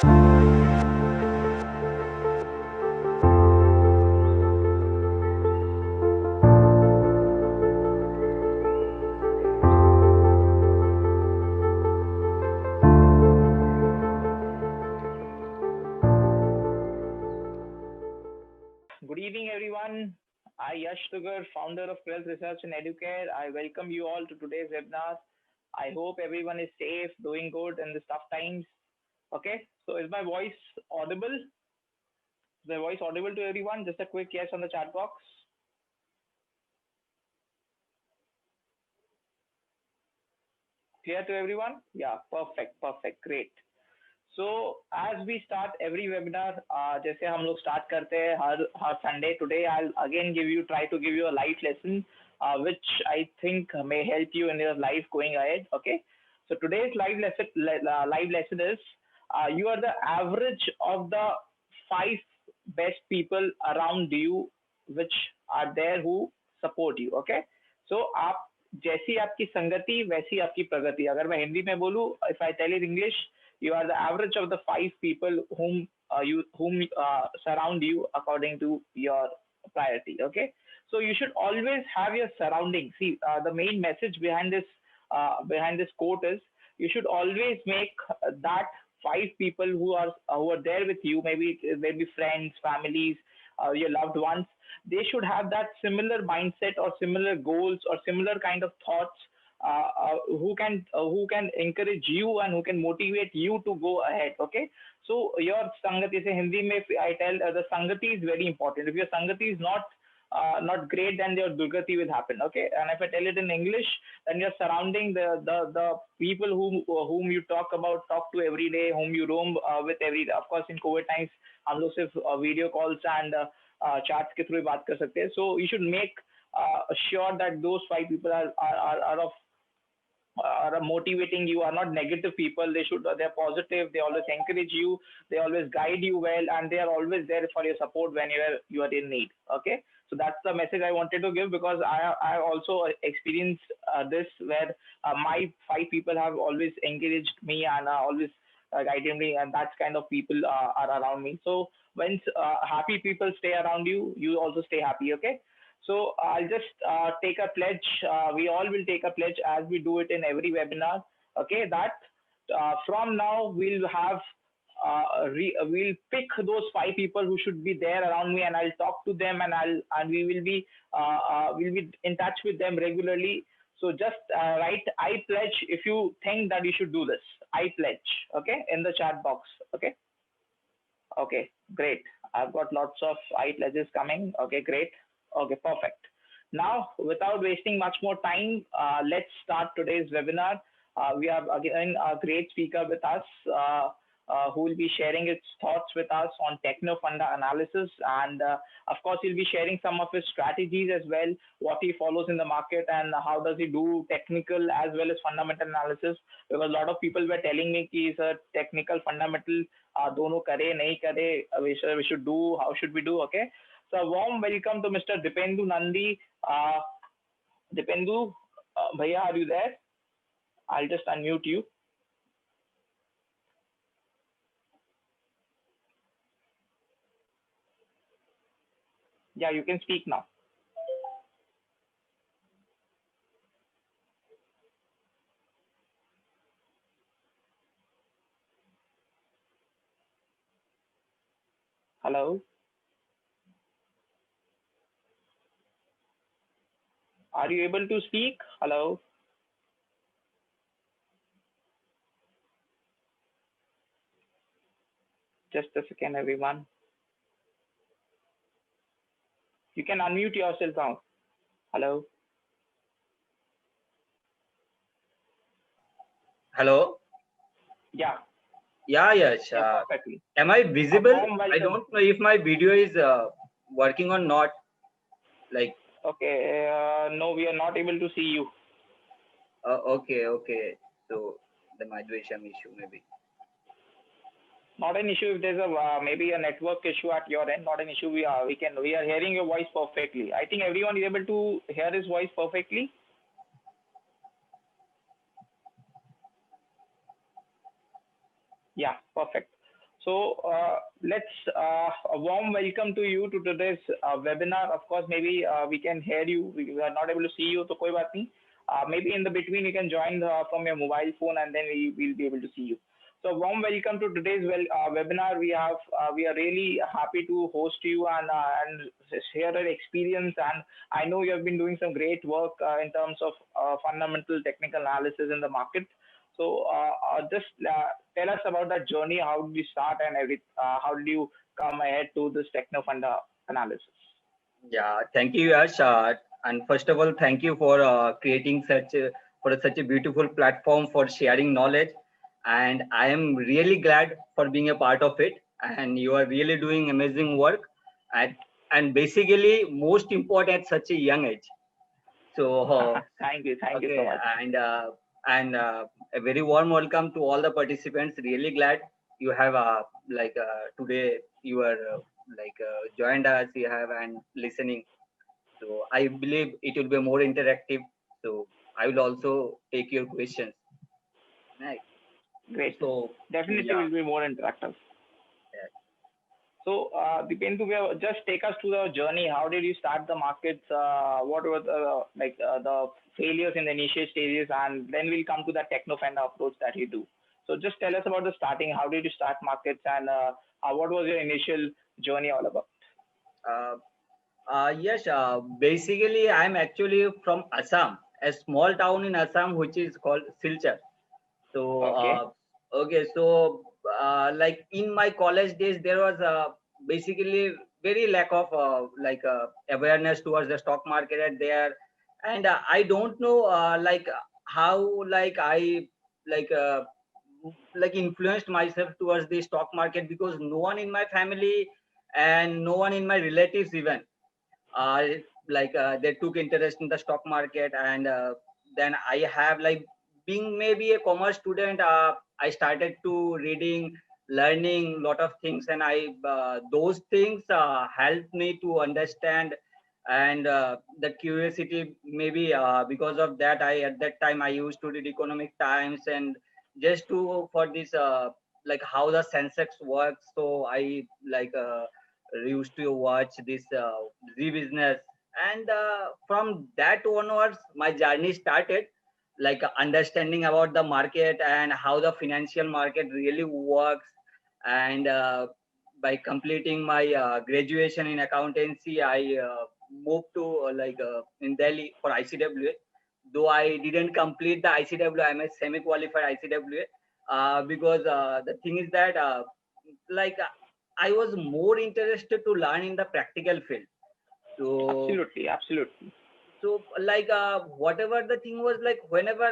Good evening, everyone. I, Yash Tugar, founder of Wealth Research and Educare. I welcome you all to today's webinar. I hope everyone is safe, doing good in these tough times. Okay, so is my voice audible? Is my voice audible to everyone? Just a quick yes on the chat box. Clear to everyone? Yeah, perfect, perfect, great. So as we start every webinar, जैसे हम लोग start करते हैं हर Sunday. Today I'll again try to give you a life lesson, which I think may help you in your life going ahead. Okay. So today's live lesson is, you are the average of the 5 best people around you, which are there who support you. Okay. So आप जैसी आपकी संगति वैसी आपकी प्रगति. अगर मैं हिंदी में बोलूँ, if I tell it English, you are the average of the 5 people whom surround you according to your priority. Okay, so you should always have your surroundings. See, the main message behind this quote is, you should always make that 5 people who are there with you, maybe friends, families, your loved ones. They should have that similar mindset or similar goals or similar kind of thoughts, who can encourage you and who can motivate you to go ahead. Okay, so your sangati, say Hindi mein I tell, the sangati is very important. If your sangati is not great, then your durgati will happen. Okay, and if I tell it in English, then you're surrounding the people whom you talk to every day, whom you roam with every day. Of course, in COVID times हम लोग सिर्फ video calls and chats के through ही बात कर सकते हैं. So you should make sure that those 5 people are of are motivating you, are not negative people. They're positive. They always encourage you. They always guide you well, and they are always there for your support when you are in need. Okay, so that's the message I wanted to give, because I also experienced this, where my 5 people have always encouraged me and always guided me, and that kind of people are around me. So when happy people stay around you, you also stay happy. Okay, so I'll just take a pledge. We all will take a pledge as we do it in every webinar. Okay, that from now we'll pick those 5 people who should be there around me, and I'll talk to them, and we'll be in touch with them regularly. So just write "I pledge" if you think that you should do this. I pledge. Okay, in the chat box. Okay. Okay, great. I've got lots of I pledges coming. Okay, great. Okay, perfect. Now, without wasting much more time, let's start today's webinar. We have again a great speaker with us, who will be sharing his thoughts with us on techno funda analysis, and of course he'll be sharing some of his strategies as well, what he follows in the market, and how does he do technical as well as fundamental analysis. Because a lot of people were telling me कि sir, technical fundamental दोनों करे नहीं करे, we should do, how should we do. Okay, so a warm welcome to Mr. Dipendu Nandi. Dipendu, bhaiya, are you there? I'll just unmute you. Yeah, you can speak now. Hello. Are you able to speak? Hello. Just a second, everyone. You can unmute yourself now. Hello. Hello. Yeah. Yeah, yes. Perfectly. Am I visible? I don't know if my video is working or not. Like. Okay. No, we are not able to see you. Okay. So there might be some issue, maybe. Not an issue if there's maybe a network issue at your end. Not an issue. We are hearing your voice perfectly. I think everyone is able to hear his voice perfectly. Yeah, perfect. So let's a warm welcome to you to today's webinar. Of course, maybe we can hear you. We are not able to see you, so koi baat nahi. Maybe in the between you can join from your mobile phone, and then we will be able to see you. So warm welcome to today's webinar. We are really happy to host you and share our experience. And I know you have been doing some great work in terms of fundamental technical analysis in the market. So just tell us about that journey. How did you start and how did you come ahead to this techno funda analysis? Yeah, thank you, Yash. And first of all, thank you for creating such a beautiful platform for sharing knowledge. And I am really glad for being a part of it. And you are really doing amazing work. And basically, most important at such a young age. So thank you okay, so much. And a very warm welcome to all the participants. Really glad you have today you are joined us. You have and listening. So I believe it will be more interactive. So I will also take your questions. Right. Great. So Definitely yeah. will be more interactive. Yeah. So, Dipendu, just take us to the journey. How did you start the markets? What were the failures in the initial stages, and then we'll come to the techno funda approach that you do. So, just tell us about the starting. How did you start markets, and what was your initial journey all about? Yes. Basically, I'm actually from Assam, a small town in Assam which is called Silchar. So okay, so like in my college days, there was basically very lack of awareness towards the stock market there, and I don't know how like uh, influenced myself towards the stock market, because no one in my family and no one in my relatives even uh, they took interest in the stock market. And then I have like, being maybe a commerce student, I started to reading, learning lot of things, and I those things helped me to understand. And the curiosity, maybe because of that, I at that time I used to read Economic Times, and just to for this like how the Sensex works. So I used to watch this Z Business, and from that onwards, my journey started, like understanding about the market and how the financial market really works. And by completing my graduation in accountancy, I moved to in Delhi for ICWA. Though I didn't complete the ICWA, I'm a semi-qualified ICWA, because the thing is that like uh, I was more interested to learn in the practical field. So Absolutely. so whatever the thing was, like whenever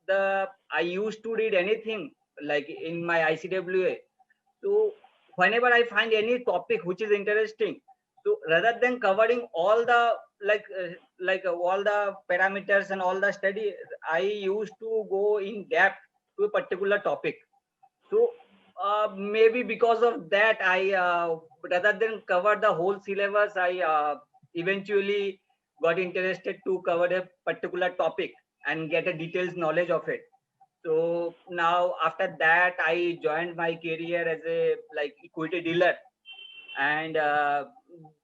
the I used to read anything like in my ICWA. So whenever I find any topic which is interesting, so rather than covering all the all the parameters and all the study, I used to go in depth to a particular topic. So maybe because of that, I rather than cover the whole syllabus, I eventually got interested to cover a particular topic and get a details knowledge of it. So now after that, I joined my career as a like equity dealer. And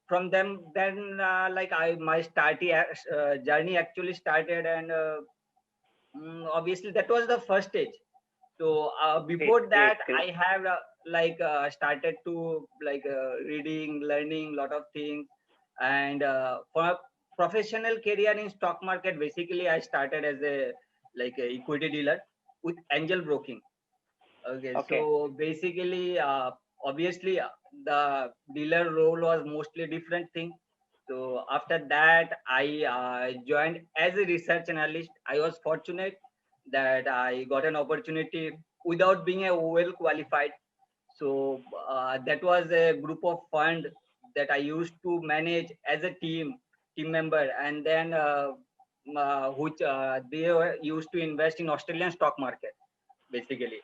from them then I my journey actually started. And obviously that was the first stage. So before that, Great. I have started to reading, learning lot of things. And for a professional career in stock market, basically I started as a equity dealer with angel broking. Okay, so basically, obviously, the dealer role was mostly different thing. So after that, I joined as a research analyst. I was fortunate that I got an opportunity without being a well qualified. So that was a group of fund that I used to manage as a team member. And then which they were used to invest in Australian stock market basically.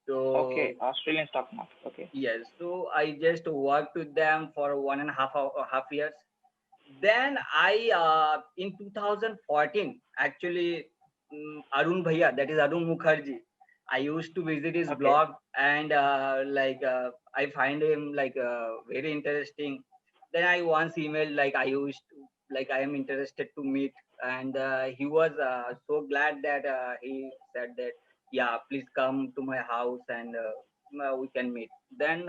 So Australian stock market. yes, so I just worked with them for 1.5 years. Then I in 2014 actually, Arun Bhaiya, that is Arun Mukherjee, I used to visit his Okay. blog, and I find him like very interesting. Then I once emailed like I used to, like I am interested to meet, and he was so glad that he said that yeah, please come to my house and we can meet. Then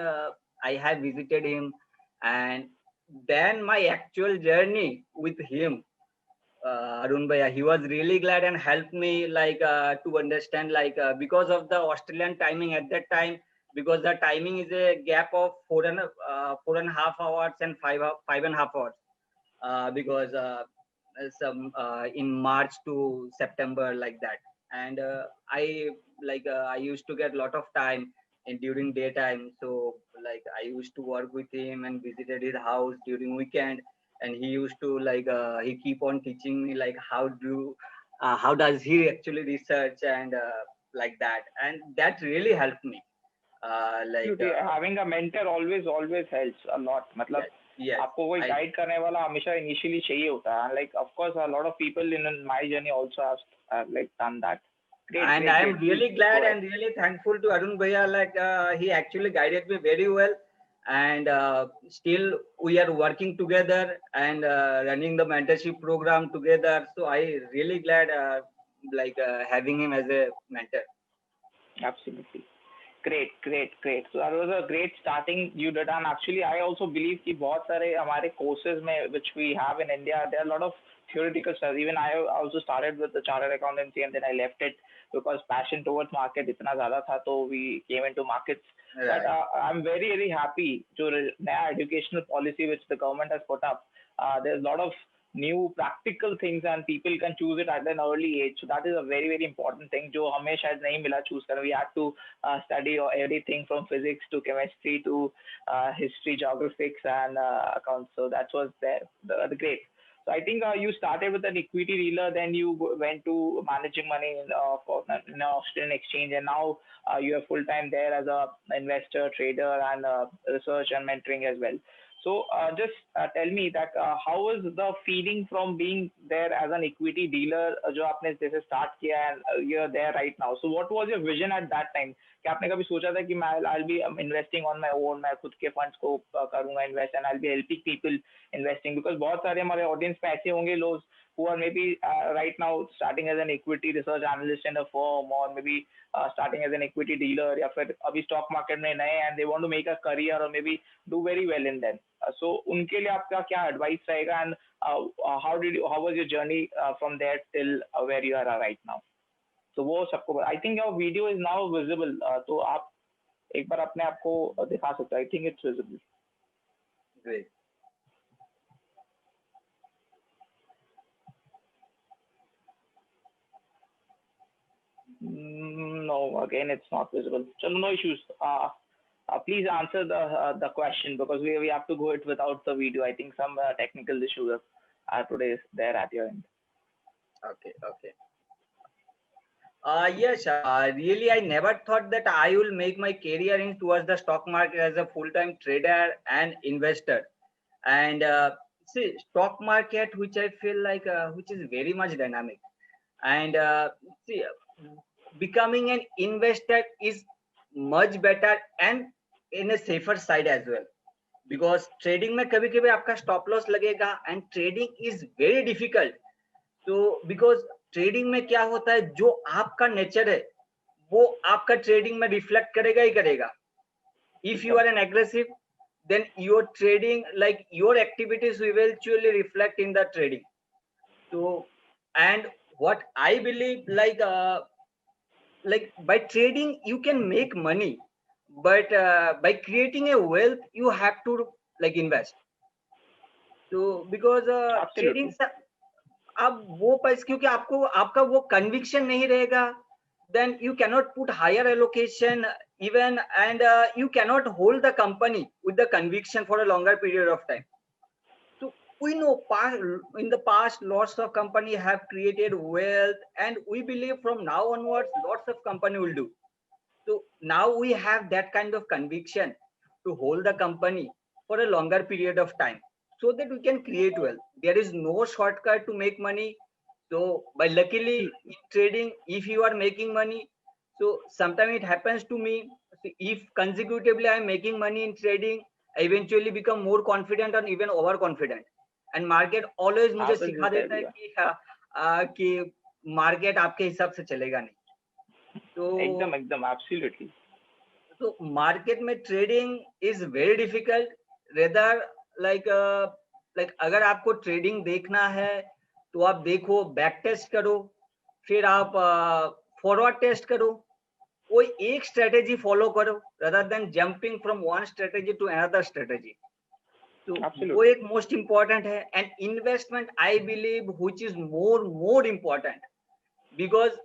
I have visited him, and then my actual journey with him, Arun Bhaiya, he was really glad and helped me like to understand because of the Australian timing at that time, because the timing is a gap of 4.5 hours and 5.5 hours, because some in March to September like that. And I used to get a lot of time in during daytime, so like I used to work with him and visited his house during weekend, and he used to he keep on teaching me like how does he actually research and like that, and that really helped me. Absolutely. Having a mentor always helps a lot. मतलब Yes, yes, आपको कोई I guide करने वाला हमेशा initially चाहिए होता है. Like of course a lot of people in my journey also have like done that. Great, and great, I am great. Please really go glad ahead. and really thankful to Arun Bhaiya. He actually guided me very well, and still we are working together and running the mentorship program together. So I really glad having him as a mentor. Absolutely. Great, great, great. So that was a great starting you did, and actually I also believe कि बहुत सारे हमारे courses में which we have in India, there are a lot of theoretical stuff. Even I also started with the chartered accountancy and then I left it because passion towards market इतना ज़्यादा था, तो we came into markets. But Right. I'm very very happy जो नया educational policy which the government has put up. There's a lot of new practical things and people can choose it at an early age. So that is a very very important thing जो हमें शायद नहीं मिला choose करने. We had to study everything from physics to chemistry to history, geographics, and accounts. So that was there. The great. So I think you started with an equity dealer, then you went to managing money in an Australian exchange, and now you are full time there as a investor, trader, and research and mentoring as well. So just tell me that how was the feeling from being there as an equity dealer जो आपने जैसे start किया and you're there right now. So what was your vision at that time? क्या आपने कभी सोचा था कि मैं I'll be investing on my own, मैं खुद के funds को करूँगा invest and I'll be helping people investing, because बहुत सारे हमारे audience में ऐसे होंगे लोग who are maybe right now starting as an equity research analyst in a firm, or maybe starting as an equity dealer, या फिर अभी stock market में नए and they want to make a career or maybe do very well in them. So उनके लिए आपका क्या advice रहेगा, and how was your journey from there till where you are right now? So वो सबको I think your video is now visible. तो आप एक बार अपने आप को दिखा सकते हो. I think it's visible. Great. No, again it's not visible. So no issues. Please answer the question, because we have to go it without the video. I think some technical issues are today there at your end. Okay, okay. Yes, really, I never thought that I will make my career in towards the stock market as a full-time trader and investor. And see, stock market, which I feel like, which is very much dynamic. And see, becoming an investor is much better and in a safer side as well. Because trading में कभी कभी आपका stop loss लगेगा, and trading is very difficult. तो because trading में क्या होता है, जो आपका नेचर है वो आपका ट्रेडिंग में रिफ्लेक्ट करेगा ही करेगा. If you are an aggressive, then your trading, like your activities will eventually reflect in the trading. So, and what I believe, like by trading you can make money, but by creating a wealth you have to like invest. So because trading, Absolutely. अब वो पैसे, क्योंकि आपको आपका वो conviction नहीं रहेगा, then you cannot put higher allocation even, and you cannot hold the company with the conviction for a longer period of time. So we know in the past lots of company have created wealth, and we believe from now onwards lots of company will do. So now we have that kind of conviction to hold the company for a longer period of time, so that we can create wealth. There is no shortcut to make money. So by luckily in trading, if you are making money, So sometimes it happens to me. If consecutively I am making money in trading, I eventually become more confident and even overconfident. And market always मुझे happens सिखा with देता है everyone. कि market आपके हिसाब से चलेगा नहीं. एकदम absolutely. तो market में trading is very difficult. Rather like अगर आपको trading देखना है तो आप देखो, बैक टेस्ट करो, फिर आप फॉरवर्ड टेस्ट करो, कोई एक स्ट्रेटेजी फॉलो करो rather than jumping from one strategy to another strategy. तो वो एक मोस्ट इम्पॉर्टेंट है. And investment I believe which is more important, because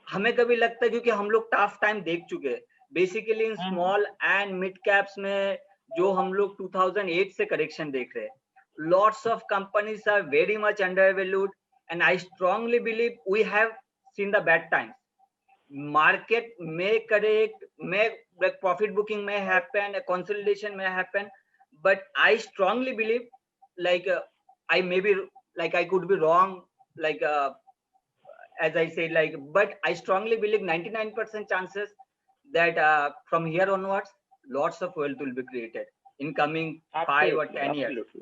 हमें कभी लगता है, क्योंकि हम लोग टफ टाइम देख चुके हैं basically in small and mid caps में, जो हम लोग 2008 से करेक्शन देख रहे हैं. Lots of companies are very much under valued and I strongly believe we have seen the bad times. Market में करेक्ट, में प्रॉफिट बुकिंग में हैपन, कंसोलिडेशन में happen, but I strongly believe, like I may be, like I could be wrong, like as I said, like, but I strongly believe 99% chances that from here onwards lots of wealth will be created in coming 5 or 10 years.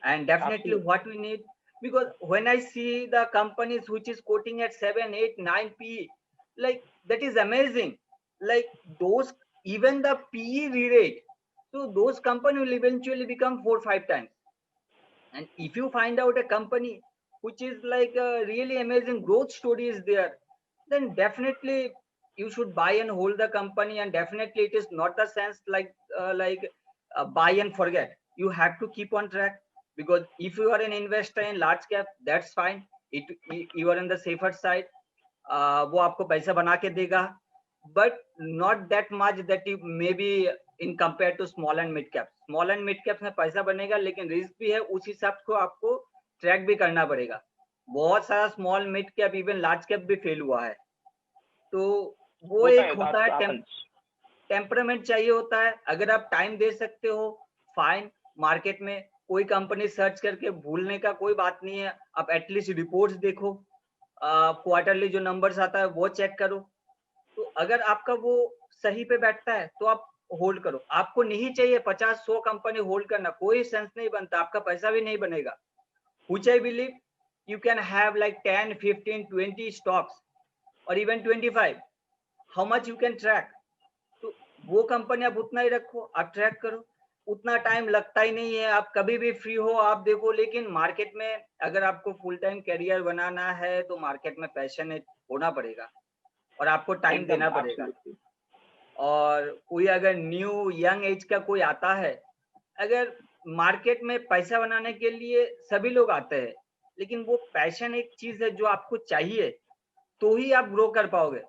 And definitely what we need, because when I see the companies which is quoting at 7, 8, 9 PE, like that is amazing. Like those, even the PE re-rate, so those companies will eventually become 4-5 times. And if you find out a company which is like a really amazing growth story is there, then definitely you should buy and hold the company. And definitely it is not the sense like buy and forget. You have to keep on track, because if you are an investor in large cap, that's fine. You are on the safer side. वो आपको पैसा बना के देगा, but not that much that you maybe in compared to small and mid cap. Small and mid cap में पैसा बनेगा, लेकिन रिस्क भी है, उस हिसाब को आपको ट्रैक भी करना पड़ेगा. बहुत सारा small mid cap even large cap भी फेल हुआ है. तो वो एक होता है, टेम्परामेंट चाहिए होता है. अगर आप टाइम दे सकते हो, फाइन. मार्केट में कोई कंपनी सर्च करके भूलने का कोई बात नहीं है. आप एटलीस्ट रिपोर्ट्स देखो, क्वार्टरली जो नंबर्स आता है वो चेक करो. तो अगर आपका वो सही पे बैठता है तो आप होल्ड करो. आपको नहीं चाहिए 50-100 कंपनी होल्ड करना, कोई सेंस नहीं बनता, आपका पैसा भी नहीं बनेगा. Which I believe you can have like 10, 15, 20 stocks or even 25. How much you can track? तो वो कंपनी आप उतना ही रखो, आप ट्रैक करो. उतना टाइम लगता ही नहीं है, आप कभी भी फ्री हो आप देखो. लेकिन मार्केट में अगर आपको फुल टाइम करियर बनाना है तो मार्केट में पैशनेट होना पड़ेगा और आपको टाइम देना पड़ेगा. और कोई अगर न्यू यंग एज का कोई आता है, अगर मार्केट में पैसा बनाने के लिए सभी लोग आते हैं, लेकिन वो पैशन एक चीज है जो आपको चाहिए, तो ही आप ग्रो कर पाओगे.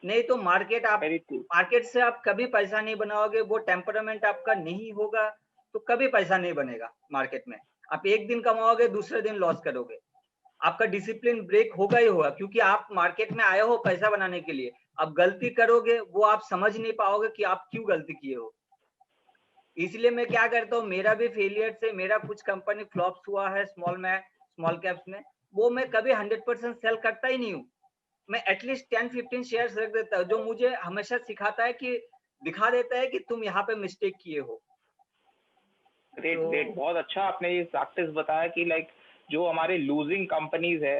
नहीं तो मार्केट से आप कभी पैसा नहीं बनाओगे. वो टेम्परामेंट आपका नहीं होगा तो कभी पैसा नहीं बनेगा मार्केट में. आप एक दिन कमाओगे, दूसरे दिन लॉस करोगे. आपका डिसिप्लिन ब्रेक होगा ही होगा, क्योंकि आप मार्केट में आए हो पैसा बनाने के लिए. आप गलती करोगे, वो आप समझ नहीं पाओगे कि आप क्यों गलती किए हो. इसलिए मैं क्या करता हूँ, मेरा भी फेलियर से मेरा कुछ कंपनी फ्लॉप्स हुआ है स्मॉल कैप्स में, वो मैं कभी 100% सेल करता ही नहीं हूँ. मैं एटलीस्ट 10-15 शेयर्स रख देता हूँ, जो मुझे हमेशा सिखाता है कि दिखा देता है कि तुम यहाँ पे मिस्टेक किए हो. ग्रेट, बहुत अच्छा आपने ये प्रैक्टिस बताया कि लाइक जो हमारे लूजिंग कंपनीज है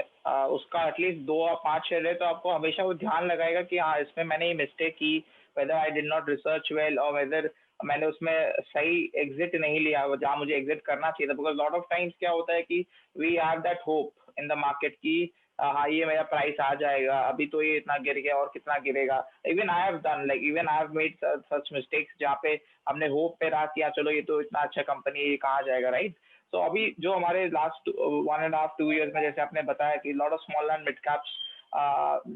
उसका एटलीस्ट 2 या 5 शेयर है, तो आपको हमेशा वो ध्यान लगाएगा कि हाँ इसमें मैंने ये मिस्टेक की, whether I did not research well और वेदर मैंने उसमें सही एग्जिट नहीं लिया जहाँ मुझे एग्जिट करना चाहिए था. बिकॉज लॉट ऑफ टाइम्स क्या होता है कि we have that hope in the market की हाँ ये मेरा प्राइस आ जाएगा, अभी तो ये इतना गिर गया और कितना गिरेगा. Even I have made such mistakes जहाँ पे हमने होप पे रहा कि चलो ये तो इतना अच्छा कंपनी है, ये कहाँ जाएगा, राइट. तो अभी जो हमारे लास्ट 1.5-2 years में जैसे आपने बताया कि lot of small and mid caps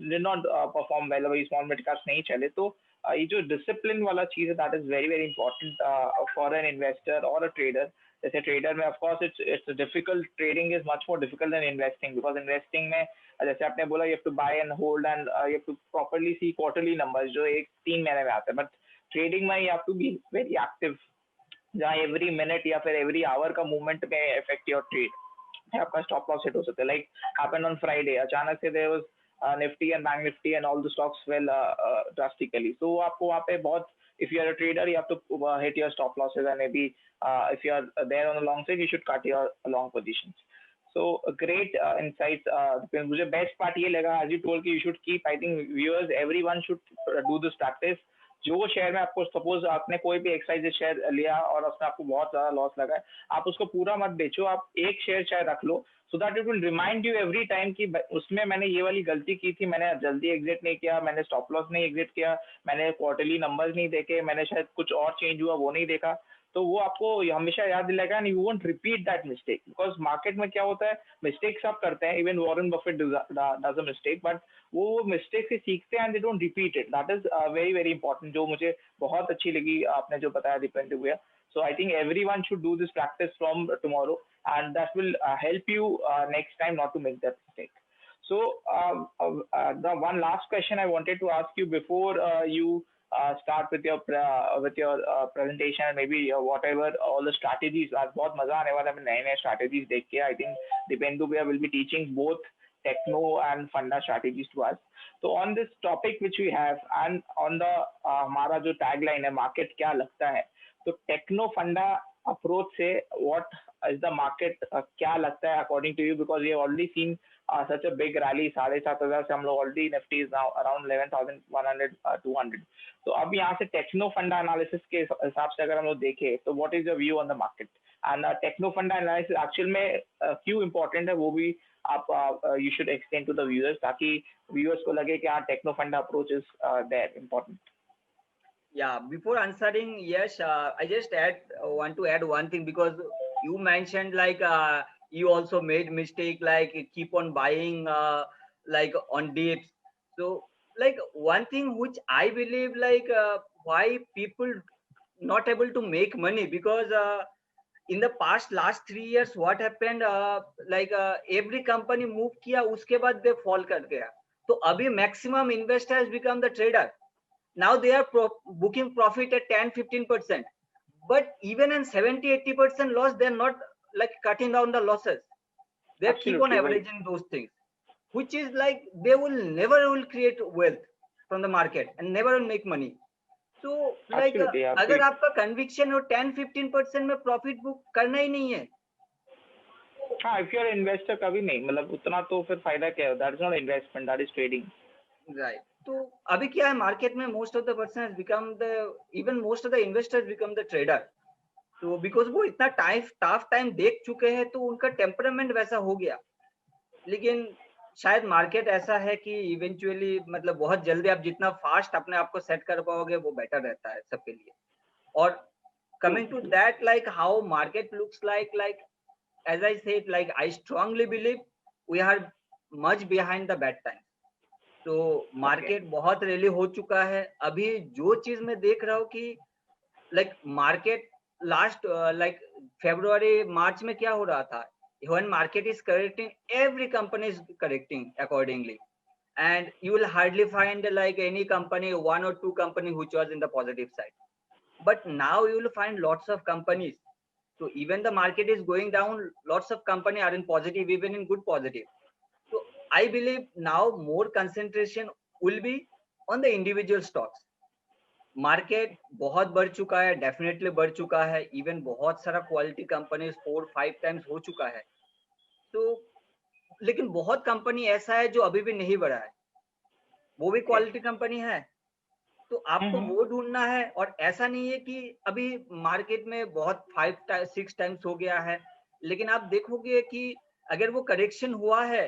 did not perform well, वही स्मॉल मिड कैप्स नहीं चले. तो ये जो डिसिप्लिन वाला चीज है that is very very important for an investor और अ ट्रेडर. जैसे ट्रेडर में of course it's difficult, trading is much more difficult than investing, because investing में जैसे आपने बोला you have to buy and hold and you have to properly C quarterly numbers जो 1-3 महीने में आते हैं. बट ट्रेडिंग में you have to be very active, जहाँ एवरी मिनट या फिर एवरी आवर का मूवमेंट में इफेक्ट योर ट्रेड. आपका स्टॉप लॉस हिट हो सकता है. लाइक हैपेंड ऑन फ्राइडे, अचानक से there was Nifty and Bank Nifty and all the stocks fell drastically. So आपको वहाँ पे बहुत, if you are a trader, you have to hit your stop losses, and maybe if you are there on the long side, you should cut your long positions. So great insights. मुझे best part ये लगा, as you told, you should keep, I think viewers, everyone should do this practice. जो share में आपको, suppose आपने कोई भी excise share लिया और उसमें आपको बहुत ज्यादा लॉस लगा है, आप उसको पूरा मत बेचो, आप एक शेयर चाहे रख लो, so that it will remind you every time कि उसमें मैंने ये वाली गलती की थी, मैंने जल्दी एग्जिट नहीं किया, मैंने स्टॉप लॉस नहीं एग्जिट किया, मैंने क्वार्टरली नंबर्स नहीं देखे, मैंने शायद कुछ और चेंज हुआ वो नहीं देखा, तो वो आपको हमेशा याद दिलाएगा and you won't repeat that mistake, because market में क्या होता है, मिस्टेक्स आप करते हैं, even Warren Buffett does a mistake, but वो मिस्टेक से सीखते हैं and they don't repeat it. That is very very important, जो मुझे बहुत अच्छी लगी आपने जो बताया दीपेंद्र भैया. So I think everyone should do this practice from tomorrow, and that will help you next time not to make that mistake. So the one last question I wanted to ask you before you start with your presentation, and maybe whatever all the strategies. आज बहुत मजा आने वाला है नए नए strategies देख के. I think Dipendu Bhaiya will be teaching both techno and funda strategies to us. So on this topic which we have, and on the हमारा जो tagline है, market क्या लगता है, तो टेक्नो फंडा अप्रोच से व्हाट इज द मार्केट, क्या लगता है अकॉर्डिंग टू यू, बिकॉज ये already seen such a big rally, 7,500 से हम लोग already, Nifty is now around 11,100 200. तो अब यहाँ से टेक्नो फंडा एनालिसिस के हिसाब से अगर हम लोग देखें, तो what is your view on the market and techno funda analysis actual में क्यों इंपॉर्टेंट है, वो भी आप you should explain to the viewers, ताकि व्यूअर्स को लगे कि हाँ techno funda approach is there important. Yeah, before answering, yes, I just want to add one thing, because you mentioned like you also made mistake, like keep on buying like on dips. So like one thing which I believe, like why people not able to make money, because in the past last 3 years what happened, like every company move किया, उसके बाद they fall कर गया. तो अभी maximum investor has become the trader. Now they are booking profit at 10-15%, but even in 70-80% loss, they're not like cutting down the losses. They keep on averaging those things, which is like they will never will create wealth from the market and never will make money. So like अगर आपका conviction हो 10-15% में profit book करना ही नहीं है, हाँ, if you are investor कभी नहीं, मतलब उतना तो फिर फायदा क्या है, that is not investment, that is trading. Right. तो अभी क्या है मार्केट में, most of the person has become the, even most of the investors become the trader. तो बिकॉज वो इतना टफ टाइम देख चुके हैं, तो उनका टेम्परामेंट वैसा हो गया. लेकिन शायद मार्केट ऐसा है कि इवेंचुअली मतलब बहुत जल्दी आप जितना फास्ट अपने आप को सेट कर पाओगे, वो बेटर रहता है सबके लिए. और coming to that, like how market looks like as I said, like I strongly believe we are much behind the bad time. तो मार्केट बहुत रैली हो चुका है. अभी जो चीज मैं देख रहा हूँ कि like market last like February March में क्या हो रहा था, when market is correcting, every company is correcting accordingly, and you will hardly find like any company, 1 or 2 company which was in the positive side. But now you will find lots of companies. So even the market is going down, lots of company are in positive, even in good positive. So I believe now more concentration will be on the individual stocks. Market बहुत बढ़ चुका है, definitely बढ़ चुका है. Even बहुत सारा quality companies 4-5 times हो चुका है. तो लेकिन बहुत कंपनी ऐसा है जो अभी भी नहीं बढ़ा है, वो भी क्वालिटी कंपनी है. तो आपको वो ढूंढना है. और ऐसा नहीं है कि अभी मार्केट में बहुत 5-6 टाइम्स हो गया है, लेकिन आप देखोगे कि अगर वो करेक्शन हुआ है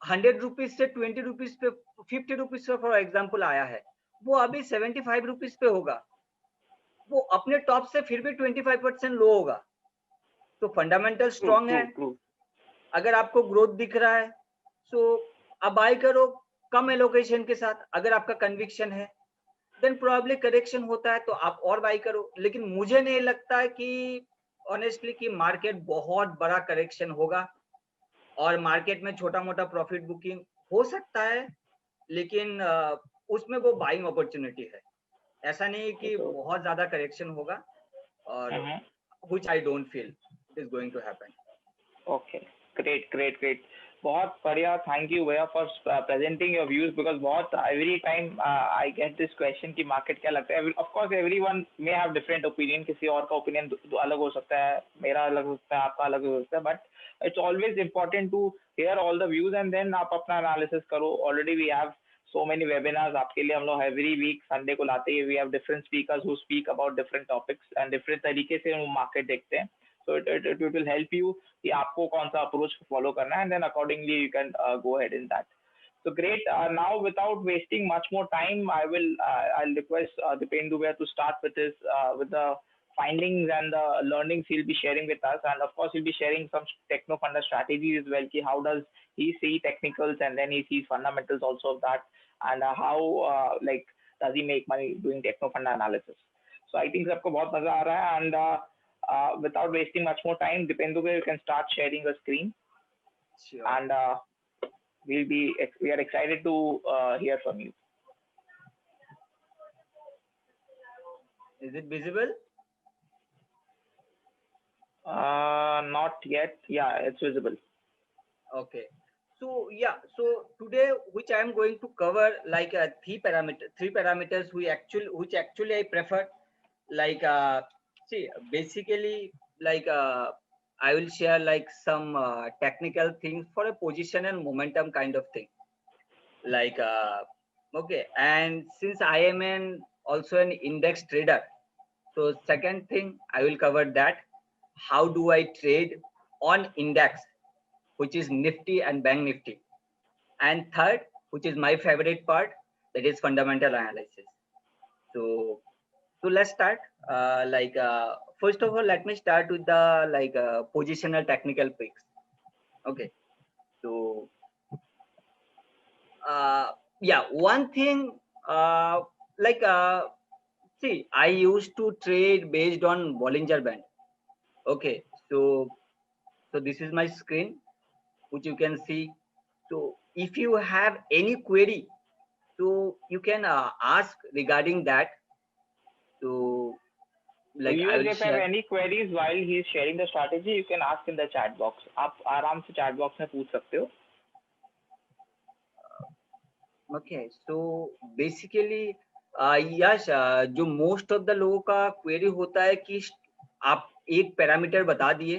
100 रुपीज से 20 रुपीज पे, 50 रुपीज पे फॉर एग्जाम्पल आया है, वो अभी 75 रुपीज पे होगा. वो अपने टॉप से फिर भी 25% लो होगा. तो फंडामेंटल स्ट्रॉन्ग है. अगर आपको ग्रोथ दिख रहा है, सो आप बाय करो कम एलोकेशन के साथ. अगर आपका कन्विक्शन है, देन प्रोबेबली करेक्शन होता है तो आप और बाय करो. लेकिन मुझे नहीं लगता कि ऑनेस्टली कि मार्केट बहुत बड़ा करेक्शन होगा. और मार्केट में छोटा मोटा प्रॉफिट बुकिंग हो सकता है, लेकिन उसमें वो बाइंग अपॉर्चुनिटी है. ऐसा नहीं कि बहुत ज्यादा करेक्शन होगा, और which I don't feel it is going to happen. Okay, great. बहुत बढ़िया, थैंक यू भैया for presenting your views, because बहुत every time I get this question कि मार्केट क्या लगता है. Of course everyone may have different opinion, किसी और का ओपिनियन अलग हो सकता है, मेरा अलग हो सकता है, आपका अलग हो सकता है, but it's always important to hear all the views and then आप अपना एनालिसिस करो. Already we have so many webinars आपके लिए, हम लोग every week संडे को लाते हैं. we have different speakers who speak about different topics and different तरीके से हम मार्केट देखते हैं. so it will help you कि आपको कौन सा अप्रोच फॉलो करना है, and then accordingly you can go ahead in that. So great. Now without wasting much more time, I'll request Dipendu Bhaiya to start with his with the findings and the learnings he'll be sharing with us, and of course he'll be sharing some techno funda strategies as well. Ki how does he see technicals, and then he sees fundamentals also of that, and how like does he make money doing techno funda analysis. So I think सबको बहुत मजा आ रहा है, and without wasting much more time, Dipendu Bhaiya, you can start sharing the screen. Sure. And we are excited to hear from you. Is it visible? Not yet. Yeah, it's visible. Okay. So yeah, so today which I am going to cover like three parameters which actually I prefer, like see basically like I will share like some technical things for a position and momentum kind of thing, like okay. And since I am also an index trader, so second thing I will cover that, how do I trade on index, which is Nifty and Bank Nifty. And third, which is my favorite part, that is fundamental analysis. So let's start. First of all, let me start with the positional technical picks. Okay. So yeah, one thing see, I used to trade based on Bollinger Band. Okay. So this is my screen, which you can see. So if you have any query, so you can ask regarding that. So like I will if you have any queries while he is sharing the strategy, you can ask in the chat box. आप आराम से chat box में पूछ सकते हो. Okay, so basically यश जो most of the लोगों का क्वेरी होता है कि आप एक पैरामीटर बता दिए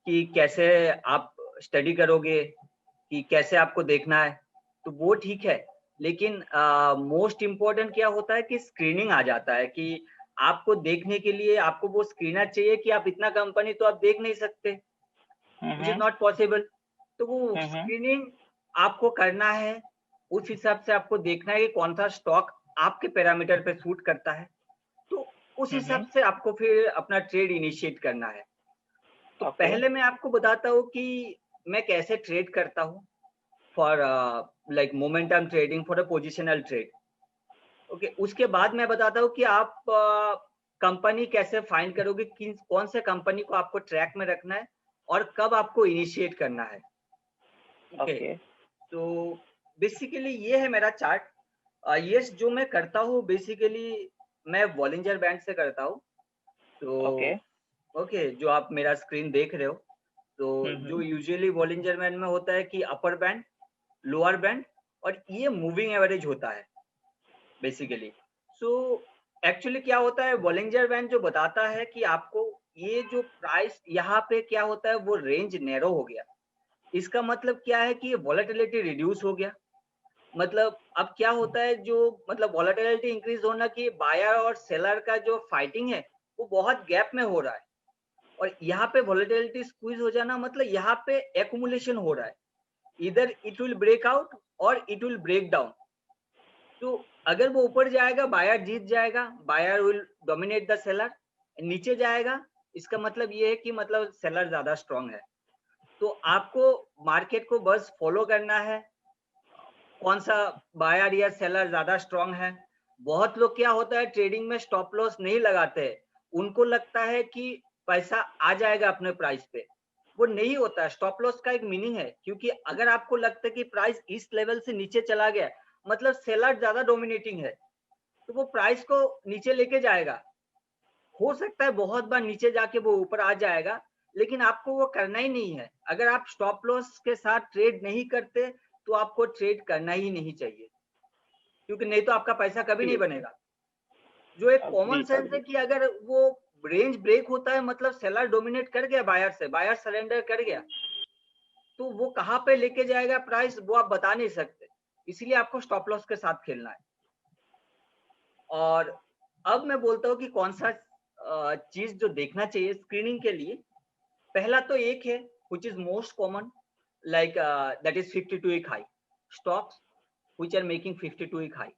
कि कैसे आप स्टडी करोगे, कि कैसे आपको देखना है, तो वो ठीक है. लेकिन मोस्ट इम्पोर्टेंट क्या होता है कि स्क्रीनिंग आ जाता है, कि आपको देखने के लिए आपको वो स्क्रीनर चाहिए कि आप इतना कंपनी तो आप देख नहीं सकते, विच इज नॉट पॉसिबल. तो वो स्क्रीनिंग आपको करना है, उस हिसाब से आपको देखना है कि कौन सा स्टॉक आपके पैरामीटर पे सूट करता है, तो उस हिसाब से आपको फिर अपना ट्रेड इनिशिएट करना है. तो पहले मैं आपको बताता हूँ कि मैं कैसे ट्रेड करता हूँ for like momentum trading, for a positional trade. Okay, उसके बाद मैं बताता हूँ कि आप कंपनी कैसे फाइंड करोगे, कि कौन से कंपनी को आपको ट्रैक में रखना है और कब आपको इनिशिएट करना है. ओके, तो बेसिकली ये है मेरा चार्ट. यस, जो मैं करता हूँ बेसिकली मैं बॉलिंजर बैंड से करता हूँ. तो ओके, जो आप मेरा स्क्रीन देख रहे हो, तो जो यूजुअली बॉलिंजर बैंड में होता है कि अपर बैंड, लोअर बैंड, और ये मूविंग एवरेज होता है बेसिकली. सो एक्चुअली क्या होता है, बॉलिंजर बैंड जो बताता है कि आपको ये जो प्राइस यहाँ पे क्या होता है, वो रेंज नैरो हो गया. इसका मतलब क्या है कि वॉलेटिलिटी रिड्यूस हो गया. मतलब अब क्या होता है, जो मतलब वॉलेटिलिटी इंक्रीज होना, कि बायर और सेलर का जो फाइटिंग है वो बहुत गैप में हो रहा है, और यहाँ पे वॉलेटिलिटी स्क्वीज हो जाना मतलब यहाँ पे एक्यूमुलेशन हो रहा है. इधर इट विल ब्रेक आउट और इट विल ब्रेक डाउन. तो अगर वो ऊपर जाएगा बायर जीत जाएगा, buyer will dominate the seller. नीचे जाएगा, इसका मतलब ये है कि मतलब सेलर ज्यादा स्ट्रांग है. तो आपको मार्केट को बस फॉलो करना है, कौन सा बायर या सेलर ज्यादा स्ट्रांग है. बहुत लोग क्या होता है, ट्रेडिंग में स्टॉप लॉस नहीं लगाते, उनको लगता है कि पैसा आ जाएगा अपने प्राइस पे. वो नहीं होता है. स्टॉप लॉस का एक मीनिंग है, क्योंकि अगर आपको लगता है कि प्राइस इस लेवल से नीचे चला गया, मतलब सेलर ज्यादा डोमिनेटिंग है, तो वो प्राइस को नीचे लेके जाएगा. हो सकता है बहुत बार नीचे जाके वो ऊपर आ जाएगा, लेकिन आपको वो करना ही नहीं है। अगर आप स्टॉप लॉस के साथ ट्रेड नहीं करते तो आपको ट्रेड करना ही नहीं चाहिए, क्योंकि नहीं तो आपका पैसा कभी नहीं बनेगा। जो एक कॉमन अग्री सेंस है अग्री कि अगर वो रेंज ब्रेक होता है मतलब सेलर डोमिनेट कर गया बायर से, बायर सरेंडर कर गया, तो वो कहाँ पे लेके जाएगा प्राइस वो आप बता नहीं सकते। इसीलिए आपको स्टॉप लॉस के साथ खेलना है। और अब मैं बोलता हूँ कि कौन सा चीज जो देखना चाहिए स्क्रीनिंग के लिए। पहला तो एक है which is most common, like that is 52-week high stocks which are making 52-week high.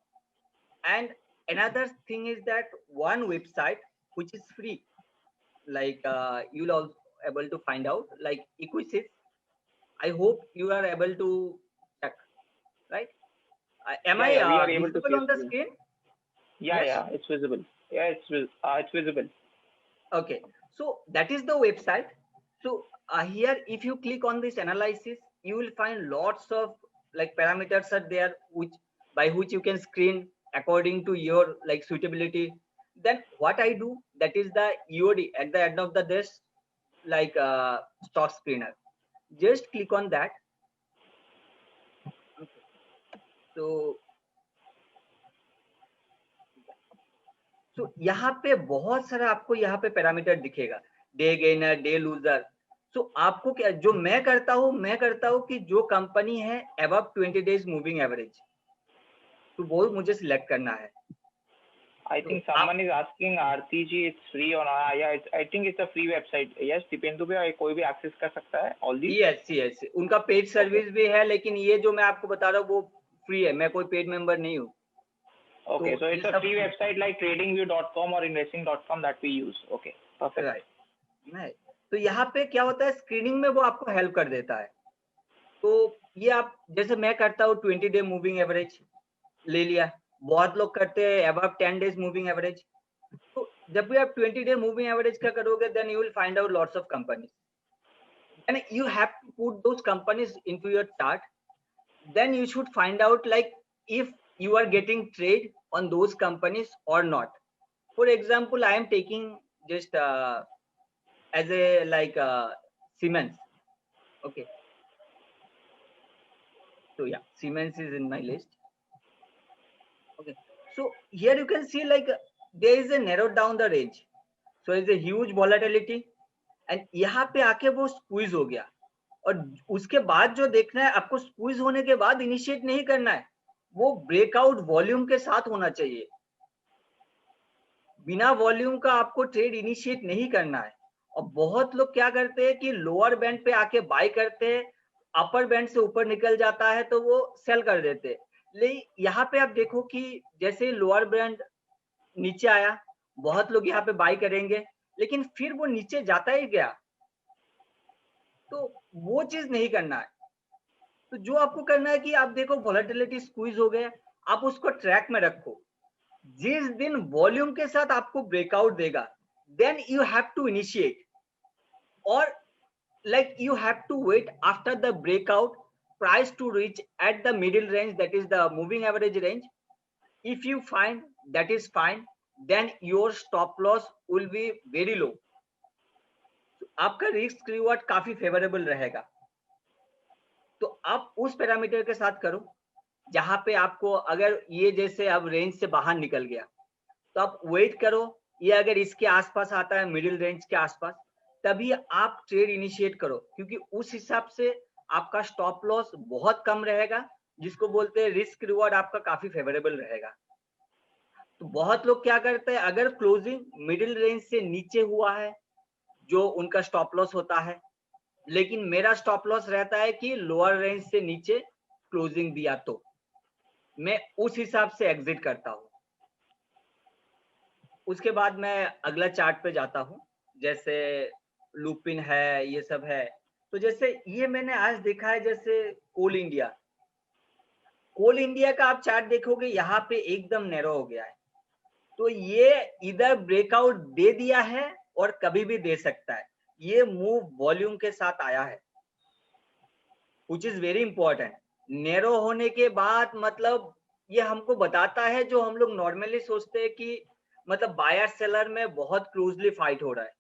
And another thing is that one website which is free, like you'll also able to find out, like Equisys. I hope you are able to check, right? Am Yeah, I yeah, we are able to see visible your on the screen. screen? Yeah, Yes. yeah, it's visible. Yeah, it's visible. Okay, so that is the website. So here, if you click on this analysis, you will find lots of like parameters are there, which by which you can screen according to your like suitability. Then what I do, that is the EOD at the end of the this like stock screener. Just click on that. Okay. So यहाँ पे बहुत सारा आपको यहाँ पे parameter दिखेगा, day gainer, day loser. सो आपको क्या, जो मैं करता हूँ कि जो कंपनी है अबव 20 डेज मूविंग एवरेज, तो वो मुझे सिलेक्ट करना है। I तो think आप someone is asking RTG it's free or not. Yeah, I think it's a free website. Yes, Dipendu bhai कोई भी access कर सकता है all these. yes, उनका पेड Okay. सर्विस भी है, लेकिन ये जो मैं आपको बता रहा हूँ वो फ्री है, मैं कोई पेड मेंबर नहीं हूँ। Okay, so ये it's a सब free website like tradingview.com or investing.com that we use. Okay, perfect. Right. नहीं तो यहाँ पे क्या होता है, स्क्रीनिंग में वो आपको हेल्प कर देता है। तो ये आप जैसे मैं करता हूँ 20 डे मूविंग एवरेज ले लिया, बहुत लोग करते हैं अबव 10 डेज मूविंग एवरेज। तो जब भी आप 20 डे मूविंग एवरेज का करोगे, then you will find out lots of companies, and you have to put those companies into your chart. Then you should find out like if you are getting trade on those companies or not. For example, I am taking just as a like Siemens. Okay, so yeah, Siemens is in my list. Okay, so here you can see like there is a narrowed down the range, so is a huge volatility, and यहाँ पे आके वो squeeze हो गया। और उसके बाद जो देखना है आपको, squeeze होने के बाद इनिशिएट नहीं करना है, वो ब्रेकआउट वॉल्यूम के साथ होना चाहिए। बिना वॉल्यूम का आपको ट्रेड इनिशिएट नहीं करना है। और बहुत लोग क्या करते हैं कि लोअर बैंड पे आके बाय करते हैं, अपर बैंड से ऊपर निकल जाता है तो वो सेल कर देते हैं। लेकिन यहाँ पे आप देखो कि जैसे लोअर बैंड नीचे आया, बहुत लोग यहाँ पे बाय करेंगे, लेकिन फिर वो नीचे जाता ही गया, तो वो चीज नहीं करना है। तो जो आपको करना है कि आप देखो वॉलेटिलिटी स्क्वीज हो गया, आप उसको ट्रैक में रखो। जिस दिन वॉल्यूम के साथ आपको ब्रेकआउट देगा, then you have to initiate, और like you have to wait after the breakout price to reach at the middle range, that is the moving average range. If you find that is fine, then your stop loss will be very low, so आपका risk reward काफी favourable रहेगा। तो आप उस parameter के साथ करो जहां पे आपको, अगर ये जैसे अब रेंज से बाहर निकल गया तो आप वेट करो, ये अगर इसके आसपास आता है मिडिल रेंज के आसपास, तभी आप ट्रेड इनिशिएट करो, क्योंकि उस हिसाब से आपका स्टॉप लॉस बहुत कम रहेगा, जिसको बोलते हैं रिस्क रिवॉर्ड आपका काफी फेवरेबल रहेगा। तो बहुत लोग क्या करते हैं, अगर क्लोजिंग मिडिल रेंज से नीचे हुआ है जो उनका स्टॉप लॉस होता है, लेकिन मेरा स्टॉप लॉस रहता है कि लोअर रेंज से नीचे क्लोजिंग दिया तो मैं उस हिसाब से एग्जिट करता हूँ। उसके बाद मैं अगला चार्ट पे जाता हूँ, जैसे लुपिन है, ये सब है। तो जैसे ये मैंने आज देखा है, जैसे कोल इंडिया का आप चार्ट देखोगे यहाँ पे एकदम नैरो हो गया है। तो ये इधर ब्रेकआउट दे दिया है और कभी भी दे सकता है, ये मूव वॉल्यूम के साथ आया है, which is very important। Narrow होने के बाद मतलब ये हमको बताता है, जो हम लोग नॉर्मली सोचते हैं कि मतलब बायर सेलर में बहुत क्लोजली फाइट हो रहा है।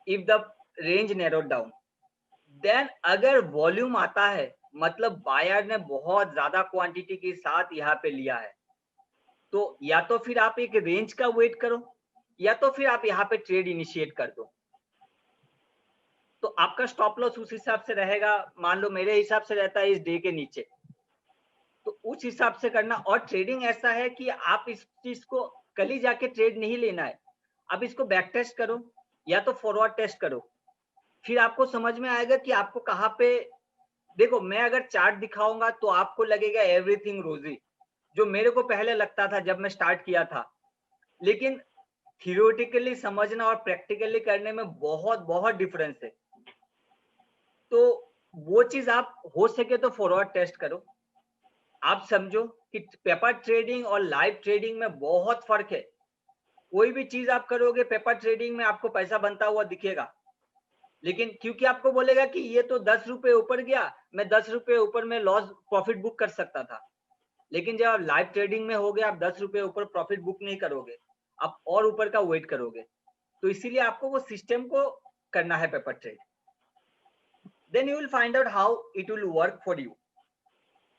If the range narrowed down, then अगर वॉल्यूम आता है मतलब बायर ने बहुत ज्यादा क्वांटिटी के साथ यहाँ पे लिया है, तो या तो फिर आप एक रेंज का वेट करो या तो फिर आप यहाँ पे ट्रेड इनिशिएट कर दो। तो आपका स्टॉप लॉस उस हिसाब से रहेगा, मान लो मेरे हिसाब से रहता है इस डे के नीचे, तो उस हिसाब से करना। और ट्रेडिंग ऐसा है कि आप इस चीज को कल ही जाके ट्रेड नहीं लेना है, अब इसको बैक टेस्ट करो या तो फॉरवर्ड टेस्ट करो, फिर आपको समझ में आएगा कि आपको कहाँ पे। देखो मैं अगर चार्ट दिखाऊंगा तो आपको लगेगा एवरीथिंग रोजी, जो मेरे को पहले लगता था जब मैं स्टार्ट किया था, लेकिन थियोरेटिकली समझना और प्रैक्टिकली करने में बहुत बहुत डिफरेंस है। तो वो चीज आप हो सके तो फॉरवर्ड टेस्ट करो। आप समझो कि पेपर ट्रेडिंग और लाइव ट्रेडिंग में बहुत फर्क है। कोई भी चीज आप करोगे पेपर ट्रेडिंग में आपको पैसा बनता हुआ दिखेगा, लेकिन क्योंकि आपको बोलेगा कि ये तो 10 रुपए ऊपर गया, मैं 10 रुपए ऊपर में लॉस प्रॉफिट बुक कर सकता था। लेकिन जब आप लाइव ट्रेडिंग में होगे आप 10 रुपए ऊपर प्रॉफिट बुक नहीं करोगे, आप और ऊपर का वेट करोगे। तो इसीलिए आपको वो सिस्टम को करना है paper trade. Then you will find out how it will work for you.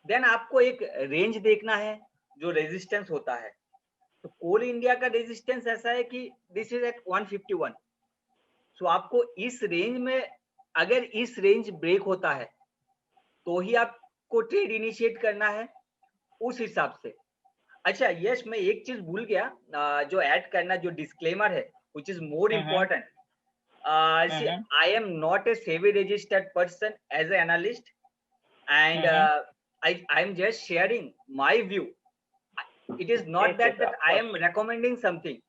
Then आपको एक रेंज देखना है जो रेजिस्टेंस होता है। तो कोल इंडिया का रेजिस्टेंस ऐसा है कि दिस इज एट 151। सो आपको इस रेंज में, अगर इस रेंज ब्रेक होता है तो ही आपको ट्रेड इनिशिएट करना है उस हिसाब से। अच्छा यस, मैं एक चीज भूल गया जो ऐड करना, जो डिस्क्लेमर है which is more important. See, I am not a SEBI registered person as an analyst, and I am just sharing my view. It is not that I am recommending something.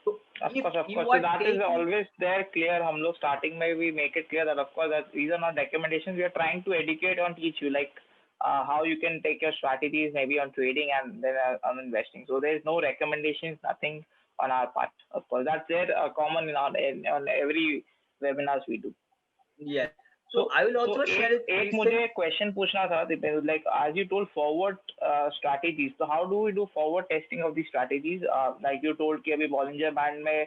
So Of if course, of you course. So are that is taking, always there clear. हम लोग starting में we make it clear that of course that these are not recommendations. We are trying to educate and teach you like how you can take your strategies maybe on trading and then on investing. So there is no recommendations, nothing on our part. Of course, that's there common on every webinars we do. yes. So, So I will also share it एक मुझे question पूछना था Dipendra, like as you told forward strategies, so how do we do forward testing of these strategies? Like you told कि अभी Bollinger Band में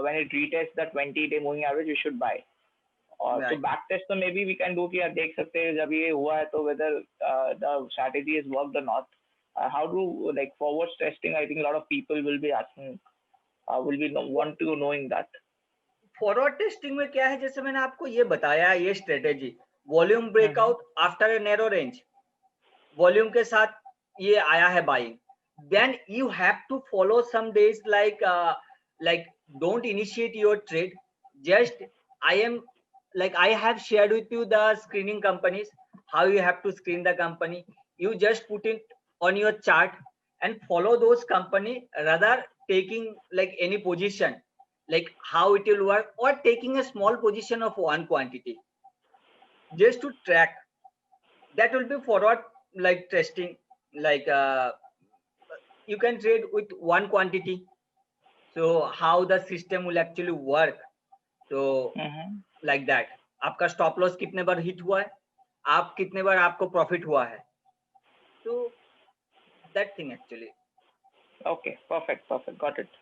when it retests the 20-day moving average, we should buy. और तो back test तो maybe we can do कि देख सकते हैं जब ये हुआ है तो whether the strategy is worked or not. How do like forward testing? I think a lot of people will be asking, will be want to knowing that. Forward testing में क्या है, जैसे मैंने आपको ये बताया, ये strategy volume breakout after a narrow range, volume के साथ ये आया है buying, then you have to follow some days like don't initiate your trade, just I have shared with you the screening companies, how you have to screen the company. You just put it on your chart and follow those company rather taking like any position, like how it will work, or taking a small position of one quantity just to track. That will be forward like testing, like you can trade with one quantity, so how the system will actually work. So like that आपका stop loss कितने बार hit हुआ है, आप कितने बार आपको profit हुआ है, तो that thing actually. Okay, perfect, got it.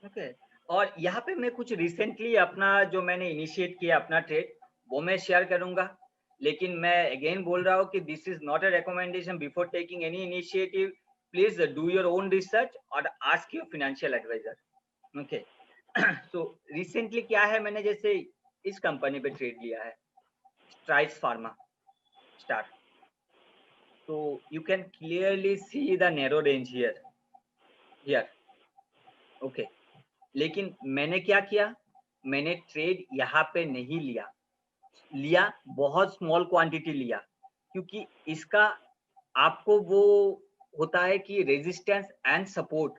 Okay. और यहाँ पे मैं कुछ रिसेंटली अपना जो मैंने इनिशिएट किया अपना ट्रेड वो मैं शेयर करूंगा, लेकिन मैं अगेन बोल रहा हूँ कि this is not a recommendation before taking any initiative. Please do your own research और ask your financial advisor. Okay. So recently क्या है, मैंने जैसे इस कंपनी पे ट्रेड लिया है, स्ट्राइड्स फार्मा स्टार। तो you can clearly see the narrow range here. Okay, लेकिन मैंने क्या किया, मैंने ट्रेड यहाँ पे नहीं लिया बहुत स्मॉल क्वांटिटी लिया, क्योंकि इसका आपको वो होता है कि रेजिस्टेंस एंड सपोर्ट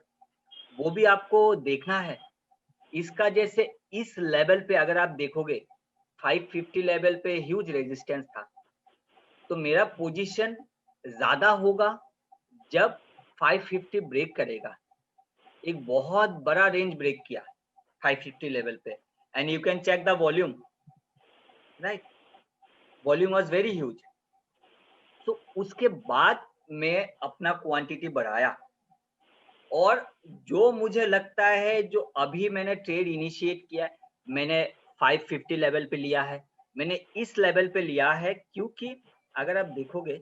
वो भी आपको देखना है। इसका जैसे इस लेवल पे अगर आप देखोगे 550 लेवल पे ह्यूज रेजिस्टेंस था, तो मेरा पोजीशन ज्यादा होगा जब 550 ब्रेक करेगा। एक बहुत बड़ा रेंज ब्रेक किया 550 लेवल पे, and you can check the volume, right, volume was very huge. तो उसके बाद मैं अपना क्वांटिटी बढ़ाया, और जो मुझे लगता है जो अभी मैंने ट्रेड इनिशिएट किया, मैंने 550 लेवल पे लिया है। मैंने इस लेवल पे लिया है क्योंकि अगर आप देखोगे,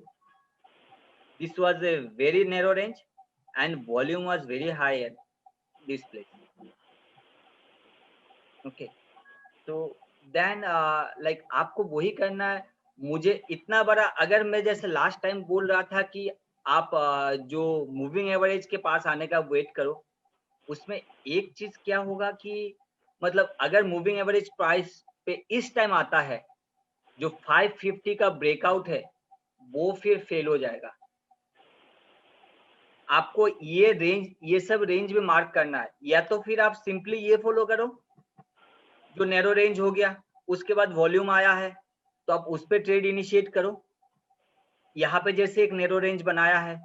this was a very narrow range and volume was very high at this place. Okay, तो देन लाइक आपको वही करना है। मुझे इतना बड़ा, अगर मैं जैसे लास्ट टाइम बोल रहा था कि आप जो मूविंग एवरेज के पास आने का वेट करो, उसमें एक चीज क्या होगा कि मतलब अगर मूविंग एवरेज प्राइस पे इस टाइम आता है, जो 550 का ब्रेकआउट है वो फिर फेल हो जाएगा। आपको ये रेंज, ये सब रेंज में मार्क करना है, या तो फिर आप सिंपली ये फॉलो करो जो नैरो रेंज हो गया, उसके बाद वॉल्यूम आया है तो आप उस पे ट्रेड इनिशिएट करो। यहाँ पे जैसे एक नैरो रेंज बनाया है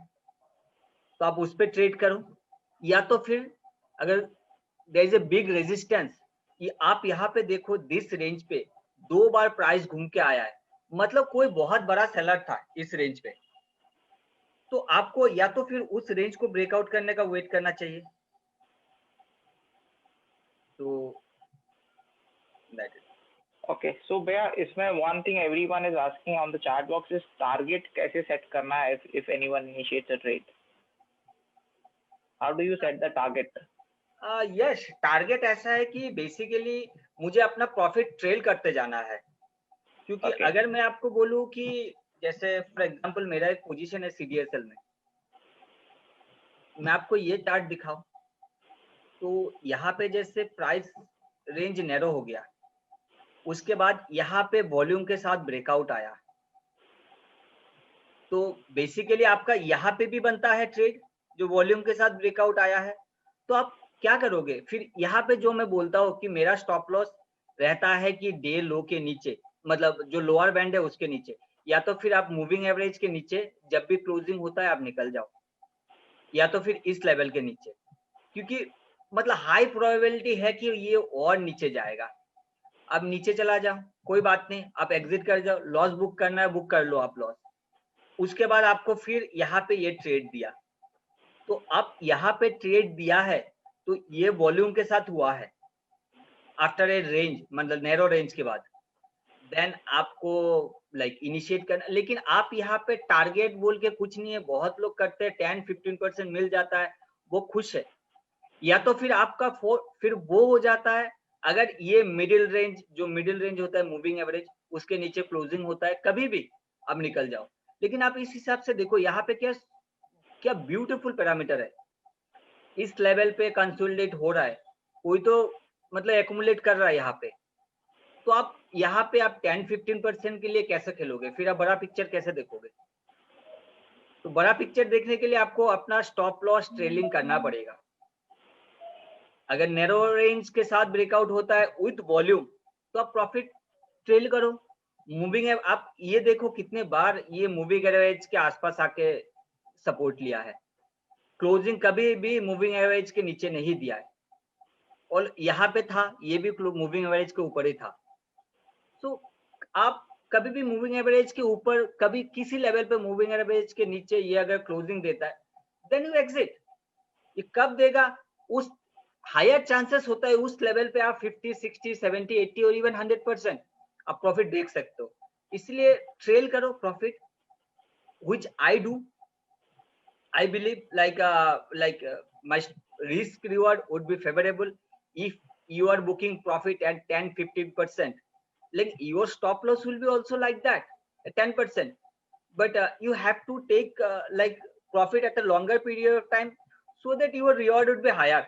तो आप उस पे ट्रेड करो, या तो फिर अगर there is a big resistance कि आप यहाँ पे देखो दिस रेंज पे 2 बार प्राइस घूम के आया है, मतलब कोई बहुत बड़ा सेलर था इस रेंज पे, तो आपको या तो फिर उस रेंज को ब्रेकआउट करने का वेट करना चाहिए। तो दैट इज Okay, so भैया इसमें one thing everyone is asking on the chat box is target कैसे set करना है if anyone initiates a trade? How do you set the target? Yes, target ऐसा है कि बेसिकली मुझे अपना प्रॉफिट ट्रेल करते जाना है। क्योंकि Okay, अगर मैं आपको बोलूं कि जैसे फॉर एग्जांपल मेरा एक पोजीशन है सीडीएसएल में, मैं आपको ये चार्ट दिखाऊं तो यहाँ पे जैसे प्राइस रेंज नैरो हो गया, उसके बाद यहाँ पे वॉल्यूम के साथ ब्रेकआउट आया, तो बेसिकली आपका यहाँ पे भी बनता है ट्रेड जो वॉल्यूम के साथ ब्रेकआउट आया है। तो आप क्या करोगे फिर, यहाँ पे जो मैं बोलता हूँ कि मेरा स्टॉप लॉस रहता है कि डे लो के नीचे, मतलब जो लोअर बैंड है उसके नीचे, या तो फिर आप मूविंग एवरेज के नीचे जब भी क्लोजिंग होता है आप निकल जाओ, या तो फिर इस लेवल के नीचे, क्योंकि मतलब हाई प्रोबेबिलिटी है कि ये और नीचे जाएगा। अब नीचे चला जाओ, कोई बात नहीं, आप एग्जिट कर जाओ, लॉस बुक करना है बुक कर लो आप लॉस। उसके बाद आपको फिर यहाँ पे ये ट्रेड दिया, तो आप यहाँ पे ट्रेड दिया है तो ये वॉल्यूम के साथ हुआ है आफ्टर ए रेंज, मतलब नैरो रेंज के बाद, देन आपको लाइक इनिशिएट करना। लेकिन आप यहाँ पे टारगेट बोल के कुछ नहीं है, बहुत लोग करते हैं 10-15% मिल जाता है, वो खुश है। या तो फिर आपका फिर वो हो जाता है, अगर ये मिडिल रेंज, जो मिडिल रेंज होता है मूविंग एवरेज, उसके नीचे क्लोजिंग होता है कभी भी आप निकल जाओ। लेकिन आप इस हिसाब से देखो यहाँ पे क्या क्या ब्यूटीफुल पैरामीटर है, इस लेवल पे कंसोलिडेट हो रहा है, कोई तो मतलब एक्यूमुलेट कर रहा है यहाँ पे, तो आप यहाँ पे आप 10-15% के लिए कैसे खेलोगे, फिर आप बड़ा पिक्चर कैसे देखोगे। तो बड़ा पिक्चर देखने के लिए आपको अपना स्टॉप लॉस ट्रेलिंग करना पड़ेगा। अगर नैरो रेंज के साथ ब्रेकआउट होता है विथ वॉल्यूम तो आप प्रॉफिट ट्रेल करो। मूविंग है, आप ये देखो कितने बार ये मूविंग एवरेज के आसपास आके सपोर्ट लिया है, क्लोजिंग कभी भी मूविंग एवरेज के नीचे नहीं दिया है, और यहाँ पे था ये भी मूविंग एवरेज के ऊपर ही था। तो आप कभी भी मूविंग एवरेज के ऊपर, कभी किसी लेवल पे मूविंग एवरेज के नीचे ये अगर क्लोजिंग देता है देन यू एग्जिट। ये कब देगा, उस हायर चांसेस होता है उस लेवल पे आप 50, 60, 70, 80 और इवन 100% आप प्रॉफिट देख सकते हो। इसलिए ट्रेल करो profit, which I do. I believe my risk reward would be favorable if you are booking profit at 10-15%. Like your stop loss will be also like that, 10%. But you have to take like profit at a longer period of time so that your reward would be higher.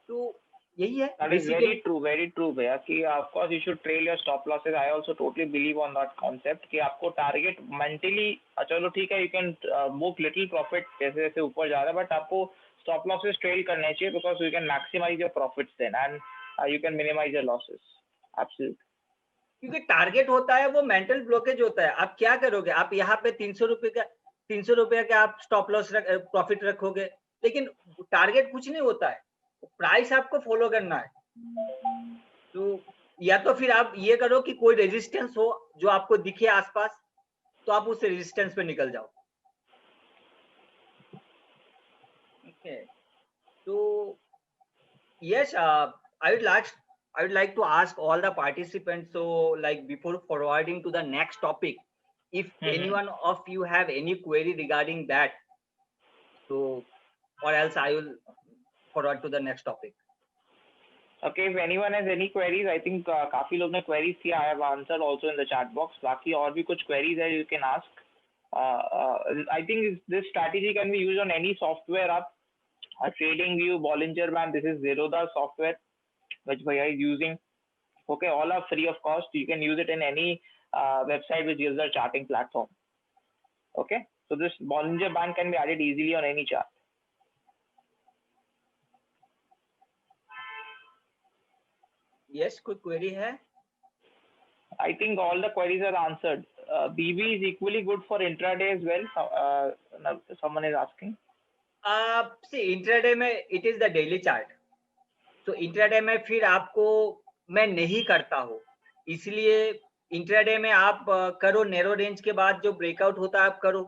So यही है that is basically. very true भैया कि of course you should trail your stop losses. I also totally believe on that concept कि आपको target mentally, चलो ठीक है you can book little profit जैसे जैसे ऊपर जा रहा है, but आपको stop losses trail करने चाहिए because you can maximize your profits then and you can minimize your losses. Absolutely. क्योंकि टारगेट होता है वो मेंटल ब्लॉकेज होता है। आप क्या करोगे, आप यहाँ पे 300 रुपए का आप स्टॉप लॉस प्रॉफिट रखोगे, लेकिन टारगेट कुछ नहीं होता है, प्राइस आपको फॉलो करना है। तो या तो फिर आप ये करो कि कोई रेजिस्टेंस हो जो आपको दिखे आसपास, तो आप उस रेजिस्टेंस पे निकल जाओ। ओके, तो yes, I would I would like to ask all the participants, so like before forwarding to the next topic, if Mm-hmm. anyone of you have any query regarding that, so or else I will forward to the next topic. Okay, if anyone has any queries, I think काफी लोग ने queries किया. I have answered also in the chat box. बाकी और भी कुछ queries है, you can ask. I think this strategy can be used on any software app. TradingView, Bollinger Band. This is Zerodha software which Bhaiya is using. Okay, all are free of cost. You can use it in any website which uses a charting platform. Okay, so this Bollinger Band can be added easily on any chart. Yes, कोई query है? I think all the queries are answered. BB is equally good for intraday as well. Someone is asking. See, intraday में it is the daily chart. तो intraday में फिर आपको मैं नहीं करता हूँ, इसलिए इंट्राडे में आप करो, नैरो रेंज के बाद जो ब्रेकआउट होता है आप करो,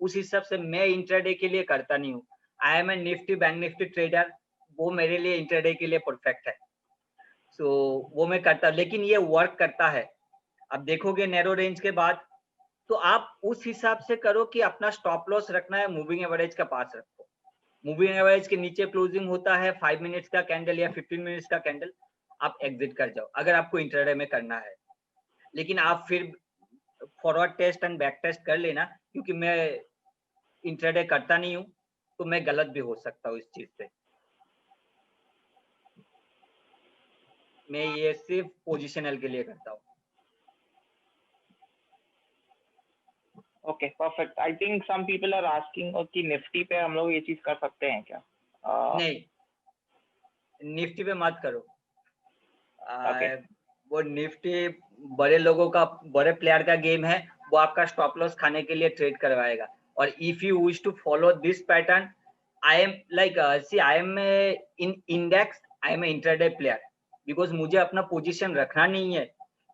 उस हिसाब से मैं इंट्राडे के लिए करता नहीं हूँ. I am a Nifty Bank Nifty trader, वो मेरे लिए इंट्राडे के लिए परफेक्ट है. सो वो मैं करता, लेकिन ये वर्क करता है. अब देखोगे नैरो रेंज के बाद, तो आप उस हिसाब से करो कि अपना स्टॉप लॉस रखना है मूविंग एवरेज का पास रखो. मूविंग एवरेज के नीचे क्लोजिंग होता है 5 मिनट्स का कैंडल या 15 मिनट्स का कैंडल, आप एग्जिट कर जाओ अगर आपको इंट्राडे में करना है. लेकिन आप फिर forward test and back test कर लेना, क्योंकि मैं इंट्राडे करता नहीं हूँ, तो मैं गलत भी हो सकता हूँ इस चीज से. मैं ये सिर्फ पोजिशनल के लिए करता हूँ. Okay, perfect. I think some people are asking कि निफ्टी पे हम लोग ये चीज कर सकते हैं क्या? नहीं, निफ्टी पे मत करो. Okay. वो निफ्टी बड़े लोगों का, बड़े प्लेयर का गेम है, वो आपका स्टॉप लॉस खाने के लिए ट्रेड करवाएगा. और if you wish to follow this pattern, I am like see I am in index, I am intraday player, because मुझे अपना पोजीशन रखना नहीं है,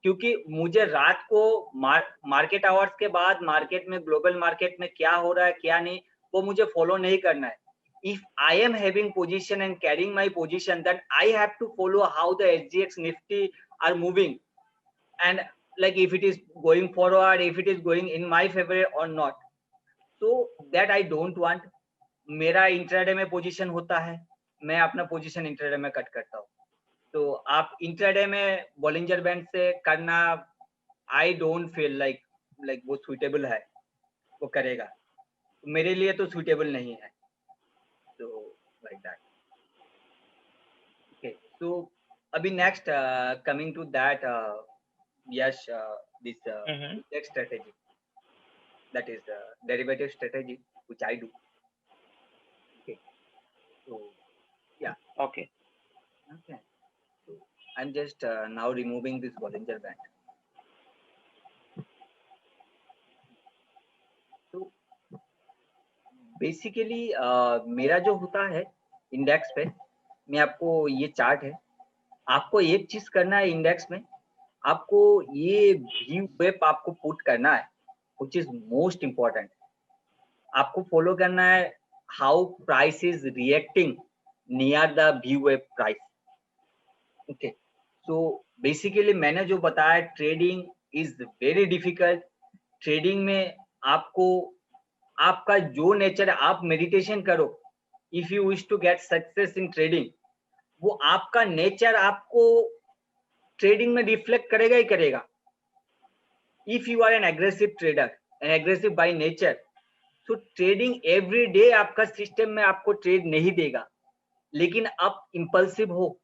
क्योंकि मुझे रात को मार्केट आवर्स के बाद मार्केट में, ग्लोबल मार्केट में क्या हो रहा है क्या नहीं, वो मुझे फॉलो नहीं करना है. If I am having position and carrying my position, then I have to follow how the SGX Nifty are moving, and like if it is going forward, if it is going in my favor or not. So that I don't want. मेरा intraday में position होता है, मैं अपना position intraday में cut करता हूँ. तो आप इंट्राडे में बॉलिंजर बैंड से करना, आई डोंट फील लाइक वो सुइटेबल है, वो करेगा, मेरे लिए तो सुइटेबल नहीं है. So like that. Okay, so abhi next coming to that, yes, this next strategy, that is derivative strategy, which I do. Okay, so yeah. Okay. Okay, so I'm just now removing this Bollinger Band. So basically मेरा जो होता है index पे, मैं आपको ये chart है, आपको एक चीज करना है इंडेक्स में, आपको ये व्यू वेब आपको पुट करना है, which is most important. आपको फॉलो करना है how price is reacting near the व्यू वेब प्राइस. ओके, सो बेसिकली मैंने जो बताया, trading is very difficult. Trading में आपको, आपका जो नेचर है, आप मेडिटेशन करो. If you wish to get success in trading, वो आपका नेचर आपको ट्रेडिंग में रिफ्लेक्ट करेगा ही करेगा. If you are an aggressive trader, an aggressive by nature, तो ट्रेडिंग एवरी डे आपका सिस्टम में आपको ट्रेड नहीं देगा. लेकिन आप इंपल्सिव हो,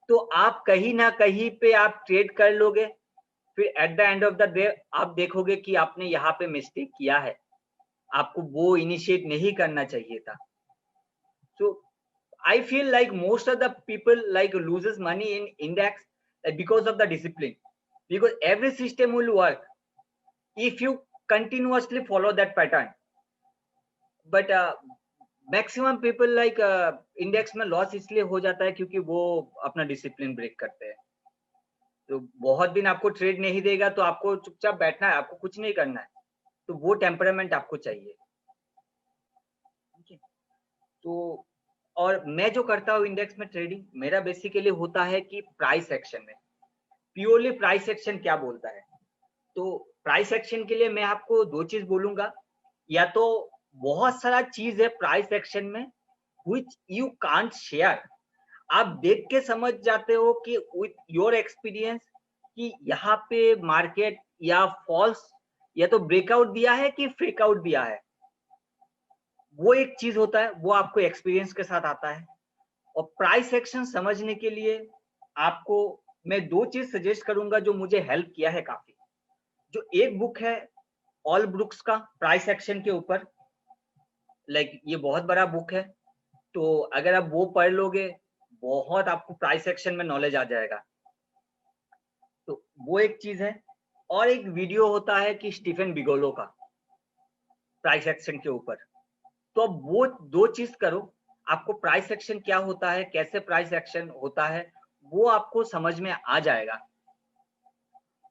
तो आप कहीं ना कहीं पे आप ट्रेड कर लोगे, फिर at the end of the day आप देखोगे कि आपने यहाँ पे मिस्टेक किया है, आपको वो इनिशिएट नहीं करना चाहिए था. So I feel like most of the people like loses money in index because of the discipline, because every system will work if you continuously follow that pattern. But maximum people like index में loss इसलिए हो जाता है क्योंकि वो अपना discipline break करते हैं. तो बहुत दिन आपको ट्रेड नहीं देगा, तो आपको चुपचाप बैठना है, आपको कुछ नहीं करना है. तो वो टेम्परामेंट आपको चाहिए. तो और मैं जो करता हूँ इंडेक्स में ट्रेडिंग, मेरा बेसिकली होता है कि प्राइस एक्शन में, प्योरली प्राइस एक्शन क्या बोलता है। तो प्राइस एक्शन के लिए मैं आपको दो चीज बोलूंगा, या तो बहुत सारा चीज है प्राइस एक्शन में which you can't share, आप देख के समझ जाते हो कि विथ योर एक्सपीरियंस कि यहाँ पे मार्केट या फॉल्स या तो ब्रेकआउट दिया है कि फेक आउट दिया है, वो एक चीज होता है, वो आपको एक्सपीरियंस के साथ आता है। और प्राइस एक्शन समझने के लिए आपको मैं दो चीज सजेस्ट करूंगा जो मुझे हेल्प किया है काफी। जो एक बुक है ऑल ब्रुक्स का प्राइस एक्शन के ऊपर, लाइक ये बहुत बड़ा बुक है, तो अगर आप वो पढ़ लोगे बहुत आपको प्राइस एक्शन में नॉलेज आ जाएगा। तो वो एक चीज है। और एक वीडियो होता है कि स्टीफन बिगोलो का प्राइस एक्शन के ऊपर, तो अब वो दो चीज करो, आपको प्राइस एक्शन क्या होता है, कैसे प्राइस एक्शन होता है, वो आपको समझ में आ जाएगा।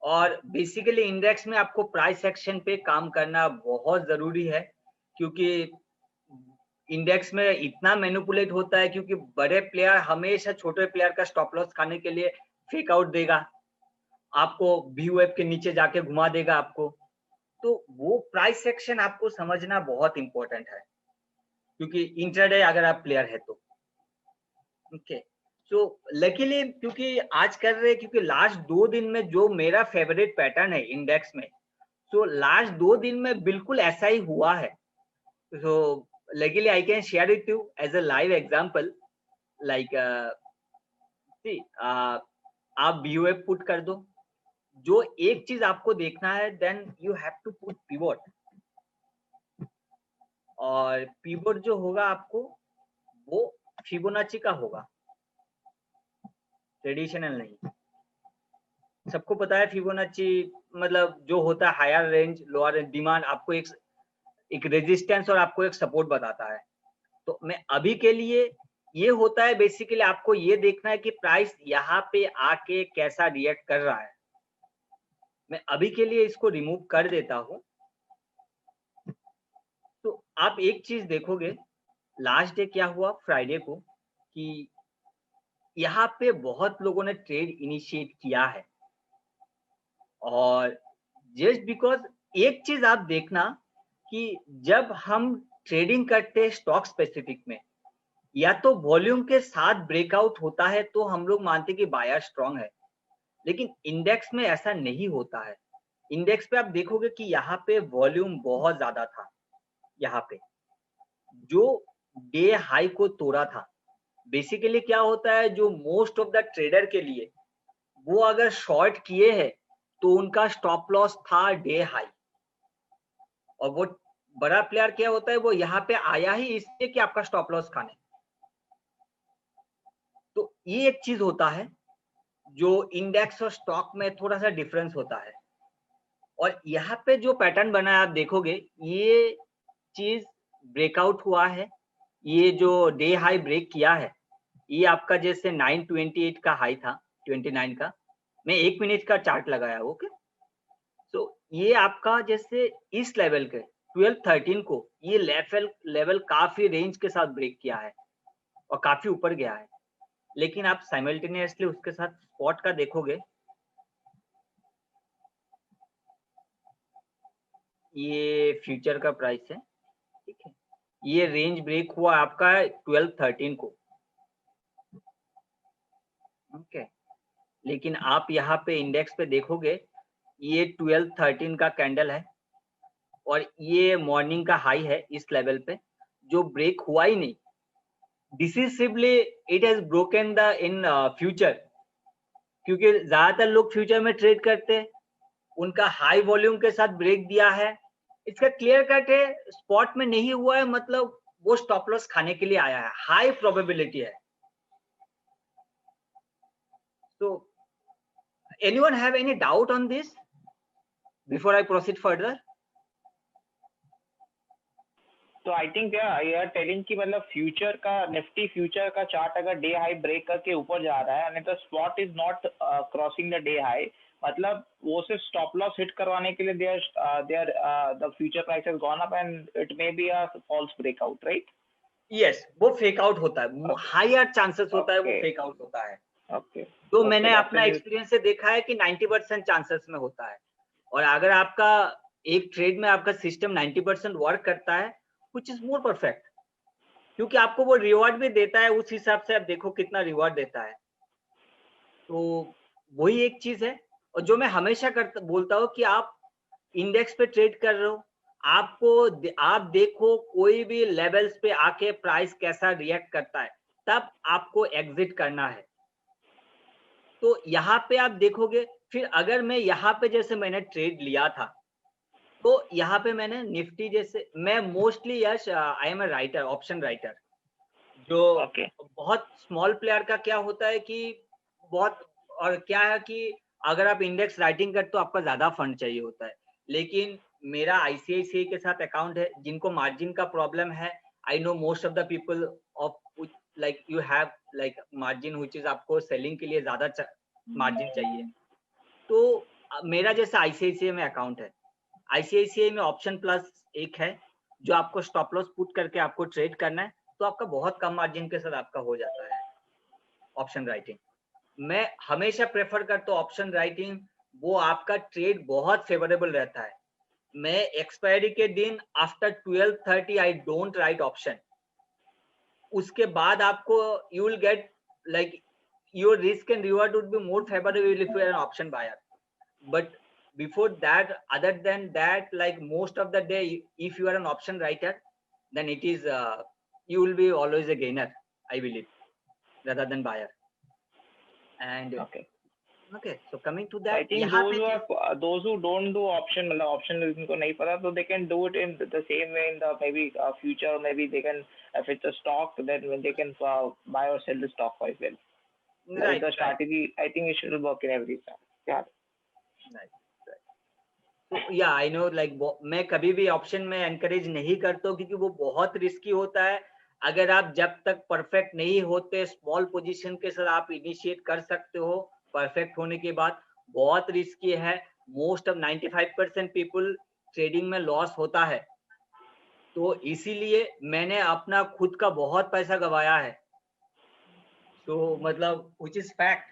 और बेसिकली इंडेक्स में आपको प्राइस एक्शन पे काम करना बहुत जरूरी है, क्योंकि इंडेक्स में इतना मैनिपुलेट होता है, क्योंकि बड़े प्लेयर हमेशा छोटे प्लेयर का स्टॉप लॉस खाने के लिए फेक आउट देगा, आपको VWAP के नीचे जाके घुमा देगा आपको। तो वो प्राइस सेक्शन आपको समझना बहुत इंपॉर्टेंट है, क्योंकि इंट्राडे अगर आप प्लेयर है तो ओके। सो लकीली क्योंकि आज कर रहे, क्योंकि लास्ट 2 दिन में जो मेरा फेवरेट पैटर्न है इंडेक्स में, तो लास्ट 2 दिन में बिल्कुल ऐसा ही हुआ है। So luckily I can share it you as a live example, like see आप VWAP पुट कर दो, जो एक चीज आपको देखना है, then you have to put pivot. और पिवोट जो होगा आपको वो फिबोनाची का होगा, ट्रेडिशनल नहीं। सबको पता है फिबोनाची मतलब जो होता है higher range lower range, demand आपको एक रेजिस्टेंस और आपको एक सपोर्ट बताता है। तो मैं अभी के लिए ये होता है बेसिकली आपको ये देखना है कि प्राइस यहाँ पे आके कैसा रिएक्ट कर रहा है। मैं अभी के लिए इसको रिमूव कर देता हूँ। तो आप एक चीज देखोगे, लास्ट डे क्या हुआ फ्राइडे को, कि यहाँ पे बहुत लोगों ने ट्रेड इनिशिएट किया है। और जस्ट बिकॉज एक चीज आप देखना कि जब हम ट्रेडिंग करते हैं स्टॉक स्पेसिफिक में, या तो वॉल्यूम के साथ ब्रेकआउट होता है तो हम लोग मानते हैं कि बायर स्ट्रांग है, लेकिन इंडेक्स में ऐसा नहीं होता है। इंडेक्स पे आप देखोगे कि यहाँ पे वॉल्यूम बहुत ज्यादा था, यहाँ पे जो डे हाई को तोड़ा था। बेसिकली क्या होता है, जो मोस्ट ऑफ द ट्रेडर के लिए, वो अगर शॉर्ट किए हैं तो उनका स्टॉप लॉस था डे हाई, और वो बड़ा प्लेयर क्या होता है, वो यहाँ पे आया ही इसलिए कि आपका स्टॉप लॉस खाने। तो ये एक चीज होता है जो इंडेक्स और स्टॉक में थोड़ा सा डिफरेंस होता है। और यहाँ पे जो पैटर्न बना है आप देखोगे, ये चीज ब्रेकआउट हुआ है, ये जो डे हाई ब्रेक किया है, ये आपका जैसे 928 का हाई था, 29 का। मैं 1 मिनट का चार्ट लगाया, ओके। तो ये आपका जैसे इस लेवल के 12-13 को ये लेवल काफी रेंज के साथ ब्रेक किया है और काफी ऊपर गया है। लेकिन आप साइमल्टेनियसली उसके साथ स्पॉट का देखोगे, ये फ्यूचर का प्राइस है, ठीक है। ये रेंज ब्रेक हुआ आपका 12-13 को, ओके। लेकिन आप यहाँ पे इंडेक्स पे देखोगे, ये 12-13 का कैंडल है और ये मॉर्निंग का हाई है इस लेवल पे, जो ब्रेक हुआ ही नहीं। Decisively it has broken the in future, क्योंकि ज्यादातर लोग फ्यूचर में ट्रेड करते हैं, उनका हाई वॉल्यूम के साथ ब्रेक दिया है, इसका क्लियर कट है। स्पॉट में नहीं हुआ है मतलब वो स्टॉप लॉस खाने के लिए आया है, हाई प्रोबेबिलिटी है। तो anyone have any doubt on this before I proceed further? तो I think you are telling कि मतलब फ्यूचर का, निफ्टी फ्यूचर का चार्ट अगर डे हाई ब्रेक करके ऊपर जा रहा है and the spot is not crossing the day high, मतलब वो सिर्फ स्टॉप लॉस हिट करवाने के लिए there the future price has gone up and it may be a false breakout, right? Yes, वो फेक आउट होता है, हायर चांसेस होता है वो ओके फेक आउट होता है। ओके तो ओके मैंने दैट्स अपना न्यूज़। एक्सपीरियंस से देखा है कि 90% चांसेस में होता है। और अगर आपका एक ट्रेड में आपका सिस्टम 90% वर्क करता है, व्हिच इज मोर परफेक्ट, क्योंकि आपको वो रिवॉर्ड भी देता है, उस हिसाब से आप देखो कितना रिवॉर्ड देता है। तो वही एक चीज है। और जो मैं हमेशा करता बोलता हूँ कि आप इंडेक्स पे ट्रेड कर रहे हो, आप देखो कोई भी लेवल्स पे आके प्राइस कैसा रिएक्ट करता है, तब आपको एग्जिट करना है। तो यहाँ पे आप देखोगे, फिर अगर मैं यहाँ पे जैसे मैंने ट्रेड लिया था, तो यहाँ पे मैंने निफ्टी जैसे मैं mostly Yash I am a writer, option writer. जो ओके बहुत स्मॉल प्लेयर का क्या होता है कि बहुत, और क्या है कि अगर आप इंडेक्स राइटिंग करते हो आपका ज़्यादा फंड चाहिए होता है। लेकिन मेरा आईसीआईसीआई के साथ अकाउंट है, जिनको मार्जिन का प्रॉब्लम है। I know most of the people of like you have like margin which is आपको सेलिंग के लिए ज़्यादा मार्जिन चाहिए। तो मेरा जैसा आईसीआईसीआई में अकाउंट है। आईसीआईसीआई में ऑप्शन प्लस एक है, जो आपको स्टॉप लॉस पुट करके आपको ट्रेड करना है, तो आपका बहुत कम मार्जिन के साथ आपका हो जाता है ऑप्शन राइटिंग। मैं हमेशा प्रेफर करता हूँ ऑप्शन राइटिंग, वो आपका ट्रेड बहुत फेवरेबल रहता है। मैं एक्सपायरी के दिन after 12:30 I don't write option. उसके बाद आपको you will get like your risk and reward would be more favourable if you are an option buyer. But before that, other than that, like most of the day, if you are an option writer, then it is you will be always a gainer, I believe, rather than buyer. And okay okay, so coming to I that, think यहाँ पे चीज those who don't do option, मतलब option जिनको नहीं पता, तो they can do it in the same way in the maybe future, maybe they can, if it's a stock, then when they can buy or sell the stock as well. Like right, the right, strategy, I think it should work in every time. Yeah. right, right. तो या I know like मैं कभी भी option में encourage नहीं करता हूँ, क्योंकि वो बहुत रिस्की होता है। अगर आप जब तक परफेक्ट नहीं होते, स्मॉल पोजीशन के साथ आप इनिशिएट कर सकते हो, परफेक्ट होने के बाद बहुत रिस्की है। मोस्ट ऑफ 95% पीपल ट्रेडिंग में लॉस होता है। तो इसीलिए मैंने अपना खुद का बहुत पैसा गवाया है। तो मतलब व्हिच इज फैक्ट,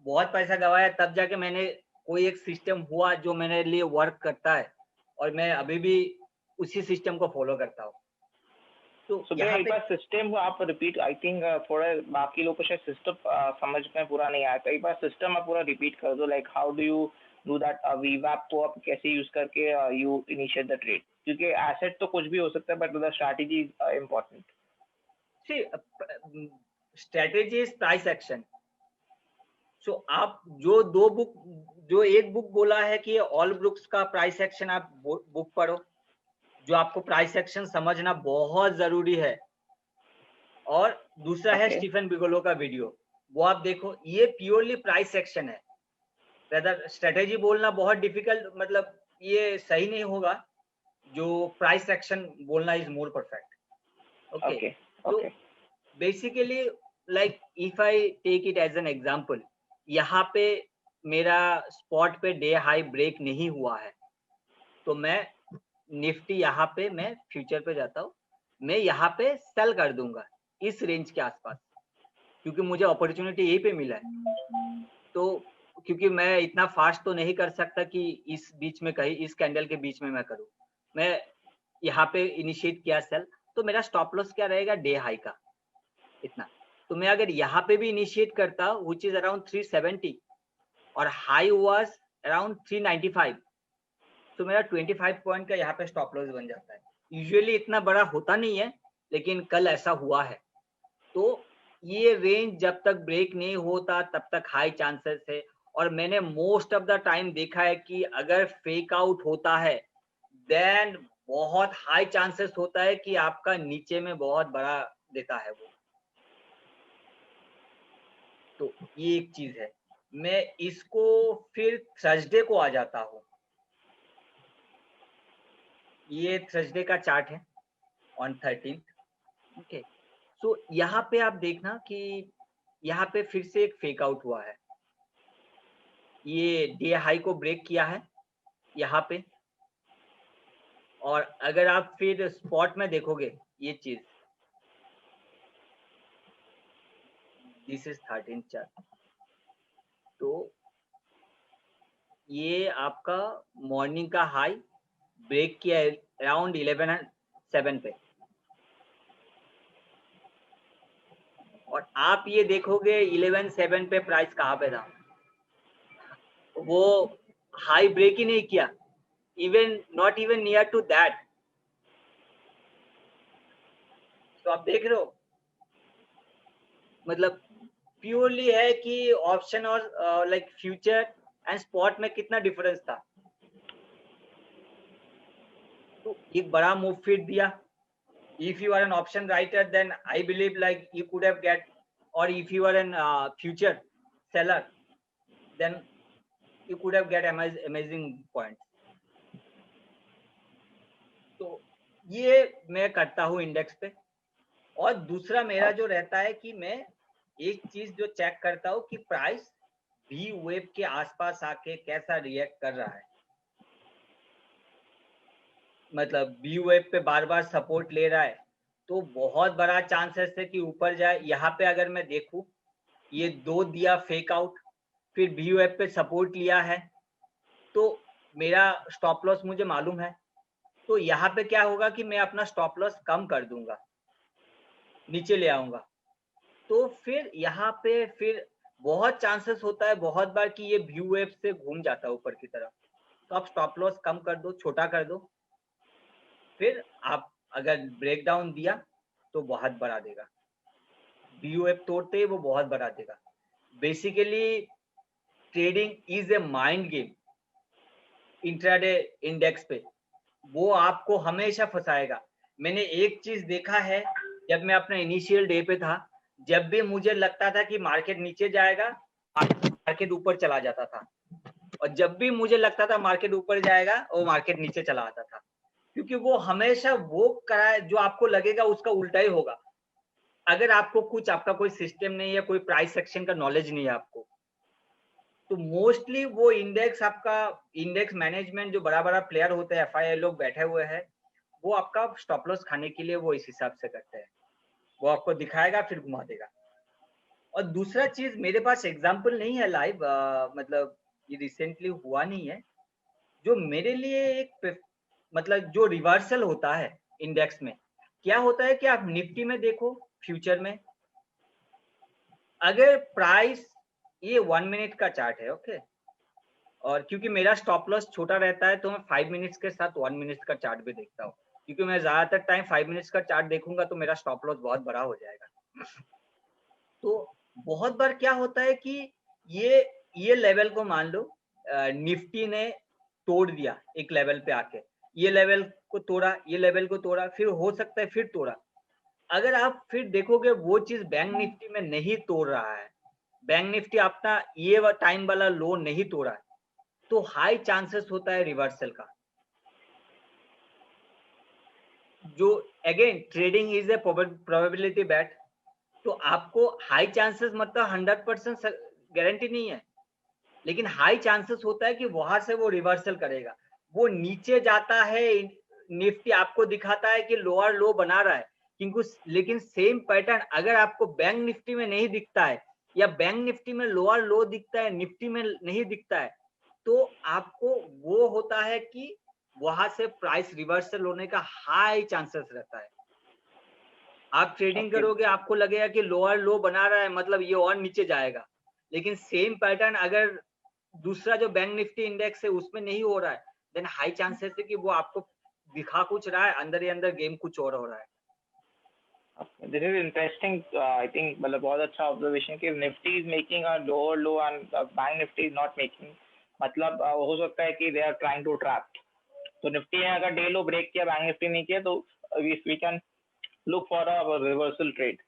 बहुत पैसा गवाया, तब जाके मैंने कोई एक सिस्टम हुआ जो मेरे लिए वर्क करता है, और मैं अभी भी उसी सिस्टम को फॉलो करता हूँ। तो So भैया यहाँ एक पे बार सिस्टम आप रिपीट, आई थिंक थोड़ा बाकी लोगों को शायद सिस्टम समझ में पूरा नहीं आया, तो एक बार सिस्टम आप पूरा रिपीट कर दो, like how do you do that, वीवैप को आप कैसे यूज करके यू इनिशिएट द ट्रेड, क्योंकि एसेट तो कुछ भी हो सकता है but the strategy is important. See strategy is price action. So आप जो एक बुक बोला है कि ऑल बुक्स का प्राइस एक्शन, आप बुक पढ़ो, जो आपको प्राइस एक्शन समझना बहुत जरूरी है। और दूसरा है ओके स्टीफन बिगोलो का वीडियो, वो आप देखो, ये प्योरली प्राइस एक्शन है। वेदर स्ट्रेटेजी बोलना बहुत डिफिकल्ट, मतलब ये सही नहीं होगा। जो प्राइस एक्शन बोलना is more perfect. Okay, okay तो okay basically like if I take it as an example, यहाँ पे मेरा स्पॉट पे डे हाई ब्रेक नहीं हुआ है, तो मैं निफ्टी यहाँ पे मैं फ्यूचर पे जाता हूँ, मैं यहाँ पे सेल कर दूंगा इस रेंज के आसपास, क्योंकि मुझे अपॉर्चुनिटी यहीं पे मिला है। तो क्योंकि मैं इतना फास्ट तो नहीं कर सकता कि इस बीच में कहीं इस कैंडल के बीच में मैं करूँ। मैं यहाँ पे इनिशिएट किया सेल, तो मेरा स्टॉप लॉस क्या रहेगा, डे हाई का इतना। तो मैं अगर यहाँ पे भी इनिशिएट करता हूँ व्हिच इज अराउंड 370 और हाई वाज अराउंड 395, तो मेरा 25 पॉइंट का यहाँ पे स्टॉप लॉस बन जाता है। यूजुअली इतना बड़ा होता नहीं है, लेकिन कल ऐसा हुआ है। तो ये रेंज जब तक ब्रेक नहीं होता तब तक हाई चांसेस है। और मैंने मोस्ट ऑफ द टाइम देखा है कि अगर फेक आउट होता है, देन बहुत हाई चांसेस होता है कि आपका नीचे में बहुत बड़ा देता है वो। तो ये एक चीज है। मैं इसको फिर थर्सडे को आ जाता हूँ। ये थर्सडे का चार्ट है ऑन 13th। ओके, सो यहाँ पे आप देखना कि यहाँ पे फिर से एक फेक आउट हुआ है। ये डे हाई को ब्रेक किया है यहाँ पे। और अगर आप फिर स्पॉट में देखोगे ये चीज, दिस इज 13 चार्ट। तो ये आपका मॉर्निंग का हाई ब्रेक किया अराउंड 11.7 पे, और आप ये देखोगे 11.7 पे प्राइस कहाँ पे था, वो हाई ब्रेक ही नहीं किया, even not even near to that. तो आप देख रहे हो, मतलब प्योरली है कि ऑप्शन और लाइक फ्यूचर एंड स्पॉट में कितना डिफरेंस था। तो एक बड़ा मूव फिट दिया। If you are an option writer, then I believe like you could have get, or if you are an future seller, then you could have get amazing points. तो ये मैं करता हूँ इंडेक्स पे। और दूसरा मेरा जो रहता है कि मैं एक चीज जो चेक करता हूँ कि प्राइस भी वेव के आसपास आके कैसा रिएक्ट कर रहा है। मतलब बी वेव पे बार बार सपोर्ट ले रहा है तो बहुत बड़ा चांसेस है कि ऊपर जाए। यहाँ पे अगर मैं देखूं, ये 2 दिया फेक आउट, फिर बी वेव पे सपोर्ट लिया है, तो मेरा स्टॉप लॉस मुझे मालूम है। तो यहाँ पे क्या होगा कि मैं अपना स्टॉप लॉस कम कर दूंगा, नीचे ले आऊंगा। तो फिर यहाँ पे फिर बहुत चांसेस होता है बहुत बार कि ये व्यू वेव से घूम जाता है ऊपर की तरफ, तो आप स्टॉप लॉस कम कर दो, छोटा कर दो। फिर आप अगर ब्रेक डाउन दिया तो बहुत बढ़ा देगा, व्यू वेव तोड़ते ही वो बहुत बढ़ा देगा। Basically trading is a mind game. Intraday index पे वो आपको हमेशा फंसाएगा। मैंने एक चीज देखा है, जब मैं अपने इनिशियल डे पे था, जब भी मुझे लगता था कि मार्केट नीचे जाएगा, मार्केट ऊपर चला जाता था, और जब भी मुझे लगता था मार्केट ऊपर जाएगा, वो मार्केट नीचे चला आता था। क्योंकि वो हमेशा वो कराए जो आपको लगेगा उसका उल्टा ही होगा। अगर आपको कुछ, आपका कोई सिस्टम नहीं है, कोई प्राइस सेक्शन का नॉलेज नहीं है आपको, तो मोस्टली वो इंडेक्स आपका, इंडेक्स मैनेजमेंट जो बड़ा बड़ा प्लेयर होते हैं, एफआईआई लोग बैठे हुए हैं, वो आपका स्टॉप लॉस खाने के लिए वो इस हिसाब से करते हैं। वो आपको दिखाएगा फिर घुमा देगा। और दूसरा चीज, मेरे पास एग्जांपल नहीं है लाइव, मतलब ये रिसेंटली हुआ नहीं है, जो मेरे लिए एक मतलब जो रिवर्सल होता है इंडेक्स में। क्या होता है कि आप निफ्टी में देखो, फ्यूचर में अगर प्राइस, ये 1 मिनट का चार्ट है, ओके, और क्योंकि मेरा स्टॉप लॉस छोटा रहता है तो मैं 5 मिनट्स के साथ 1 मिनट का चार्ट भी देखता हूँ, क्योंकि मैं ज्यादातर टाइम 5 मिनट्स का चार्ट देखूंगा तो मेरा स्टॉप लॉस बहुत बड़ा हो जाएगा। तो बहुत बार क्या होता है कि ये लेवल को मान लो निफ्टी ने तोड़ दिया एक लेवल पे आके, ये लेवल को तोड़ा, ये लेवल को तोड़ा, फिर हो सकता है फिर तोड़ा। अगर आप फिर देखोगे वो चीज बैंक निफ्टी में नहीं तोड़ रहा है, बैंक निफ्टी अपना ये टाइम वाला लो नहीं तोड़ा है, तो हाई चांसेस होता है रिवर्सल का। जो again trading is a probability bat, तो आपको हाई चांसेस मतलब 100% गारंटी नहीं है, लेकिन हाई चांसेस होता है कि वहां से वो रिवर्सल करेगा। वो नीचे जाता है, निफ्टी आपको दिखाता है कि लोअर लो बना रहा है, क्योंकि लेकिन सेम पैटर्न अगर आपको बैंक निफ्टी में नहीं दिखता है, या बैंक निफ्टी में लोअर लो दिखता है, निफ्टी में नहीं दिखता है, तो आपको वो होता है कि वहां से प्राइस रिवर्सल होने का हाई चांसेस रहता है। आप ट्रेडिंग करोगे, आपको लगेगा कि लोअर लो बना रहा है, मतलब ये और नीचे जाएगा, लेकिन सेम पैटर्न अगर दूसरा जो बैंक निफ्टी इंडेक्स है उसमें नहीं हो रहा है, देन हाई चांसेस है कि वो आपको दिखा कुछ रहा है, अंदर ही अंदर गेम कुछ और हो रहा है। This is interesting. I think मतलब बहुत अच्छा ऑब्जर्वेशन कि Nifty is making a lower low and Bank Nifty is not making. मतलब हो सकता है कि they are trying to trap. तो निफ्टी ने अगर डे लो ब्रेक किया, बैंक निफ्टी नहीं किया, तो we can look for a reversal trade.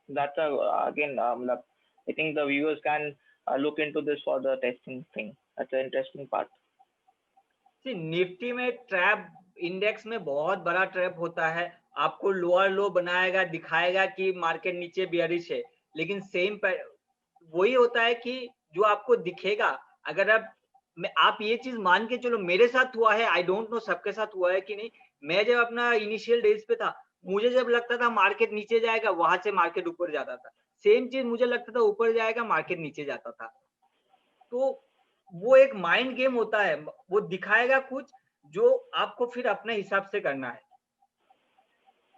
That's again, I think the viewers can look into this for the testing thing. That's an interesting part. Nifty में trap, index में बहुत बड़ा trap होता है। आपको लोअर लो बनाएगा, दिखाएगा कि मार्केट नीचे बेयरिश है, लेकिन सेम वही होता है कि जो आपको दिखेगा, अगर आप ये चीज मान के चलो, मेरे साथ हुआ है, आई डोंट नो सबके साथ हुआ है कि नहीं। मैं जब अपना इनिशियल डेज पे था, मुझे जब लगता था मार्केट नीचे जाएगा, वहां से मार्केट ऊपर जाता था। सेम चीज मुझे लगता था ऊपर जाएगा मार्केट नीचे जाता था। तो वो एक माइंड गेम होता है, वो दिखाएगा कुछ जो आपको फिर अपने हिसाब से करना है।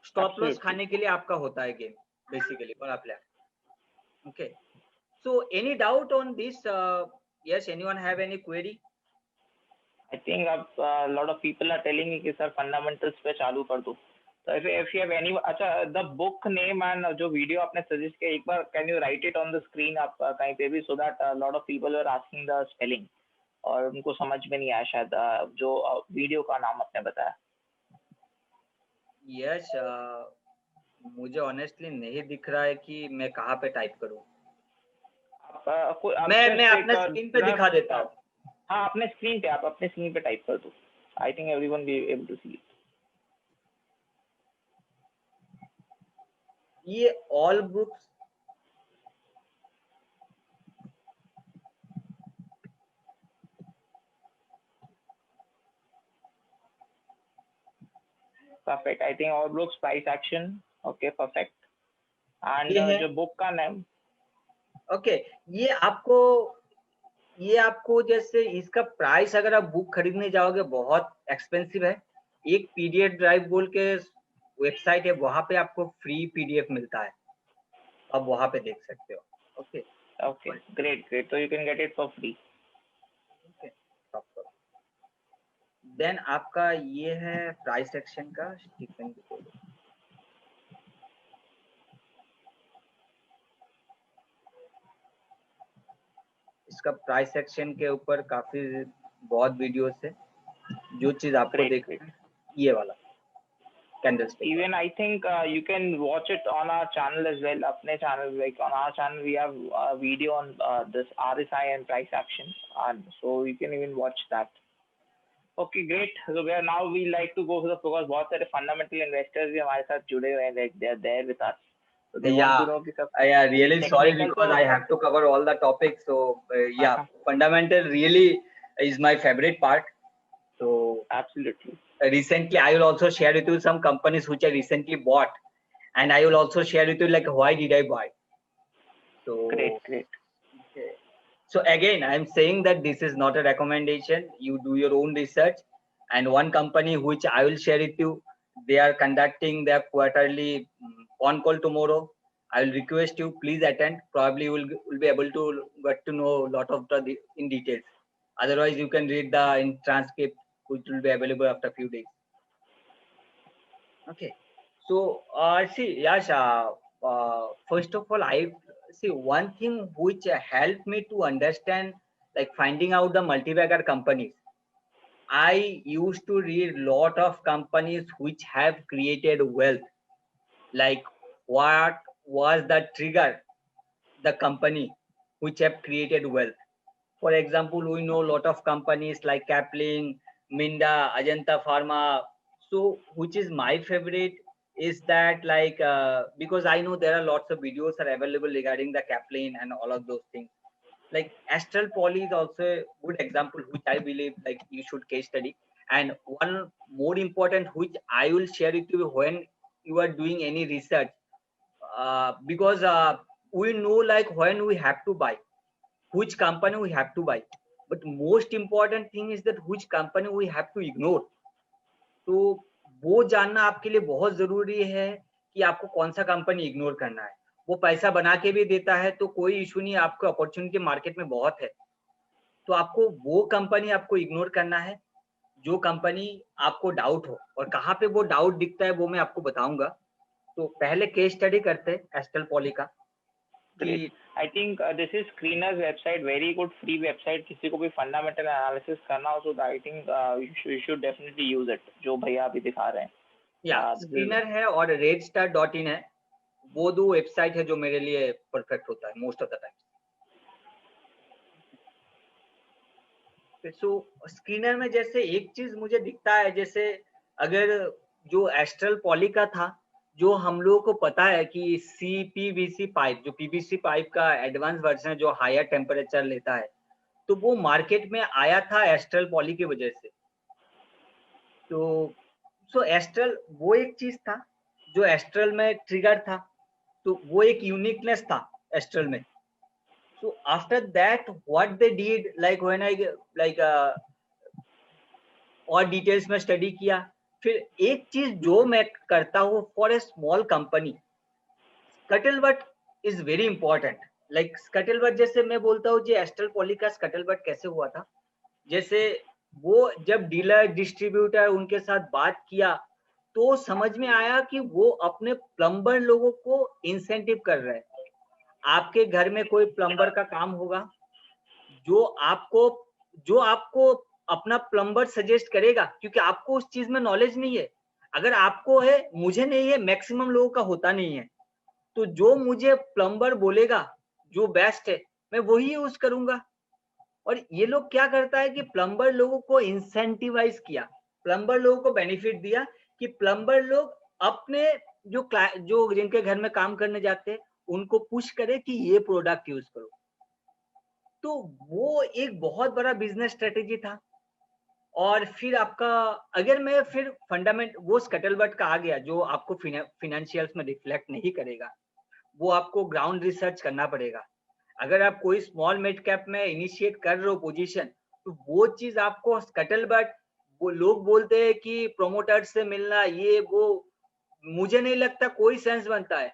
Stop loss Absolutely. खाने के लिए आपका होता है गेम बेसिकली बड़ा plan. Okay, so any doubt on this? Yes, anyone have any query? I think a lot of people are telling me कि सर fundamentals पे चालू कर दो। तो if you have any, अच्छा the book name and जो video आपने suggest किया एक बार can you write it on the screen आप कहीं पे भी, so that a lot of people were asking the spelling और उनको समझ में नहीं आया शायद जो वीडियो का नाम आपने बताया। यस, मुझे ऑनेस्टली नहीं दिख रहा है कि मैं कहाँ पे टाइप करूँ। मैं अपने स्क्रीन पे दिखा देता हूँ। हाँ अपने स्क्रीन पे, आप अपने स्क्रीन पे टाइप कर दो। I think everyone be able to see it. ये all books perfect. I think all books price action. Okay perfect. And ये है। जो बुक का नाम, ओके, ये आपको जैसे इसका प्राइस अगर आप बुक खरीदने जाओगे बहुत एक्सपेंसिव है। एक पीडीएफ ड्राइव बोल के वेबसाइट है, वहां पे आपको फ्री पीडीएफ मिलता है, आप वहां पे देख सकते हो। ओके ओके ग्रेट, तो you can get it for free. Okay, then आपका ये है प्राइस सेक्शन का स्टीफन कोवी। इसका प्राइस सेक्शन के ऊपर काफी बहुत वीडियोस है। जो चीज आपको देखना है ये वाला candlestick. Even I think you can watch it on our channel as well. अपने channel, like on our channel we have a video on this RSI and price action, and so you can even watch that. Okay great. So we are now we like to go for the, because बहुत सारे fundamental investors भी हमारे साथ जुड़े हुए हैं, like they are there with us, so they want to know कि सब yeah, really sorry technical because तो I have to cover all the topics. So yeah, fundamental really is my favorite part. So absolutely. Recently I will also share with you some companies which I recently bought, and I will also share with you like why did I buy. So Great. okay. So again I am saying that this is not a recommendation. You do your own research, and one company which I will share with you, they are conducting their quarterly on call tomorrow. I will request you please attend. Probably you will be able to get to know a lot of the in details. Otherwise you can read the in transcript which will be available after a few days. Okay, so see Yash, first of all I see one thing which helped me to understand like finding out the multi-bagger companies. I used to read lot of companies which have created wealth, like what was the trigger, the company which have created wealth. For example, we know a lot of companies like Kaplan, Minda, Ajanta Pharma. So which is my favorite is that like because I know there are lots of videos are available regarding the Kaplan and all of those things. Like Astral Poly is also a good example which I believe like you should case study. And one more important which I will share with you when you are doing any research, because we know like when we have to buy, which company we have to buy, but most important thing is that which company we have to ignore. तो वो जानना आपके लिए बहुत जरूरी है कि आपको कौन सा कंपनी इग्नोर करना है। वो पैसा बना के भी देता है तो कोई इशू नहीं, आपको अपॉर्चुनिटी मार्केट में बहुत है, तो आपको वो कंपनी आपको इग्नोर करना है जो कंपनी आपको डाउट हो। और कहाँ पे वो डाउट दिखता है वो मैं आपको बताऊंगा। तो पहले केस स्टडी करते हैं एस्ट्रल पॉली का। Great. I think this is Screener's website, very good free website. किसी को भी fundamental analysis करना हो तो I think you should definitely use it, जो भैया अभी दिखा रहे हैं। या स्क्रीनर है और redstar.in है, वो दो वेबसाइट है जो मेरे लिए परफेक्ट होता है most of the time. So screener में जैसे एक चीज मुझे दिखता है, जैसे अगर जो एस्ट्रल पॉली का था, जो हम लोगों को पता है कि सीपीवीसी पाइप, जो पीवीसी पाइप का एडवांस वर्जन है जो हायर टेम्परेचर लेता है, तो वो मार्केट में आया था एस्ट्रल पॉली की वजह से। तो सो एस्ट्रल वो एक चीज था जो एस्ट्रल में ट्रिगर था, तो वो एक यूनिकनेस था Astral में. So after that, what they did, like when I like और डिटेल्स में स्टडी किया. फिर एक चीज जो मैं करता हूँ for a small company, scuttlebutt is very important. Like scuttlebutt जैसे मैं बोलता हूँ, जी एस्ट्रल पॉली का स्कटलबट कैसे हुआ था. जैसे वो जब डीलर डिस्ट्रीब्यूटर उनके साथ बात किया तो समझ में आया कि वो अपने प्लम्बर लोगों को इंसेंटिव कर रहे हैं. आपके घर में कोई प्लम्बर का काम होगा, जो आपको जो आपको अपना प्लम्बर सजेस्ट करेगा, क्योंकि आपको उस चीज में नॉलेज नहीं है. अगर आपको है, मुझे नहीं है, मैक्सिमम लोगों का होता नहीं है, तो जो मुझे प्लम्बर बोलेगा जो बेस्ट है, मैं वही यूज करूंगा. और ये लोग क्या करता है कि प्लम्बर लोगों को इंसेंटिवाइज किया, प्लम्बर लोगों को बेनिफिट दिया कि प्लम्बर लोग अपने जो जिनके घर में काम करने जाते हैं उनको पुश करे कि ये प्रोडक्ट यूज करो. तो वो एक बहुत बड़ा बिजनेस स्ट्रेटेजी था. और फिर आपका, अगर मैं फिर फंडामेंट वो स्कटलबट का आ गया जो आपको फिनेंशियल्स में रिफ्लेक्ट नहीं करेगा, वो आपको ग्राउंड रिसर्च करना पड़ेगा. अगर आप कोई स्मॉल मिड कैप में इनिशिएट कर रहे हो पोजीशन, तो वो चीज आपको स्कटलबट, वो लोग बोलते हैं कि प्रोमोटर से मिलना ये वो, मुझे नहीं लगता कोई सेंस बनता है,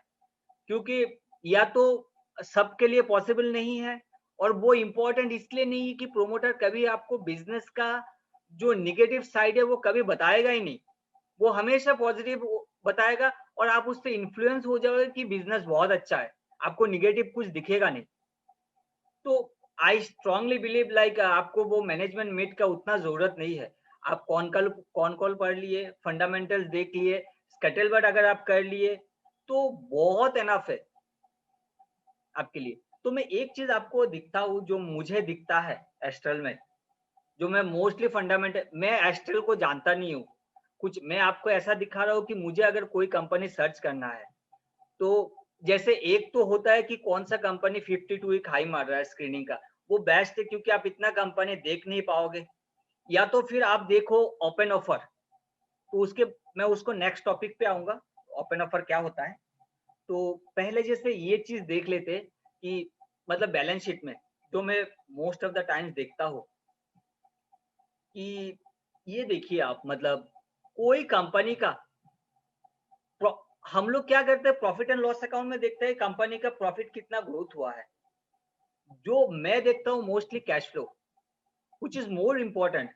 क्योंकि या तो सबके लिए पॉसिबल नहीं है, और वो इम्पोर्टेंट इसलिए नहीं है कि प्रोमोटर कभी आपको बिजनेस का जो निगेटिव साइड है वो कभी बताएगा ही नहीं. वो हमेशा पॉजिटिव बताएगा और आप उससे इन्फ्लुएंस हो जाओगे कि बिजनेस बहुत अच्छा है, आपको निगेटिव कुछ दिखेगा नहीं. तो आई स्ट्रांगली बिलीव लाइक आपको वो मैनेजमेंट मीट का उतना जरूरत नहीं है. आप कॉन कॉल पढ़ लिए, फंडामेंटल्स देख लिए, स्कटलबट अगर आप कर लिए तो बहुत एनफ है आपके लिए. तो मैं एक चीज आपको दिखता हूँ जो मुझे दिखता है एस्ट्रल में, जो मैं मोस्टली फंडामेंटल, मैं एस्ट्रल को जानता नहीं हूँ कुछ, मैं आपको ऐसा दिखा रहा हूँ कि मुझे अगर कोई कंपनी सर्च करना है, तो जैसे एक तो होता है कि कौन सा कंपनी 52 वीक हाई मार रहा है स्क्रीनिंग का, वो बेस्ट है क्योंकि आप इतना कंपनी देख नहीं पाओगे. या तो फिर आप देखो ओपन ऑफर, तो उसके मैं उसको नेक्स्ट टॉपिक पे आऊंगा, ओपन ऑफर क्या होता है. तो पहले जैसे ये चीज देख लेते कि मतलब बैलेंस शीट में जो मैं मोस्ट ऑफ द टाइम्स देखता हूँ कि ये देखिए आप, मतलब कोई कंपनी का हम लोग क्या करते हैं, प्रॉफिट एंड लॉस अकाउंट में देखते हैं कंपनी का प्रॉफिट कितना ग्रोथ हुआ है. जो मैं देखता हूँ mostly cash flow, which is more important.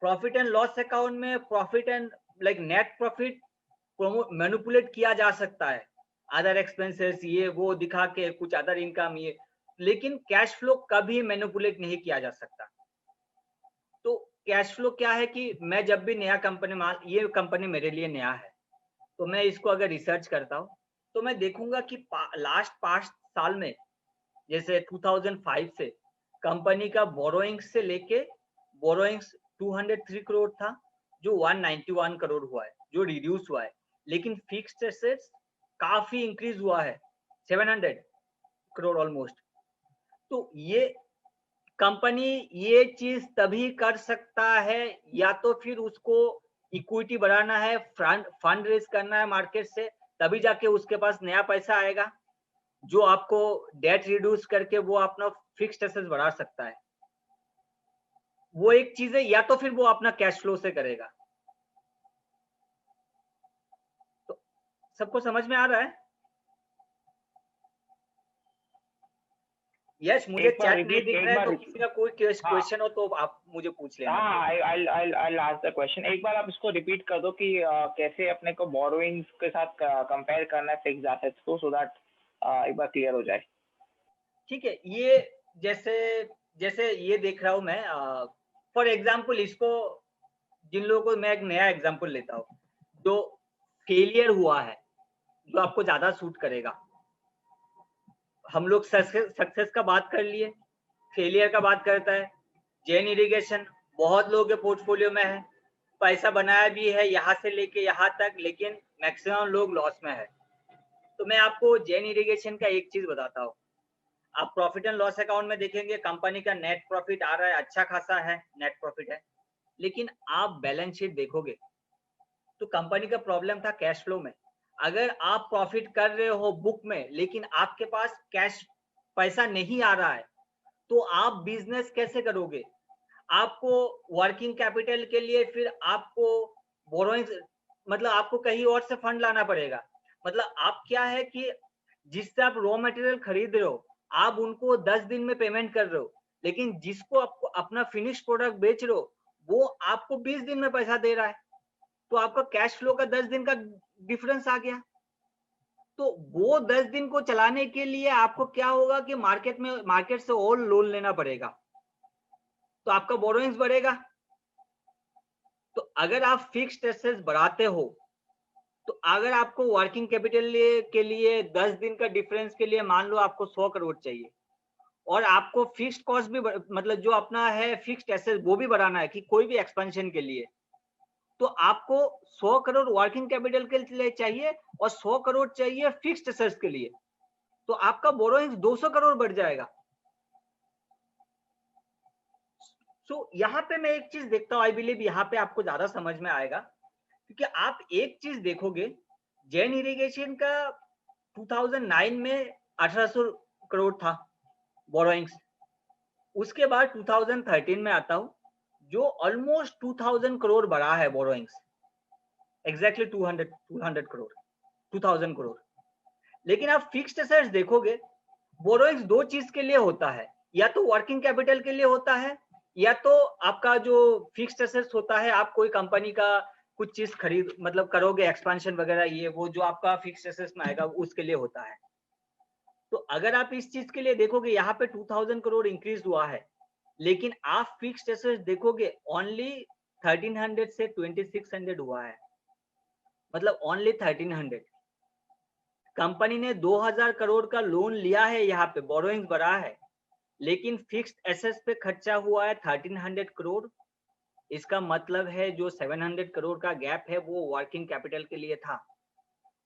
Profit and loss account में profit and like net profit manipulate किया जा सकता है, अदर एक्सपेंसेस ये वो दिखा के कुछ अदर इनकम ये, लेकिन कैश फ्लो कभी मैनिपुलेट नहीं किया जा सकता. तो कैश फ्लो क्या है कि मैं जब भी नया कंपनी, ये कंपनी मेरे लिए नया है, तो मैं इसको अगर रिसर्च करता हूँ तो मैं देखूंगा कि लास्ट 5 साल में, जैसे 2005 से कंपनी का बोरोइंग्स से लेके, बोरोइंग्स 203 करोड़ था जो 191 करोड़ हुआ है, जो रिड्यूस हुआ है, लेकिन फिक्स्ड एसेट्स काफी इंक्रीज हुआ है, 700 करोड़ ऑलमोस्ट. तो ये कंपनी ये चीज तभी कर सकता है, या तो फिर उसको इक्विटी बढ़ाना है, फंड रेज करना है मार्केट से, तभी जाके उसके पास नया पैसा आएगा जो आपको डेट रिड्यूस करके वो अपना फिक्स्ड एसेट्स बढ़ा सकता है. वो एक चीज है, या तो फिर वो अपना कैश फ्लो से करेगा. तो सबको समझ में आ रहा है? यस, मुझे चैट नहीं दिख रहा है, तो किसी का कोई क्वेश्चन हो तो आप मुझे पूछ लेना. हाँ, I'll ask the question. एक बार आप इसको रिपीट कर दो कि कैसे अपने को बोरोइंग्स के साथ कंपेयर करना है फिक्स्ड एसेट्स को, सो दैट एक बार क्लियर हो जाए. ठीक है, ये जैसे जैसे ये देख रहा हूं मैं, फॉर एग्जांपल इसको, जिन लोगों को मैं एक नया एग्जांपल लेता हूँ जो फेलियर हुआ है, जो आपको ज्यादा सूट करेगा. हम लोग सक्सेस का बात कर लिए, फेलियर का बात करता है. जैन इरिगेशन बहुत लोगों के पोर्टफोलियो में है, पैसा बनाया भी है यहाँ से लेके यहाँ तक, लेकिन मैक्सिमम लोग लॉस में है. तो मैं आपको जैन इरिगेशन का एक चीज बताता हूँ. आप प्रॉफिट एंड लॉस अकाउंट में देखेंगे कंपनी का नेट प्रॉफिट आ रहा है, अच्छा खासा है, नेट प्रॉफिट है, लेकिन आप बैलेंस शीट देखोगे तो कंपनी का प्रॉब्लम था कैश फ्लो में. अगर आप प्रॉफिट कर रहे हो बुक में, लेकिन आपके पास कैश पैसा नहीं आ रहा है तो आप बिजनेस कैसे करोगे? आपको वर्किंग कैपिटल के लिए फिर आपको बोरोइंग, मतलब आपको कहीं और से फंड लाना पड़ेगा। मतलब आप क्या है कि जिससे आप रॉ मटेरियल खरीद रहे हो, आप उनको 10 दिन में पेमेंट कर रहे हो, लेकिन जिसको आपको अपना फिनिश प्रोडक्ट बेच रहे हो, वो आपको 20 दिन में पैसा दे रहा है। तो आपका कैश फ्लो का 10 दिन का डिफरेंस आ गया। तो वो 10 दिन को चलाने के लिए आपको क्या होगा कि मार्केट से और लोन लेना पड़ेगा, तो आपका बोरोइंग्स बढ़ेगा। तो अगर आप फिक्स्ड एसेट्स बढ़ाते हो, तो अगर आपको वर्किंग कैपिटल के लिए 10 दिन का डिफरेंस के लिए मान लो आपको 100 करोड़ चाहिए, और आपको फिक्स्ड कॉस्ट भी मतलब जो अपना है फिक्स्ड एसेट वो भी बढ़ाना है कि कोई भी एक्सपेंशन के लिए, तो आपको 100 करोड़ वर्किंग कैपिटल के लिए चाहिए और 100 करोड़ चाहिए फिक्स्ड एसेट्स के लिए, तो आपका बोरोइंग 200 करोड़ बढ़ जाएगा। सो यहाँ पे मैं एक चीज देखता हूँ, आई बिलीव यहाँ पे आपको ज्यादा समझ में आएगा, क्योंकि आप एक चीज देखोगे, जैन इरिगेशन का 2009 में 1800 करोड़ था बोरोइंग्स, उसके बाद 2013 में आता हूँ जो ऑलमोस्ट 2000 करोड़ बढ़ा है बोरोइंग्स, एग्जैक्टली 200 करोड़, 2000 करोड़। लेकिन आप फिक्स्ड एसेट्स देखोगे, बोरोइंग्स दो चीज के लिए होता है, या तो वर्किंग कैपिटल के लिए होता है, या तो आपका जो फिक्स्ड एसेट्स होता है, आप कोई कंपनी का कुछ चीज खरीद मतलब करोगे एक्सपेंशन वगैरह, ये वो जो आपका फिक्स्ड एसेट्स में आएगा उसके लिए होता है। तो अगर आप इस चीज के लिए देखोगे, यहाँ पे 2000 करोड़ इंक्रीज हुआ है, लेकिन आप फिक्स्ड एसेट्स देखोगे ओनली 1300 से 2600 हुआ है, मतलब ओनली 1300। कंपनी ने 2000 करोड़ का लोन लिया है, यहाँ पे बोरोइंग्स बढ़ा है, लेकिन फिक्स्ड एसेट्स पे खर्चा हुआ है 1300 करोड़। इसका मतलब है जो 700 करोड़ का गैप है वो वर्किंग कैपिटल के लिए था।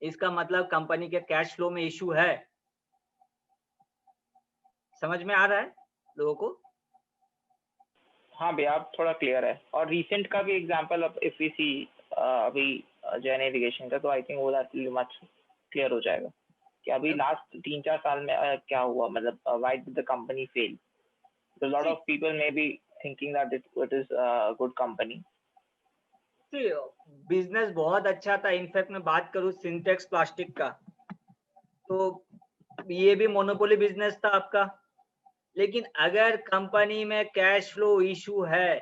इसका मतलब कंपनी के कैश फ्लो में इशू है। समझ में आ रहा है लोगों को? हाँ भैया, आप थोड़ा क्लियर है। और रिसेंट का भी एग्जांपल अब इफ वी सी अभी जैन इरिगेशन का, तो आई थिंक वो दैट विल मच क्लियर हो जाएगा कि अभी लास्ट 3-4 साल में क्या हुआ, मतलब why did the company fail. So a lot of people may be thinking that it is a good company. Business बहुत अच्छा था। इनफैक्ट मैं बात करूं सिंटेक्स प्लास्टिक का, तो ये भी मोनोपोली बिजनेस था आपका। लेकिन अगर कंपनी में कैश फ्लो इशू है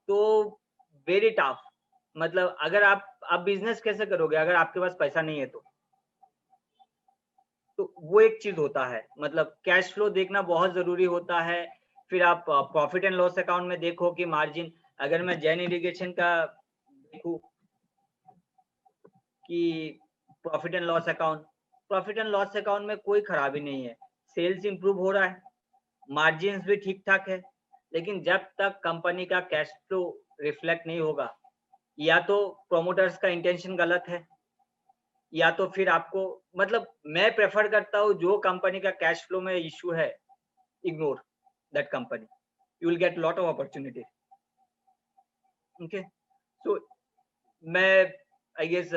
तो वेरी टफ, मतलब अगर आप बिजनेस कैसे करोगे अगर आपके पास पैसा नहीं है तो वो एक चीज होता है, मतलब कैश फ्लो देखना बहुत जरूरी होता है। फिर आप प्रॉफिट एंड लॉस अकाउंट में देखो कि मार्जिन, अगर मैं जैन इरिगेशन का देखूं कि प्रॉफिट एंड लॉस अकाउंट में कोई खराबी नहीं है, सेल्स इंप्रूव हो रहा है, मार्जिन भी ठीक ठाक है। लेकिन जब तक कंपनी का कैश फ्लो रिफ्लेक्ट नहीं होगा, या तो प्रोमोटर्स का इंटेंशन गलत है, या तो फिर आपको, मतलब मैं प्रेफर करता हूँ जो कंपनी का कैश फ्लो में इशू है, ignore that company, you will get lot of opportunity. Okay, तो मैं आई गेस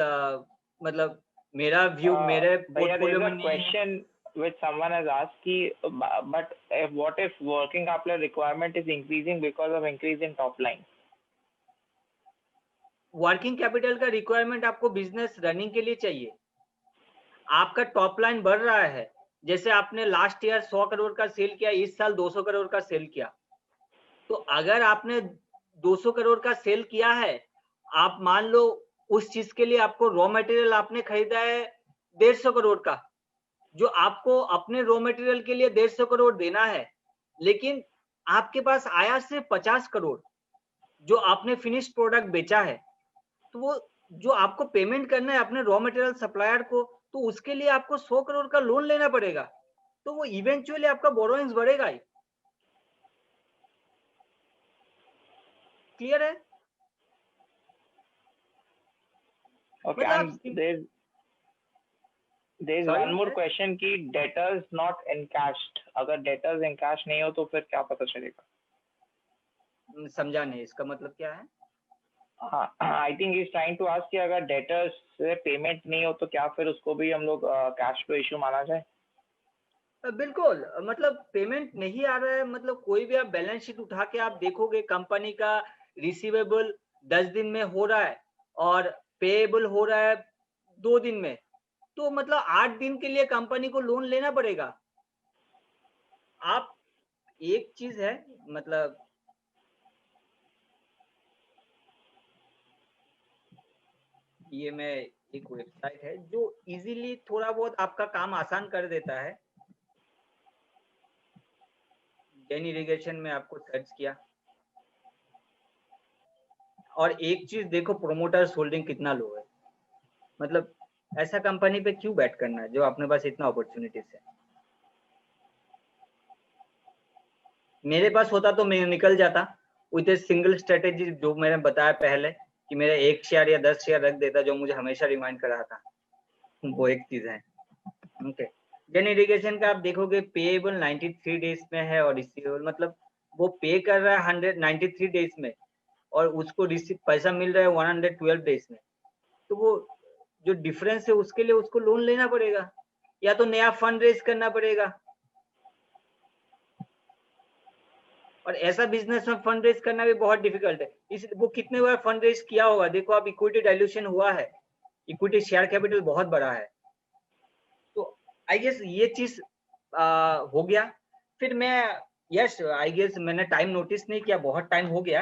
मतलब मेरा व्यू मेरे पोर्टफोलियो में नहीं है। Question which someone has asked ki, but if what if working capital requirement is increasing because of increase in top line? Working capital का requirement आपको बिजनेस रनिंग के लिए चाहिए। आपका टॉप लाइन बढ़ रहा है, जैसे आपने लास्ट ईयर 100 करोड़ का सेल किया, इस साल 200 करोड़ का सेल किया, तो अगर आपने 200 करोड़ का सेल किया है, आप मान लो उस चीज के लिए आपको रॉ मटेरियल आपने खरीदा है 150 करोड़ का, जो आपको अपने रॉ मटेरियल के लिए 150 करोड़ देना है, लेकिन आपके पास आया सिर्फ 50 करोड़ जो आपने फिनिश प्रोडक्ट बेचा है, तो वो जो आपको पेमेंट करना है अपने रॉ मटेरियल सप्लायर को, तो उसके लिए आपको 100 करोड़ का लोन लेना पड़ेगा, तो वो इवेंचुअली आपका बोरोइंग्स बढ़ेगा ही। क्लियर है? Okay, and there's one more question कि debtors not encashed, अगर debtors encash नहीं हो तो फिर क्या पता चलेगा? समझा नहीं, इसका मतलब क्या है? हाँ, I think is trying to ask कि अगर डेटर्स से पेमेंट नहीं हो तो क्या फिर उसको भी हम लोग कैश फ्लो इशू माना जाए? बिल्कुल, मतलब पेमेंट नहीं आ रहा है, मतलब कोई भी आप बैलेंस शीट उठा के आप देखोगे कंपनी का रिसीवेबल 10 दिन में हो रहा है और पेएबल हो रहा है 2 दिन में। तो मतलब 8 दिन के लिए कंपनी को लोन लेना पड़ेगा। आप एक चीज़ है, मतलब ये मैं एक वेबसाइट है जो इज़िली थोड़ा बहुत आपका काम आसान कर देता है। जेन इरिगेशन में आपको सर्च किया और एक चीज़ देखो, प्रोमोटर्स होल्डिंग कितना लो है। मतलब ऐसा कंपनी पे क्यों बैट करना है जो अपने पास इतना अपॉर्चुनिटीज है। मेरे पास होता तो मैं निकल जाता विद ए सिंगल स्ट्रेटेजी, जो मैंने बताया पहले कि मेरा 1 शेयर या 10 शेयर रख देता, जो मुझे हमेशा रिमाइंड कर रहा था। वो एक चीज है। ओके, जेन इरिगेशन का आप देखोगे पेएबल 93 डेज में है और रिसीवेबल, मतलब वो पे कर रहा है 193 डेज में और उसको रिसीव पैसा मिल रहा है 112 डेज में। तो वो जो डिफरेंस है उसके लिए उसको लोन लेना पड़ेगा या तो नया फंड रेज करना पड़ेगा। और ऐसा बिजनेस में फंड रेज करना भी बहुत डिफिकल्ट है। इस वो कितने बार फंड रेज किया होगा, देखो आप इक्विटी डाइल्यूशन हुआ है, इक्विटी शेयर कैपिटल बहुत बड़ा है। तो आई गेस ये चीज हो गया। फिर मैं, यस आई गेस मैंने टाइम नोटिस नहीं किया, बहुत टाइम हो गया।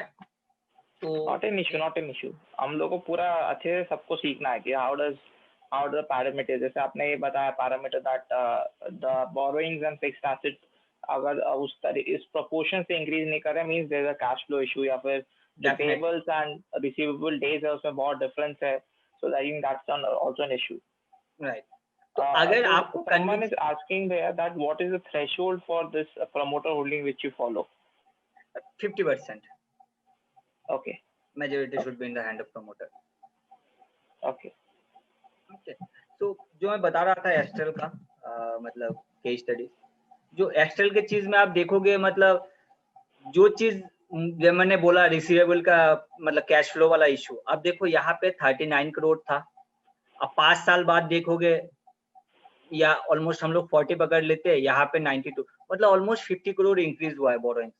तो not an issue, not an issue. हम लोग को पूरा अच्छे से सबको सीखना है कि हाउ द पैरामीटर, जैसे आपने ये बताया parameter that the borrowings and fixed asset अगर इस प्रोपोर्शन से इंक्रीज नहीं कर रहे means there is a cash flow issue, या फिर जो definitely payables and receivable days है उसमें बहुत डिफरेंस है, so I think that's also an issue. Right. तो अगर So आपको someone convince is asking there that what is the threshold for this promoter holding which you follow? 50% Okay, majority should okay, be in the hand of promoter. okay. Okay, तो जो मैं बता रहा था astral का मतलब case study, जो Excel के चीज में आप देखोगे, मतलब जो चीज जब मैंने बोला रिसीवेबल का मतलब कैश फ्लो वाला इशू, अब देखो यहाँ पे 39 करोड़ था। अब 5 साल बाद देखोगे या ऑलमोस्ट हम लोग 40 पकड़ लेते हैं, यहाँ पे 92, मतलब ऑलमोस्ट 50 करोड़ इंक्रीज हुआ है बोरोइंग।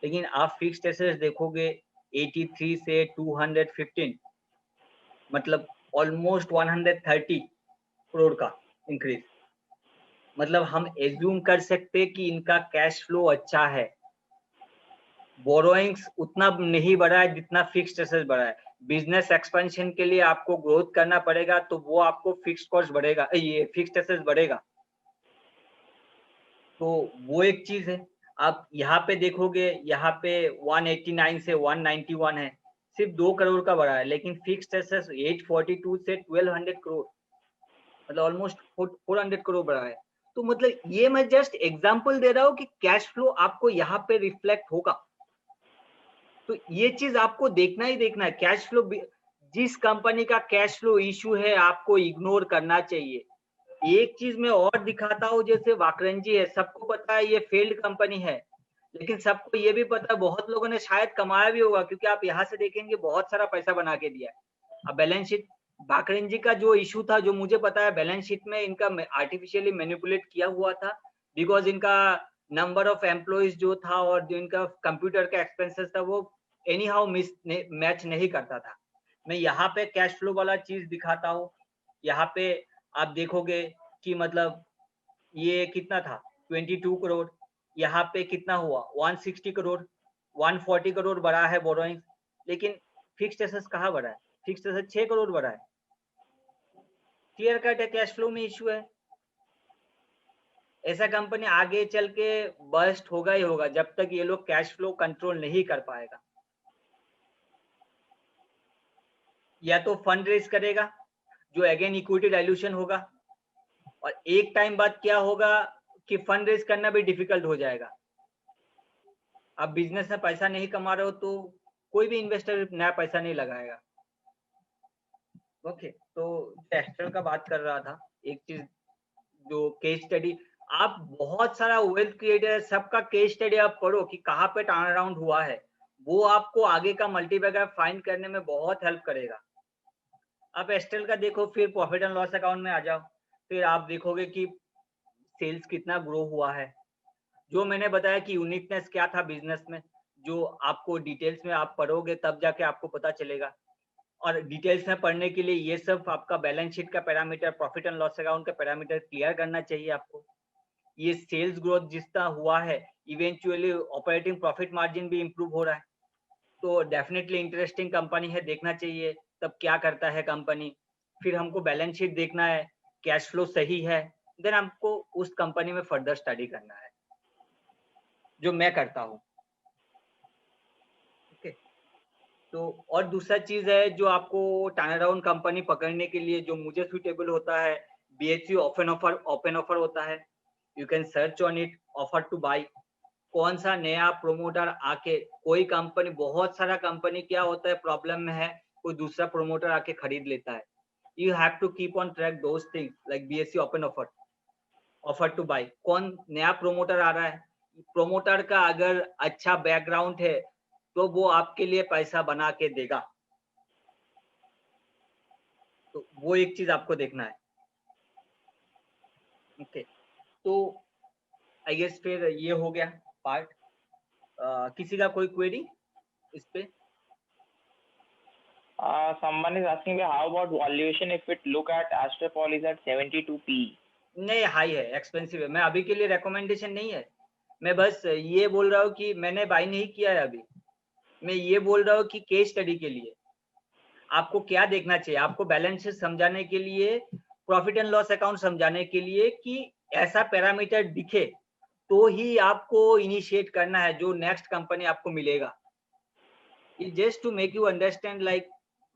लेकिन आप फिक्स्ड एसेट्स देखोगे 83 से 215, मतलब ऑलमोस्ट 130 करोड़ का इंक्रीज। मतलब हम एज्यूम कर सकते कि इनका कैश फ्लो अच्छा है। बोरोइंग्स उतना नहीं बढ़ा है जितना फिक्स्ड एसेट बढ़ा है। बिजनेस एक्सपेंशन के लिए आपको ग्रोथ करना पड़ेगा तो वो आपको फिक्स्ड कॉस्ट बढ़ेगा, ये फिक्स्ड एसेट बढ़ेगा। तो वो एक चीज है। आप यहाँ पे देखोगे, यहाँ पे 189 से 191 है, सिर्फ 2 करोड़ का बढ़ा है, लेकिन फिक्स्ड एसेट 842 से 1200 करोड़, मतलब ऑलमोस्ट 400 करोड़ बढ़ा है। तो मतलब ये मैं जस्ट एग्जांपल दे रहा हूँ कि कैश फ्लो आपको यहाँ पे रिफ्लेक्ट होगा। तो ये चीज आपको देखना ही देखना है। कैश फ्लो, जिस कंपनी का कैश फ्लो इशू है आपको इग्नोर करना चाहिए। एक चीज मैं और दिखाता हूँ, जैसे वाकरंजी है, सबको पता है ये फेल्ड कंपनी है, लेकिन सबको ये भी पता है बहुत लोगों ने शायद कमाया भी होगा, क्योंकि आप यहाँ से देखेंगे बहुत सारा पैसा बना के दिया है। अब बैलेंस शीट, वाकरंजी का जो इशू था, जो मुझे पता है, बैलेंस शीट में इनका आर्टिफिशियली मैनिपुलेट किया हुआ था, बिकॉज इनका नंबर ऑफ एम्प्लॉइज जो था और जो इनका कंप्यूटर का एक्सपेंसेस था वो एनी हाउ मैच नहीं करता था। मैं यहाँ पे कैश फ्लो वाला चीज दिखाता हूँ। यहाँ पे आप देखोगे कि मतलब ये कितना था, 22 करोड़। यहाँ पे कितना हुआ, 160 करोड़, 140 करोड़ बढ़ा है बोरोइंग, लेकिन फिक्स्ड एसेट्स कहाँ बढ़ा है? फिक्स्ड एसेट 6 करोड़ बढ़ा है। क्लियर कट है, कैश फ्लो में इशू है। ऐसा कंपनी आगे चल के बस्ट होगा ही होगा जब तक ये लोग कैश फ्लो कंट्रोल नहीं कर पाएगा। या तो फंड रेज करेगा, जो अगेन इक्विटी डाइल्यूशन होगा, और एक टाइम बाद क्या होगा कि फंड रेज करना भी डिफिकल्ट हो जाएगा। अब बिजनेस में पैसा नहीं कमा रहे हो तो कोई भी इन्वेस्टर नया पैसा नहीं लगाएगा। ओके, तो एक्सटर्नल का बात कर रहा था। एक चीज जो केस स्टडी, आप बहुत सारा वेल्थ क्रिएटर है, सबका केस स्टडी आप पढ़ो कि कहाँ पे टर्न अराउंड हुआ है, वो आपको आगे का मल्टीबैगर फाइंड करने में बहुत हेल्प करेगा। आप एस्टेल का देखो, फिर प्रॉफिट एंड लॉस अकाउंट में आ जाओ, फिर आप देखोगे कि सेल्स कितना ग्रो हुआ है, जो मैंने बताया कि यूनिकनेस क्या था बिजनेस में, जो आपको डिटेल्स में आप पढ़ोगे तब जाके आपको पता चलेगा। और डिटेल्स में पढ़ने के लिए ये सब आपका बैलेंस शीट का parameter, profit and loss account का पैरामीटर क्लियर करना चाहिए आपको। ये सेल्स ग्रोथ जितना हुआ है, इवेंचुअली ऑपरेटिंग प्रॉफिट मार्जिन भी इम्प्रूव हो रहा है, तो डेफिनेटली इंटरेस्टिंग कंपनी है, देखना चाहिए तब क्या करता है कंपनी। फिर हमको बैलेंस शीट देखना है, कैश फ्लो सही है, देन हमको उस कंपनी में फर्दर स्टडी करना है, जो मैं करता हूँ। ओके, तो और दूसरा चीज है जो आपको टर्न अराउंड कंपनी पकड़ने के लिए जो मुझे सुटेबल होता है, बीएचयू ओपन ऑफर होता है, you can search on it, offer to buy. कौन सा नया प्रोमोटर आके, कोई कंपनी, बहुत सारा कंपनी क्या होता है प्रॉब्लम में है, कोई दूसरा प्रोमोटर आके खरीद लेता है। You have to keep on track those things like BSC open offer, offer to buy, कौन नया प्रोमोटर आ रहा है, प्रोमोटर का अगर अच्छा बैकग्राउंड है तो वो आपके लिए पैसा बना के देगा, तो वो एक चीज आपको देखना है। ओके, तो आई गेस फिर ये हो गया पार्ट। किसी का कोई क्वेरी इस पे? Someone is asking me how about valuation if it look at Astropol is at 72 P. नहीं, हाई है, एक्सपेंसिव है। मैं अभी के लिए रिकमेंडेशन नहीं है, मैं बस ये बोल रहा हूँ कि मैंने बाई नहीं किया है अभी, मैं ये बोल रहा हूँ कि केस स्टडी के लिए आपको क्या देखना चाहिए, आपको बैलेंस शीट समझाने के लिए, प्रॉफिट एंड लॉस अकाउंट समझाने के लिए कि ऐसा पैरामीटर दिखे तो ही आपको इनिशिएट करना है जो नेक्स्ट कंपनी आपको मिलेगा। Just to make you understand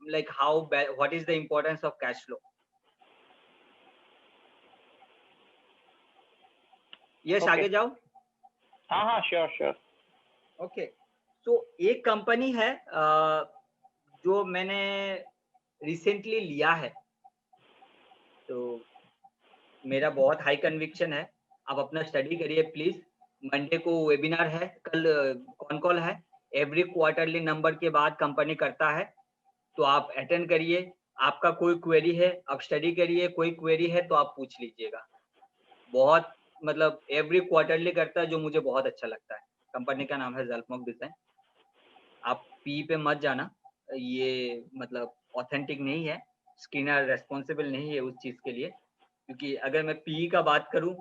like how what is the importance of cash flow. Yes, Okay. आगे जाओ। हाँ, श्योर। ओके, तो एक कंपनी है जो मैंने रिसेंटली लिया है, तो मेरा बहुत हाई कन्विक्शन है, आप अपना स्टडी करिए प्लीज। मंडे को वेबिनार है, कल कॉन कॉल है, एवरी क्वार्टरली नंबर के बाद कंपनी करता है, तो आप अटेंड करिए। आपका कोई क्वेरी है आप स्टडी करिए, कोई क्वेरी है तो आप पूछ लीजिएगा। बहुत मतलब एवरी क्वार्टरली करता है, जो मुझे बहुत अच्छा लगता है। कंपनी का नाम है ज़ल्फमॉक डिज़ाइन। आप पी पे मत जाना, ये मतलब ऑथेंटिक नहीं है, स्किनर रेस्पॉन्सिबल नहीं है उस चीज़ के लिए, क्योंकि अगर मैं पी का बात करूँ,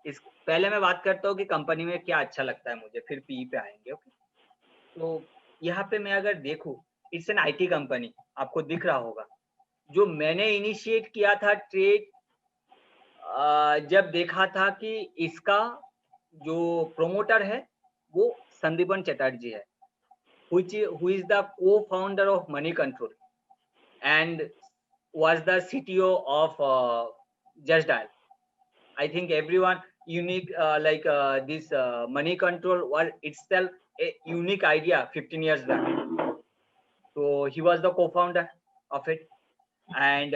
इस पहले मैं बात करता हूँ कि कंपनी में क्या अच्छा लगता है मुझे, फिर पी पे आएंगे। ओके, तो यहाँ पे मैं अगर देखूँ, इट्स एन आईटी कंपनी, आपको दिख रहा होगा। जो मैंने इनिशिएट किया था ट्रेड, जब देखा था कि इसका जो प्रोमोटर है वो संदीपन चटर्जी है, who is the co-founder of Money Control and was the CTO of Just Dial. I think everyone unique this Money Control was itself a unique idea 15 years back. So he was the co-founder of it, and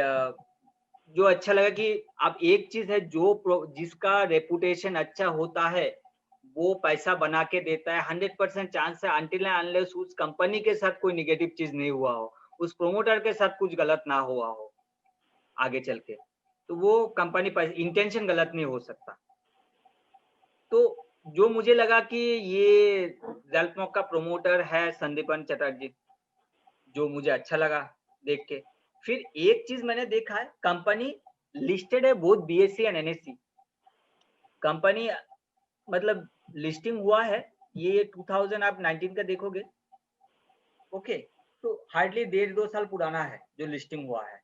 जो अच्छा लगा कि अब एक चीज है, जो जिसका रेपुटेशन अच्छा होता है वो पैसा बना के देता है। 100% चांस है, अनटिल एंड अनलेस उस कंपनी के साथ कोई नेगेटिव चीज नहीं हुआ हो, उस प्रोमोटर के साथ कुछ गलत ना हुआ हो आगे चल के, तो वो कंपनी इंटेंशन गलत नहीं हो सकता। तो जो मुझे लगा कि ये ज़ल्फमॉक का प्रोमोटर है संदीपन चटर्जी, जो मुझे अच्छा लगा देख के। फिर एक चीज मैंने देखा है, कंपनी लिस्टेड है both BSc and NSC. Company मतलब लिस्टिंग हुआ है, ये 2000 आप 19 का देखोगे, ओके, तो हार्डली 1.5-2 साल पुराना है जो लिस्टिंग हुआ है,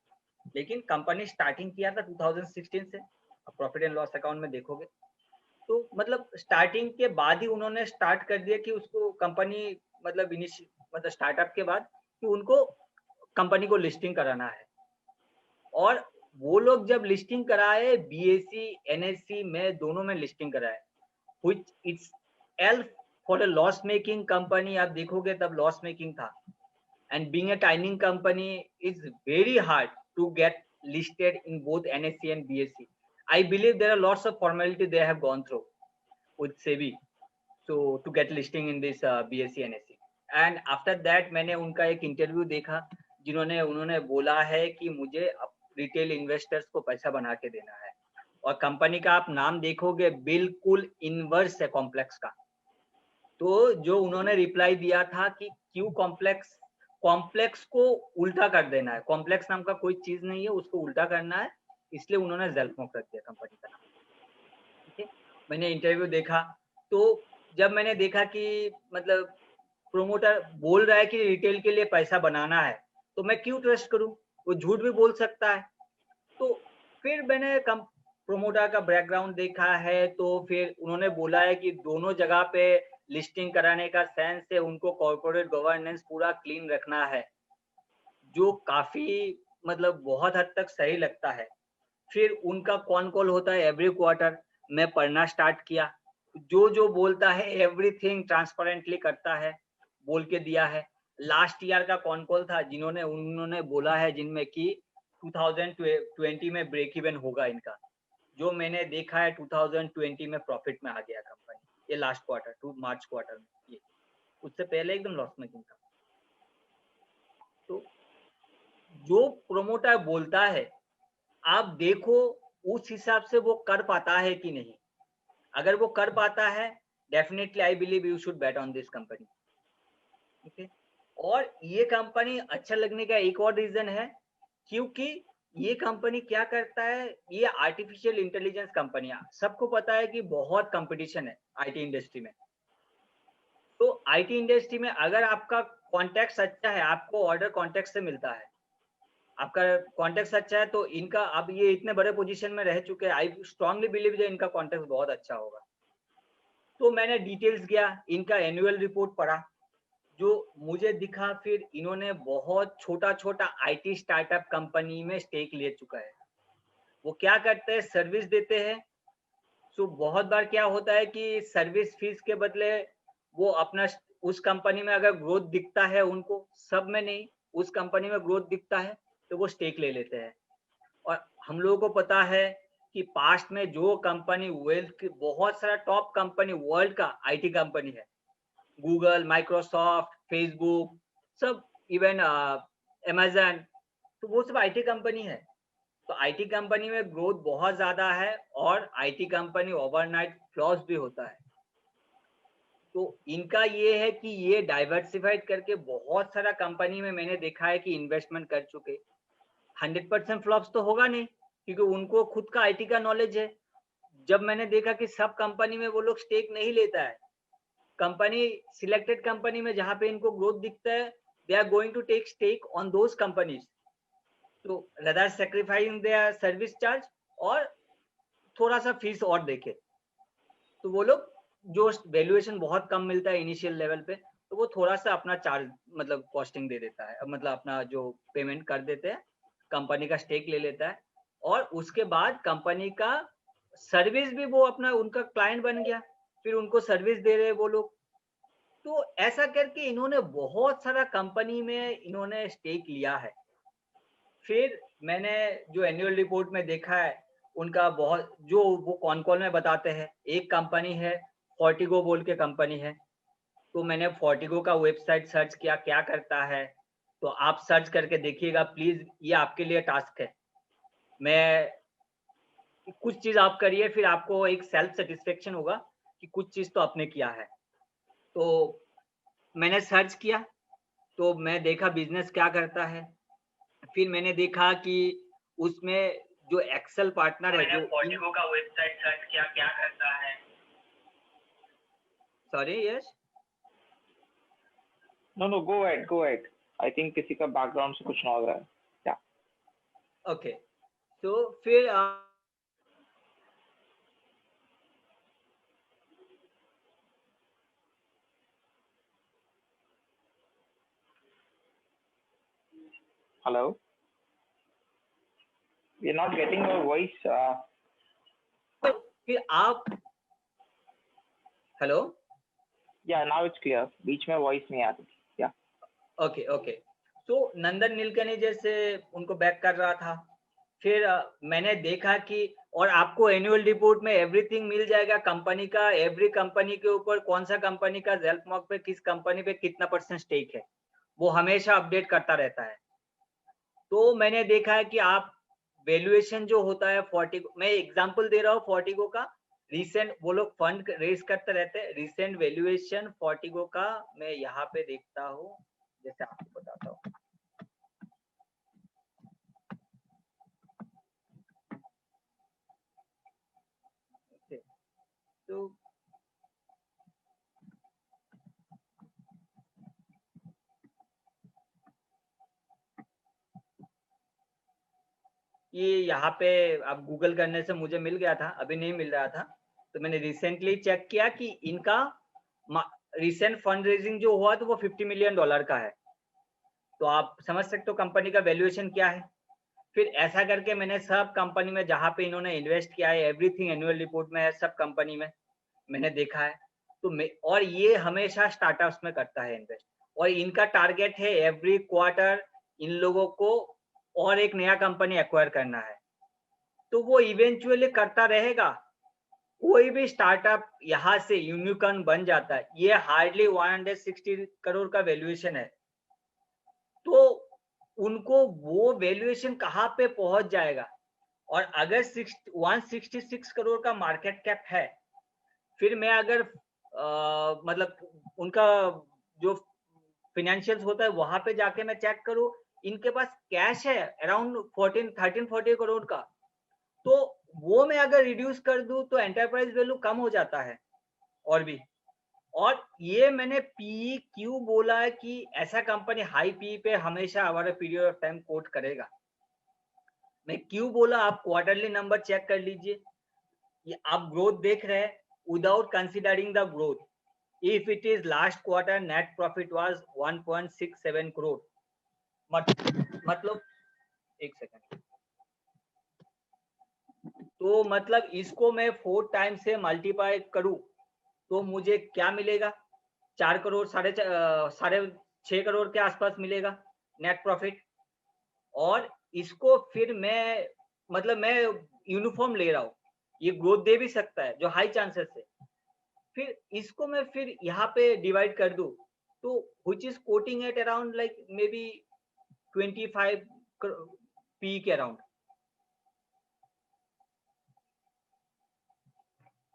लेकिन कंपनी स्टार्टिंग किया था 2016 से। प्रॉफिट एंड लॉस अकाउंट में देखोगे तो मतलब स्टार्टिंग के बाद ही उन्होंने स्टार्ट कर दिया कि उसको कंपनी मतलब स्टार्टअप के बाद कि उनको कंपनी को लिस्टिंग कराना है। और वो लोग जब लिस्टिंग कराए, बीएससी एनएससी में दोनों में लिस्टिंग कराए, which it's L for a loss making company. आप देखोगे तब लॉस मेकिंग था, and being a timing company is very hard to get listed in both NSE and BSE. I believe there are lots of formality they have gone through with SEBI, so to get listing in this BSE NSE. And after that मैंने उनका एक interview देखा, उन्होंने बोला है कि मुझे retail investors को पैसा बना के देना है, और कंपनी का आप नाम देखोगे बिल्कुल इनवर्स है कॉम्प्लेक्स का। तो जो उन्होंने रिप्लाई दिया था कि क्यों कॉम्प्लेक्स, कॉम्प्लेक्स को उल्टा कर देना है, कॉम्प्लेक्स नाम का कोई चीज नहीं है, उसको उल्टा करना है, इसलिए उन्होंने ज़ेल्फमॉक रख दिया कंपनी का नाम। ठीक है, मैंने इंटरव्यू देखा, तो जब मैंने देखा कि मतलब प्रोमोटर बोल रहा है कि रिटेल के लिए पैसा बनाना है, तो मैं क्यों ट्रस्ट करूं, वो झूठ भी बोल सकता है। तो फिर मैंने प्रोमोटर का बैकग्राउंड देखा है, तो फिर उन्होंने बोला है कि दोनों जगह पे लिस्टिंग कराने का सेंस है, उनको कॉर्पोरेट गवर्नेंस पूरा क्लीन रखना है, जो काफी मतलब बहुत हद तक सही लगता है। फिर उनका कॉन कॉल होता है एवरी क्वार्टर, मैं पढ़ना स्टार्ट किया, जो बोलता है एवरीथिंग ट्रांसपेरेंटली करता है, बोल के दिया है। लास्ट ईयर का कॉन कॉल था जिन्होंने उन्होंने बोला है जिनमें कि 2020 में ब्रेक इवन होगा इनका, जो मैंने देखा है 2020 में प्रॉफिट में आ गया कंपनी, ये last quarter to March quarter में, ये उससे पहले एकदम लॉस में था। तो जो प्रोमोटर बोलता है आप देखो उस हिसाब से वो कर पाता है कि नहीं। अगर वो कर पाता है, definitely I believe you should bet on this company. ठीक है, और ये कंपनी अच्छा लगने का एक और रीजन है, क्योंकि ये कंपनी क्या करता है, ये आर्टिफिशियल इंटेलिजेंस कंपनी है। सबको पता है कि बहुत कंपटीशन है आईटी इंडस्ट्री में। तो आईटी इंडस्ट्री में अगर आपका कॉन्टेक्ट अच्छा है, आपको ऑर्डर कॉन्टेक्ट से मिलता है, आपका कॉन्टेक्ट अच्छा है, तो इनका, अब ये इतने बड़े पोजीशन में रह चुके हैं, आई स्ट्रांगली बिलीव जो इनका कॉन्टेक्ट बहुत अच्छा होगा। तो मैंने डिटेल्स गया, इनका एनुअल रिपोर्ट पढ़ा, जो मुझे दिखा फिर इन्होंने बहुत छोटा छोटा आईटी स्टार्टअप कंपनी में स्टेक ले चुका है। वो क्या करते हैं, सर्विस देते हैं। सो बहुत बार क्या होता है कि सर्विस फीस के बदले वो अपना उस कंपनी में अगर ग्रोथ दिखता है उनको, सब में नहीं, उस कंपनी में ग्रोथ दिखता है तो वो स्टेक ले लेते हैं। और हम लोगों को पता है कि पास्ट में जो कंपनी वेल्थ की बहुत सारा टॉप कंपनी वर्ल्ड का आईटी कंपनी है, गूगल, माइक्रोसॉफ्ट, फेसबुक, सब, इवन अमेजन, तो वो सब आईटी कंपनी है। तो आईटी कंपनी में ग्रोथ बहुत ज्यादा है और आईटी कंपनी ओवरनाइट फ्लॉस भी होता है। तो इनका ये है कि ये डाइवर्सिफाइड करके बहुत सारा कंपनी में मैंने देखा है कि इन्वेस्टमेंट कर चुके। 100% फ्लॉप्स तो होगा नहीं, क्योंकि उनको खुद का आईटी का नॉलेज है। जब मैंने देखा कि सब कंपनी में वो लोग स्टेक नहीं लेता है, कंपनी सिलेक्टेड कंपनी में जहां पे इनको ग्रोथ दिखता है, they are going to take stake on those companies, तो rather sacrificing their service charge और थोड़ा सा फीस और देखे, तो वो लोग जो वैल्यूएशन बहुत कम मिलता है इनिशियल लेवल पे, तो वो थोड़ा सा अपना चार्ज मतलब कॉस्टिंग दे देता है, मतलब अपना जो पेमेंट कर देते हैं, कंपनी का स्टेक ले लेता है, और उसके बाद कंपनी का सर्विस भी वो अपना उनका क्लाइंट बन गया, फिर उनको सर्विस दे रहे हैं वो लोग। तो ऐसा करके इन्होंने बहुत सारा कंपनी में इन्होंने स्टेक लिया है। फिर मैंने जो एनुअल रिपोर्ट में देखा है उनका बहुत, जो वो कॉन कॉल में बताते हैं, एक कंपनी है फोर्टिगो बोल के कंपनी है, तो मैंने फोर्टिगो का वेबसाइट सर्च किया क्या करता है, तो आप सर्च करके देखिएगा प्लीज, ये आपके लिए टास्क है। मैं कुछ चीज आप करिए, फिर आपको एक सेल्फ सेटिस्फेक्शन होगा कि कुछ चीज तो आपने किया है। तो मैंने सर्च किया, तो मैं देखा बिजनेस क्या करता है, फिर मैंने देखा कि उसमें जो एक्सेल पार्टनर है, जो फोर्टिगो का वेबसाइट सर्च किया क्या करता है। Sorry, yes, No, no, go ahead, go ahead. I think किसी का बैकग्राउंड से कुछ ना हो रहा है। Yeah. ओके, तो फिर Hello. We are not getting your voice. फिर आप, hello, Yeah, now it's clear. बीच में वॉइस नहीं आ रही थी। Yeah. ओके ओके, तो नंदन नीलकनी जैसे उनको बैक कर रहा था। फिर मैंने देखा कि, और आपको एनुअल रिपोर्ट में एवरीथिंग मिल जाएगा कंपनी का, एवरी कंपनी के ऊपर कौन सा कंपनी का ज़ेल्फमॉक पे किस कंपनी पे कितना % स्टेक है, वो हमेशा अपडेट करता रहता है। तो मैंने देखा है कि आप वैल्यूएशन जो होता है फोर्टिगो, मैं एग्जांपल दे रहा हूँ फोर्टिगो का रिसेंट, वो लोग फंड रेस करते रहते हैं, रिसेंट वैल्यूएशन फोर्टिगो का मैं यहाँ पे देखता हूँ, जैसे आपको बताता हूँ। तो ये यहाँ पे अब गूगल करने से मुझे मिल गया था, अभी नहीं मिल रहा था, तो मैंने रिसेंटली चेक किया कि इनका रिसेंट फंड रेजिंग जो हुआ तो वो $50 मिलियन का है। तो आप समझ सकते हो कंपनी का वैल्यूएशन क्या है। फिर ऐसा करके मैंने सब कंपनी में जहाँ पे इन्होंने इन्वेस्ट किया है, एवरीथिंग एनुअल रिपोर्ट में है, सब कंपनी में मैंने देखा है। तो और ये हमेशा स्टार्टअप्स में करता है इन्वेस्ट, और इनका टारगेट है एवरी क्वार्टर इन लोगों को और एक नया कंपनी एक्वायर करना है। तो वो इवेंचुअली करता रहेगा। कोई भी स्टार्टअप यहाँ से यूनिकॉर्न बन जाता है, ये हार्डली 160 करोड़ का वैल्यूएशन है। तो उनको वो वैल्यूएशन कहाँ पे पहुंच जाएगा। और अगर 166 करोड़ का मार्केट कैप है, फिर मैं अगर मतलब उनका जो फिनेंशियल्स होता है वहां पे जाके मैं चेक करूं, इनके पास कैश है अराउंड 13-14 करोड़ का। तो वो मैं अगर रिड्यूस कर दूं तो एंटरप्राइज वैल्यू कम हो जाता है। और भी, और ये मैंने पी क्यों बोला है कि ऐसा कंपनी हाई पी पे हमेशा हमारे पीरियड ऑफ टाइम कोट करेगा। मैं क्यों बोला, आप क्वार्टरली नंबर चेक कर लीजिए, ये आप ग्रोथ देख रहे हैं without considering the growth. If it is last quarter net profit was 1.67 crore, मतलब एक सेकंड, तो मतलब इसको मैं 4 टाइम से मल्टीप्लाई करूं तो मुझे क्या मिलेगा, 4 करोड़, साढ़े 6 करोड़ के आसपास मिलेगा नेट प्रॉफिट। और इसको फिर मैं मतलब मैं यूनिफॉर्म ले रहा हूँ, ये ग्रोथ दे भी सकता है जो हाई चांसेस है। फिर इसको मैं फिर यहाँ पे डिवाइड कर दूं तो which is quoting at around like maybe 25 p के around.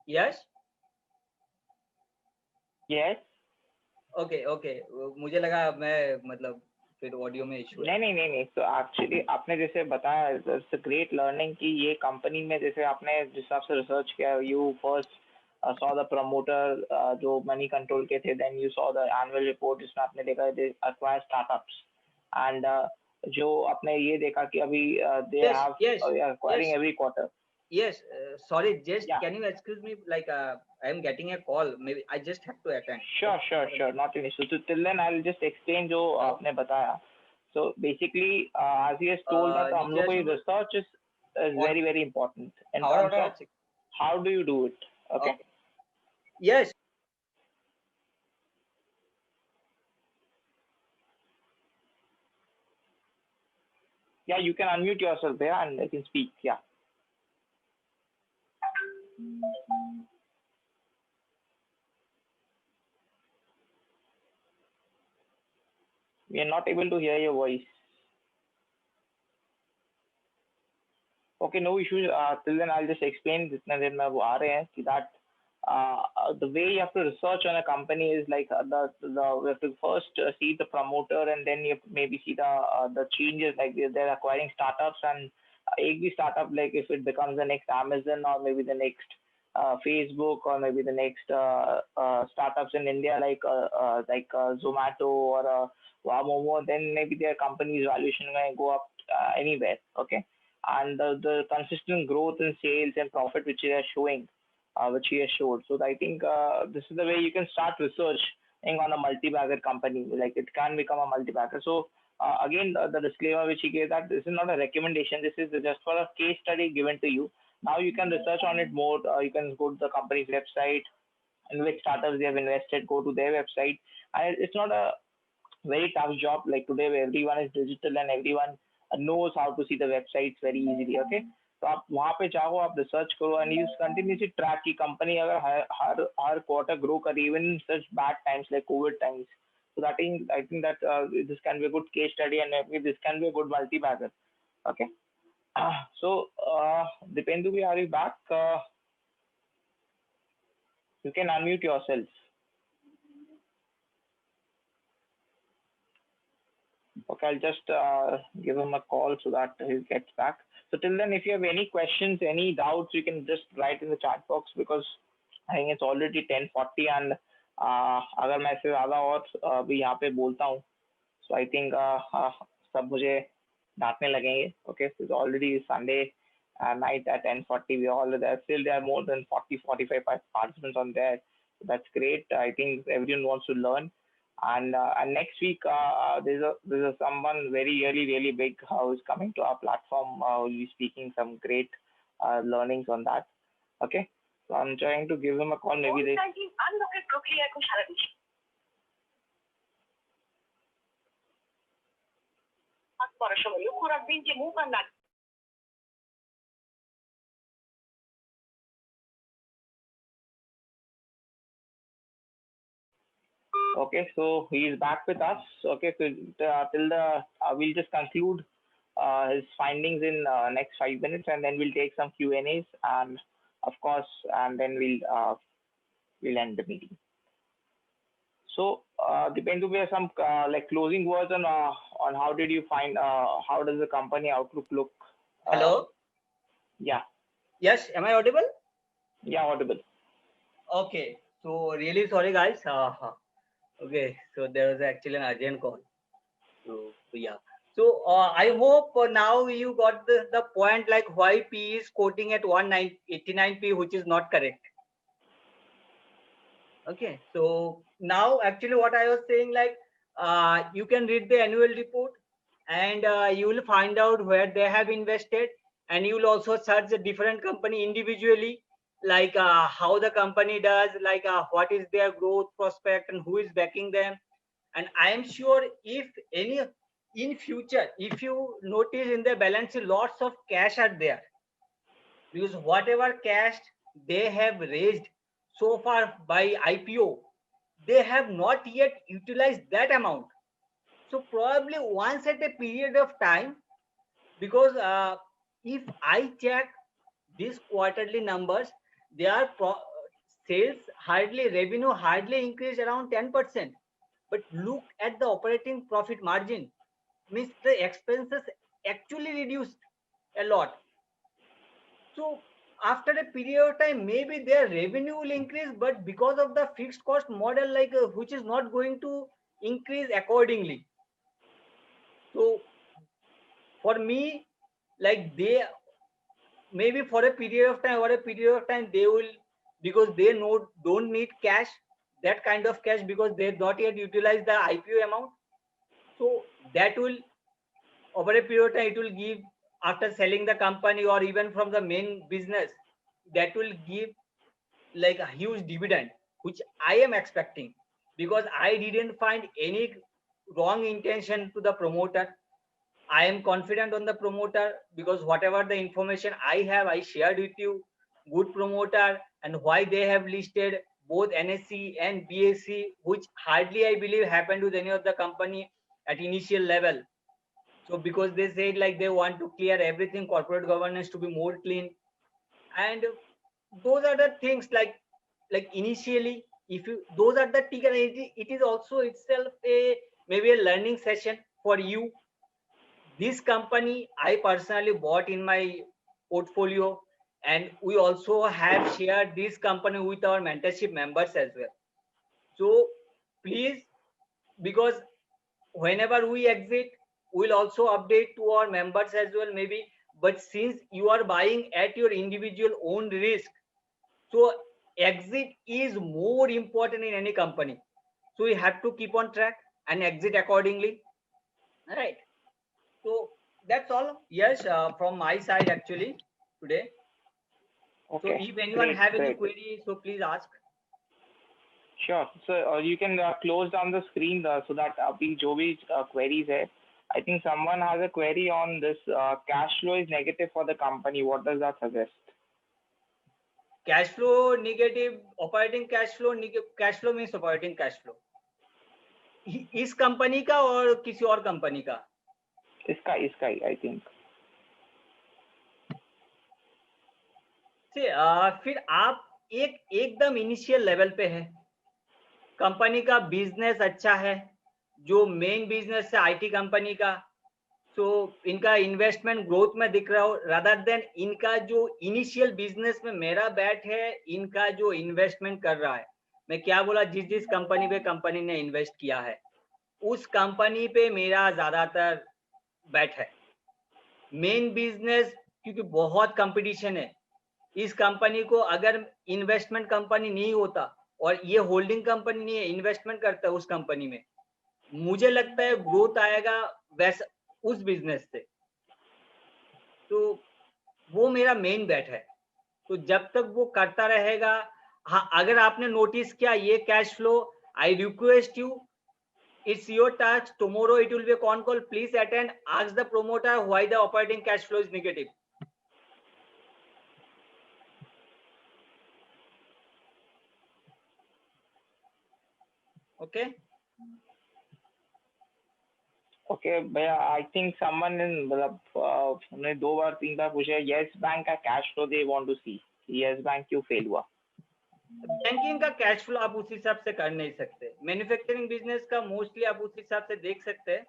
Yes Yes. Okay okay, मुझे लगा मैं मतलब फिर ऑडियो में इशू है। नहीं, तो एक्चुअली आपने जैसे बताया, इट्स अ ग्रेट लर्निंग कि ये कंपनी में जैसे आपने जिस हिसाब से रिसर्च किया, you first saw the promoter जो मनी कंट्रोल के थे, then you saw the annual report जिसमें आपने देखा दे एक्वायर स्टार्टअप्स, एंड जो आपने ये देखा कि अभी they yes have yes acquiring every quarter. yes, sorry, just या can you excuse me, like I am getting a call, maybe I just have to attend. Sure not an issue. तो till then I will just explain जो आपने बताया। So basically, as he has told that हम लोग को ये research is very very important in terms of how do you do it. Okay. Yes. Yeah, you can unmute yourself there and you can speak. Yeah. We are not able to hear your voice. Okay, no issues. Till then, I'll just explain जितने देर में वो आ रहे हैं कि that the way you have to research on a company is like we have to first see the promoter, and then you have to maybe see the changes, like they're acquiring startups, and एक भी startup, like if it becomes the next Amazon or maybe the next Facebook or maybe the next startups in India like Zomato or Wamomo, then maybe their company's valuation may go up anywhere. Okay. And the consistent growth in sales and profit which they are showing, which he has showed. So I think this is the way you can start researching on a multi-bagger company. Like it can become a multi-bagger. So again, the disclaimer which he gave, that this is not a recommendation. This is just for a case study given to you. Now you can research on it more. You can go to the company's website, in which startups they have invested. Go to their website, and it's not a very tough job like today where everyone is digital and everyone knows how to see the websites very easily. Okay. तो आप वहाँ पे जाओ, आप research करो and you continuously track की company अगर हर quarter grow करे even in such bad times like Covid times, so that I think that this can be a good case study and maybe this can be a good multi-bagger. Okay. So, Dipendu, are you back? You can unmute yourself. Okay, I'll just give him a call so that he gets back. So till then, if you have any questions, any doubts, you can just write in the chat box, because I think it's already 10:40, and अगर मैं सिर्फ आधा और भी यहाँ पे बोलता हूँ, so I think सब मुझे डांटने लगेंगे. Okay, so it's already Sunday night at 10:40. We all there. Still, there are more than 45 participants on there. So that's great. I think everyone wants to learn. And next week, there's someone very really big who's coming to our platform. Who'll be speaking some great learnings on that. Okay, so I'm trying to give him a call. Maybe they. Okay, so he is back with us. Okay, so till the we'll just conclude his findings in next 5 minutes, and then we'll take some Q and A's, and of course, and then we'll end the meeting. So, Dipendu, we have some like closing words on how did you find how does the company outlook look? Hello. Yeah. Yes. Am I audible? Yeah, audible. Okay. So really sorry, guys. Okay. So there was actually an urgent call. So yeah. So I hope now you got the point, like why P is quoting at 189p, which is not correct. Okay. So now actually what I was saying, like you can read the annual report, and you will find out where they have invested, and you will also search the different company individually, like how the company does, like what is their growth prospect and who is backing them. And I am sure if any in future, if you notice in the balance sheet, lots of cash are there, because whatever cash they have raised so far by IPO, they have not yet utilized that amount. So probably once at a period of time, because if I check these quarterly numbers, their sales hardly, revenue hardly increased around 10%. But look at the operating profit margin, means the expenses actually reduced a lot. So after a period of time, maybe their revenue will increase, but because of the fixed cost model, like which is not going to increase accordingly. So for me, like they maybe for a period of time, they will, because they know don't need cash, that kind of cash, because they not yet utilize the IPO amount. So that will, over a period of time, it will give, after selling the company or even from the main business, that will give like a huge dividend, which I am expecting, because I didn't find any wrong intention to the promoter. I am confident on the promoter, because whatever the information I have, I shared with you. Good promoter, and why they have listed both NSE and BSE, which hardly I believe happened with any of the company at initial level. So because they said like they want to clear everything, corporate governance to be more clean, and those are the things, like initially, if you, those are the ticket, it is also itself a maybe a learning session for you. This company I personally bought in my portfolio, and we also have shared this company with our mentorship members as well. So please, because whenever we exit, we'll also update to our members as well, maybe. But since you are buying at your individual own risk, so exit is more important in any company. So we have to keep on track and exit accordingly. All right. So that's all. Yes, from my side actually today. Okay. So if anyone have any query, so please ask. Sure. So you can close down the screen so that abhi jo bhi queries hai. I think someone has a query on this cash flow is negative for the company. What does that suggest? Cash flow negative, operating cash flow means operating cash flow. इस company का और किसी और company का? इसका ही I think. से फिर आप एकदम इनिशियल लेवल पे है, कंपनी का बिजनेस अच्छा है, जो मेन बिजनेस है आईटी कंपनी का, तो इनका इन्वेस्टमेंट ग्रोथ में दिख रहा हो, रादर देन इनका जो इनिशियल बिजनेस में मेरा बैट है, इनका जो इन्वेस्टमेंट कर रहा है, मैं क्या बोला, जिस जिस कंपनी पे कंपनी ने इन्वेस्ट किया है उस कंपनी पे मेरा ज्यादातर बैट है। मेन बिजनेस, क्योंकि बहुत कंपटीशन है, इस कंपनी को अगर इन्वेस्टमेंट कंपनी नहीं होता और ये होल्डिंग कंपनी नहीं है, इन्वेस्टमेंट करता है उस कंपनी में, मुझे लगता है ग्रोथ आएगा वैसा उस बिजनेस से। तो वो मेरा मेन बैट है। तो जब तक वो करता रहेगा, हाँ, अगर आपने नोटिस किया ये cash flow, I request you, it's your task, tomorrow it will be a con call, please attend, ask the promoter why the operating cash flow is negative. Okay. Okay भैया, आई थिंक समवन इन, मतलब हमने 2 बार 3 बार पूछा, Yes Bank का cash flow they want to see, Yes Bank क्यों fail हुआ? Banking का cash flow आप उस हिसाब से कर नहीं सकते, मैन्युफैक्चरिंग बिजनेस का मोस्टली आप उस हिसाब से देख सकते हैं,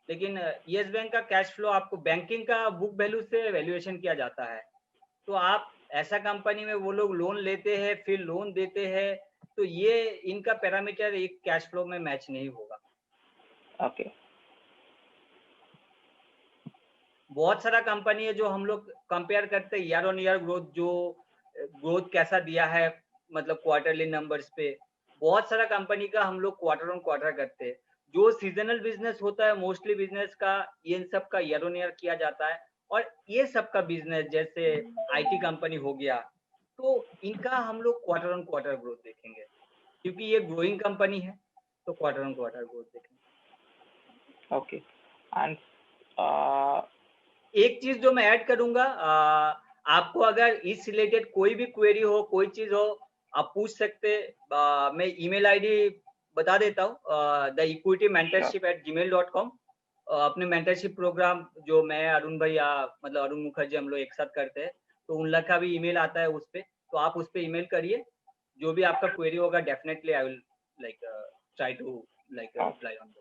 लेकिन यस बैंक का कैश फ्लो आपको बैंकिंग का बुक वैल्यू से वैल्यूएशन किया जाता है। तो आप ऐसा कंपनी में वो लोग लोन लेते हैं फिर लोन देते हैं, तो ये इनका पैरामीटर एक कैश फ्लो में मैच नहीं होगा। ओके। बहुत सारा कंपनी है जो हम लोग कंपेयर करते हैं ईयर ऑन ईयर ग्रोथ, जो ग्रोथ कैसा दिया है, मतलब क्वार्टरली नंबर्स पे। बहुत सारा कंपनी का हम लोग क्वार्टर ऑन क्वार्टर करते हैं। जो सीजनल बिजनेस होता है मोस्टली बिजनेस का, इन सब का ईयर ऑन ईयर किया जाता है। और ये सब का बिजनेस जैसे आईटी कंपनी हो गया, तो इनका हम लोग क्वार्टर ऑन क्वार्टर ग्रोथ देखेंगे, क्योंकि ये ग्रोइंग कंपनी है, तो क्वार्टर ऑन क्वार्टर ग्रोथ देखेंगे। ओके। एंड एक चीज जो मैं ऐड करूंगा, आपको अगर इस रिलेटेड कोई भी क्वेरी हो, कोई चीज हो, आप पूछ सकते। मैं ईमेल आईडी बता देता हूँ, theiquitymentorship@gmail.com। अपने मेंटरशिप प्रोग्राम जो मैं, अरुण भैया, मतलब अरुण मुखर्जी, हम लोग एक साथ करते हैं, तो उन लोग का भी ईमेल आता है उस पे, तो आप उस पे ईमेल करिए, जो भी आपका क्वेरी होगा definitely I will like try to like reply on.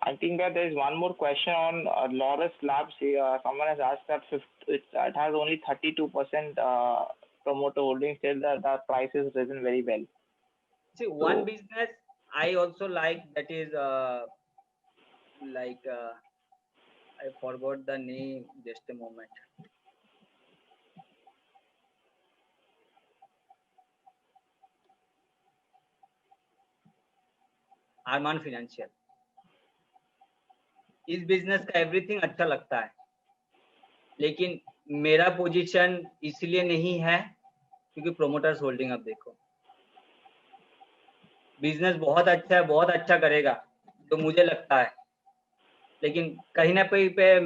I think that there is one more question on Laurus Labs. Someone has asked that it has only 32% promoter holding. Still, the price has risen very well. See, one business I also like, that is I forgot the name. Just a moment. Arman Financial. इस business का everything अच्छा लगता है, लेकिन मेरा position इसलिए नहीं है क्योंकि प्रोमोटर्स होल्डिंग, अब देखो बिजनेस बहुत अच्छा है, बहुत अच्छा करेगा तो मुझे लगता है, लेकिन कहीं ना कहीं पे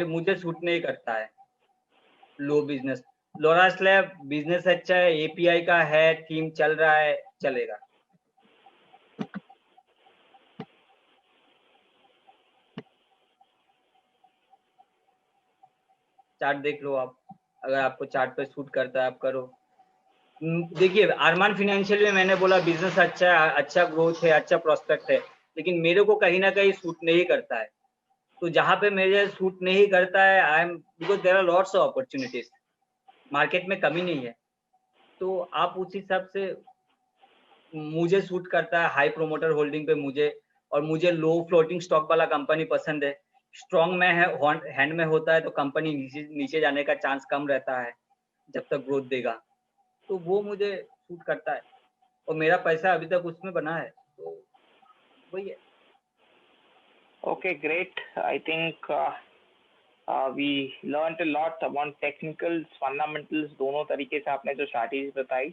मुझे सूट नहीं करता है लो बिजनेस। लोरस लैब बिजनेस अच्छा है, एपीआई का है, टीम चल रहा है, चलेगा। चार्ट देख लो आप, अगर आपको चार्ट पे सूट करता है आप करो। देखिए अरमान फिनेंशियल में मैंने बोला बिजनेस अच्छा है, अच्छा ग्रोथ है, अच्छा प्रोस्पेक्ट है, लेकिन मेरे को कहीं ना कहीं सूट नहीं करता है। तो जहां पे मेरे सूट नहीं करता है, I am, because there are lots of opportunities, market में कमी नहीं है, तो आप उस हिसाब से, मुझे सूट करता है हाई प्रोमोटर होल्डिंग पे मुझे, और मुझे लो फ्लोटिंग स्टॉक वाला कंपनी पसंद है। स्ट्रॉन्ग में है, हैंड में होता है तो कंपनी नीचे जाने का चांस कम रहता है जब तक ग्रोथ देगा, तो वो मुझे सूट करता है, और मेरा पैसा अभी तक उसमें बना है, तो वही है। Okay, great. I think we learned a lot about technicals, fundamentals, दोनों तरीके से आपने जो strategies बताई.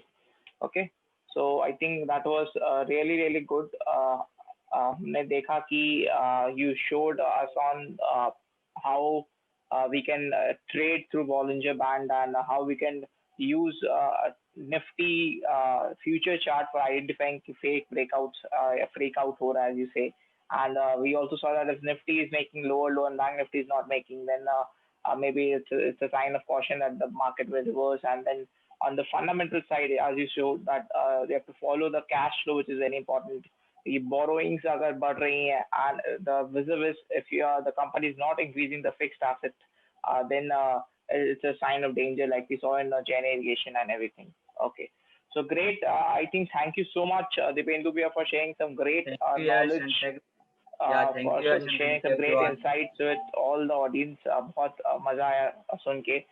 Okay, so I think that was really really good. हमने देखा कि you showed us on how we can trade through Bollinger Band, and how we can use Nifty future chart for identifying fake breakouts, breakout हो रहा है, as you say. And we also saw that if Nifty is making lower and Bank Nifty is not making, then maybe it's a sign of caution that the market will reverse. And then on the fundamental side, as you showed, that they have to follow the cash flow, which is very important. The borrowings अगर बढ़ रही हैं and the vis-a-vis, if the company is not increasing the fixed asset, then it's a sign of danger, like we saw in Jain irrigation and everything. Okay, so great. I think thank you so much, Dipendu Bhaiya, for sharing some great Thank you, Yash, knowledge, and thank for you, Yash, some and sharing thank you, some great everyone. insights with all the audience. बहुत मजा आया सुन के.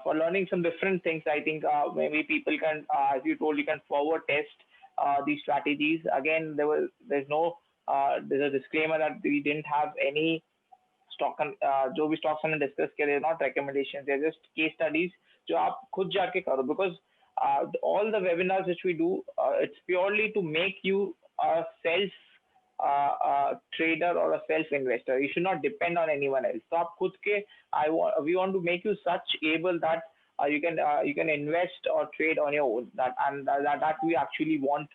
For learning some different things, I think maybe people can, as you told, you can forward test these strategies. Again, there's a disclaimer that we didn't have any stock जो भी stocks हमने discuss किए, they're not recommendations, they're just case studies जो आप खुद जाके करो, because all the webinars which we do, it's purely to make you a self trader or a self investor. You should not depend on anyone else. So आप खुद के, we want to make you such able that you can invest or trade on your own. That we actually want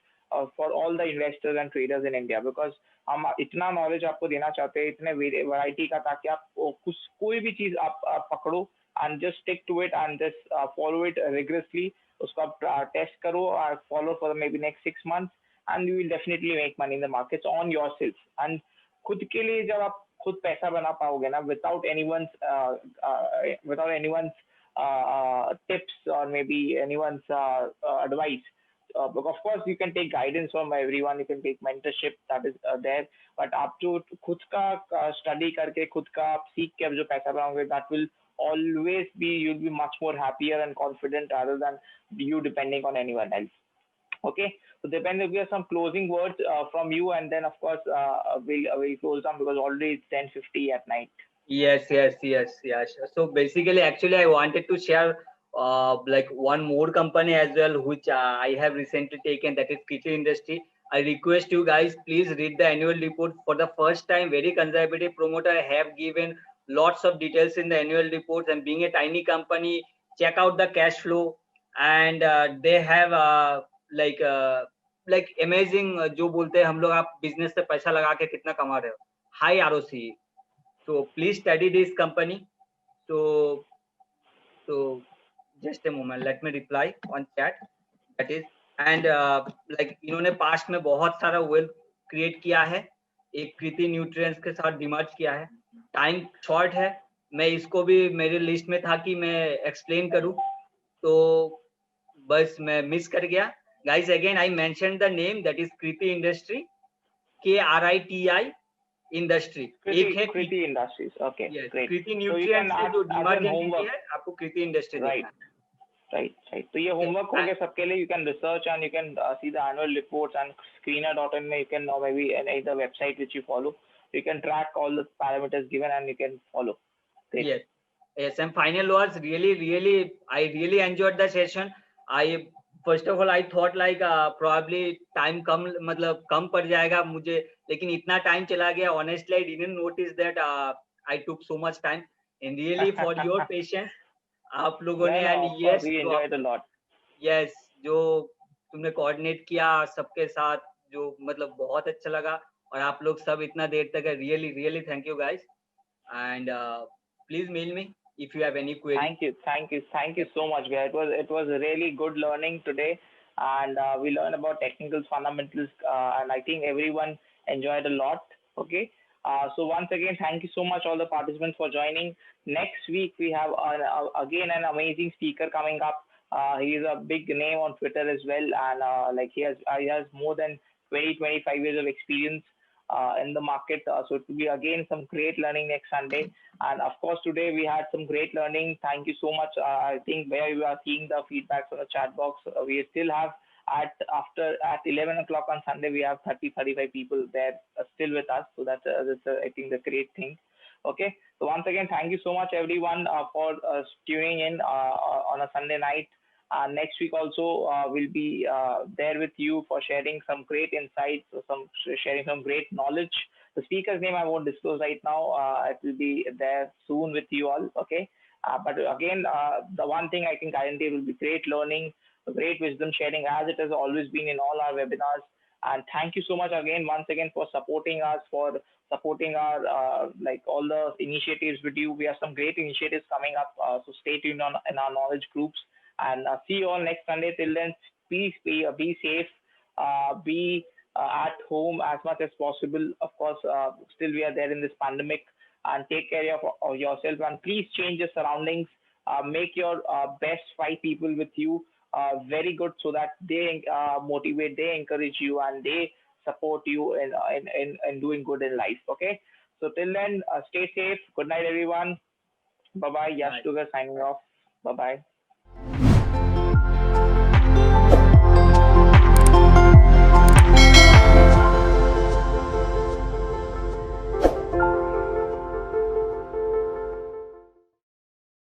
for all the investors and traders in India, because हम इतना knowledge आपको देना चाहते हैं, इतने वैरायटी का, ताकि आप कोई भी चीज आप पकड़ो and just stick to it and just follow it rigorously. उसको आप टेस्ट करो और follow for maybe next 6 months, and you will definitely make money in the markets on yourself. And खुद के लिए जब आप खुद पैसा बना पाओगे ना, without anyone's tips or maybe anyone's advice. But of course, you can take guidance from everyone. You can take mentorship, that is there. But आप जो खुद का study करके खुद का आप सीख के अब जो पैसा बनाओगे, that will always be, you'll be much more happier and confident rather than you depending on anyone else. Okay, so depend if there are some closing words from you, and then of course we'll close down because already it's 10:50 at night. Yes. So basically, actually, I wanted to share like one more company as well, which I have recently taken, that is Kriti Industry. I request you guys, please read the annual report. For the first time, very conservative promoter, I have given lots of details in the annual reports. And being a tiny company, check out the cash flow, and they have like amazing जो बोलते हैं हम लोग, आप business से पैसा लगा के कितना कमा रहे हो, high ROC. So please study this company. So just a moment, let me reply on chat. That is, and like इन्होंने पास्ट में बहुत सारा वेल्थ क्रिएट किया है, एक कृति न्यूट्रिएंट्स के साथ डिमर्ज किया है. टाइम शॉर्ट है, मैं इसको भी मेरे लिस्ट में था कि मैं एक्सप्लेन करूं, तो बस मैं मिस कर गया. Guys, again I mentioned the name, that is Kriti Industry, KRITI Industry. एक है Kriti Industries. Okay, yes, great. Kriti So you can Nutrients से जो डिमर्ज है, आपको Kriti Industry right. देखना है. Right. तो ये homework हो गया सबके लिए. You can research and you can see the annual reports, and screener.in में you can, or maybe any the website which you follow, you can track all the parameters given and you can follow. Great. Yes. And final words, really, I really enjoyed the session. First of all, I thought like probably time कम पड़ जाएगा मुझे, लेकिन इतना time चला गया. Honestly, I didn't notice that I took so much time. And really for your patience, आप लोगों ने, and yes, we enjoyed a lot. Yes, जो तुमने कोऑर्डिनेट किया सबके साथ, जो मतलब बहुत अच्छा लगा. और आप लोग सब इतना देर तक, really thank you guys. And please mail me if you have any query. Thank you so much, guys. It was really good learning today, and we learned about technical fundamentals, and I think everyone enjoyed a lot. Okay. So once again, thank you so much all the participants for joining. Next week we have again an amazing speaker coming up. He is a big name on Twitter as well, and like he has more than 25 years of experience in the market. So it will be again some great learning next Sunday. And of course, today we had some great learning. Thank you so much. I think where you are seeing the feedback on the chat box, we still have at 11 o'clock on Sunday, we have 35 people there still with us. So that's I think the great thing. Okay. So once again, thank you so much everyone for tuning in on a Sunday night. Next week also we'll be there with you for sharing some great insights, sharing some great knowledge. The speaker's name I won't disclose right now. It will be there soon with you all. Okay. But again, the one thing I can guarantee will be great learning, great wisdom sharing, as it has always been in all our webinars. And thank you so much once again for supporting us, for supporting our like all the initiatives with you. We have some great initiatives coming up. So stay tuned in our knowledge groups. and see you all next Sunday. Till then, please be safe, be at home as much as possible. Of course, still we are there in this pandemic, and take care of yourself. And please change your surroundings. Make your best five people with you very good, so that they motivate, they encourage you, and they support you in doing good in life. Okay. So till then, stay safe. Good night, everyone. Bye bye. Yash Bye. Sugar signing off. Bye bye.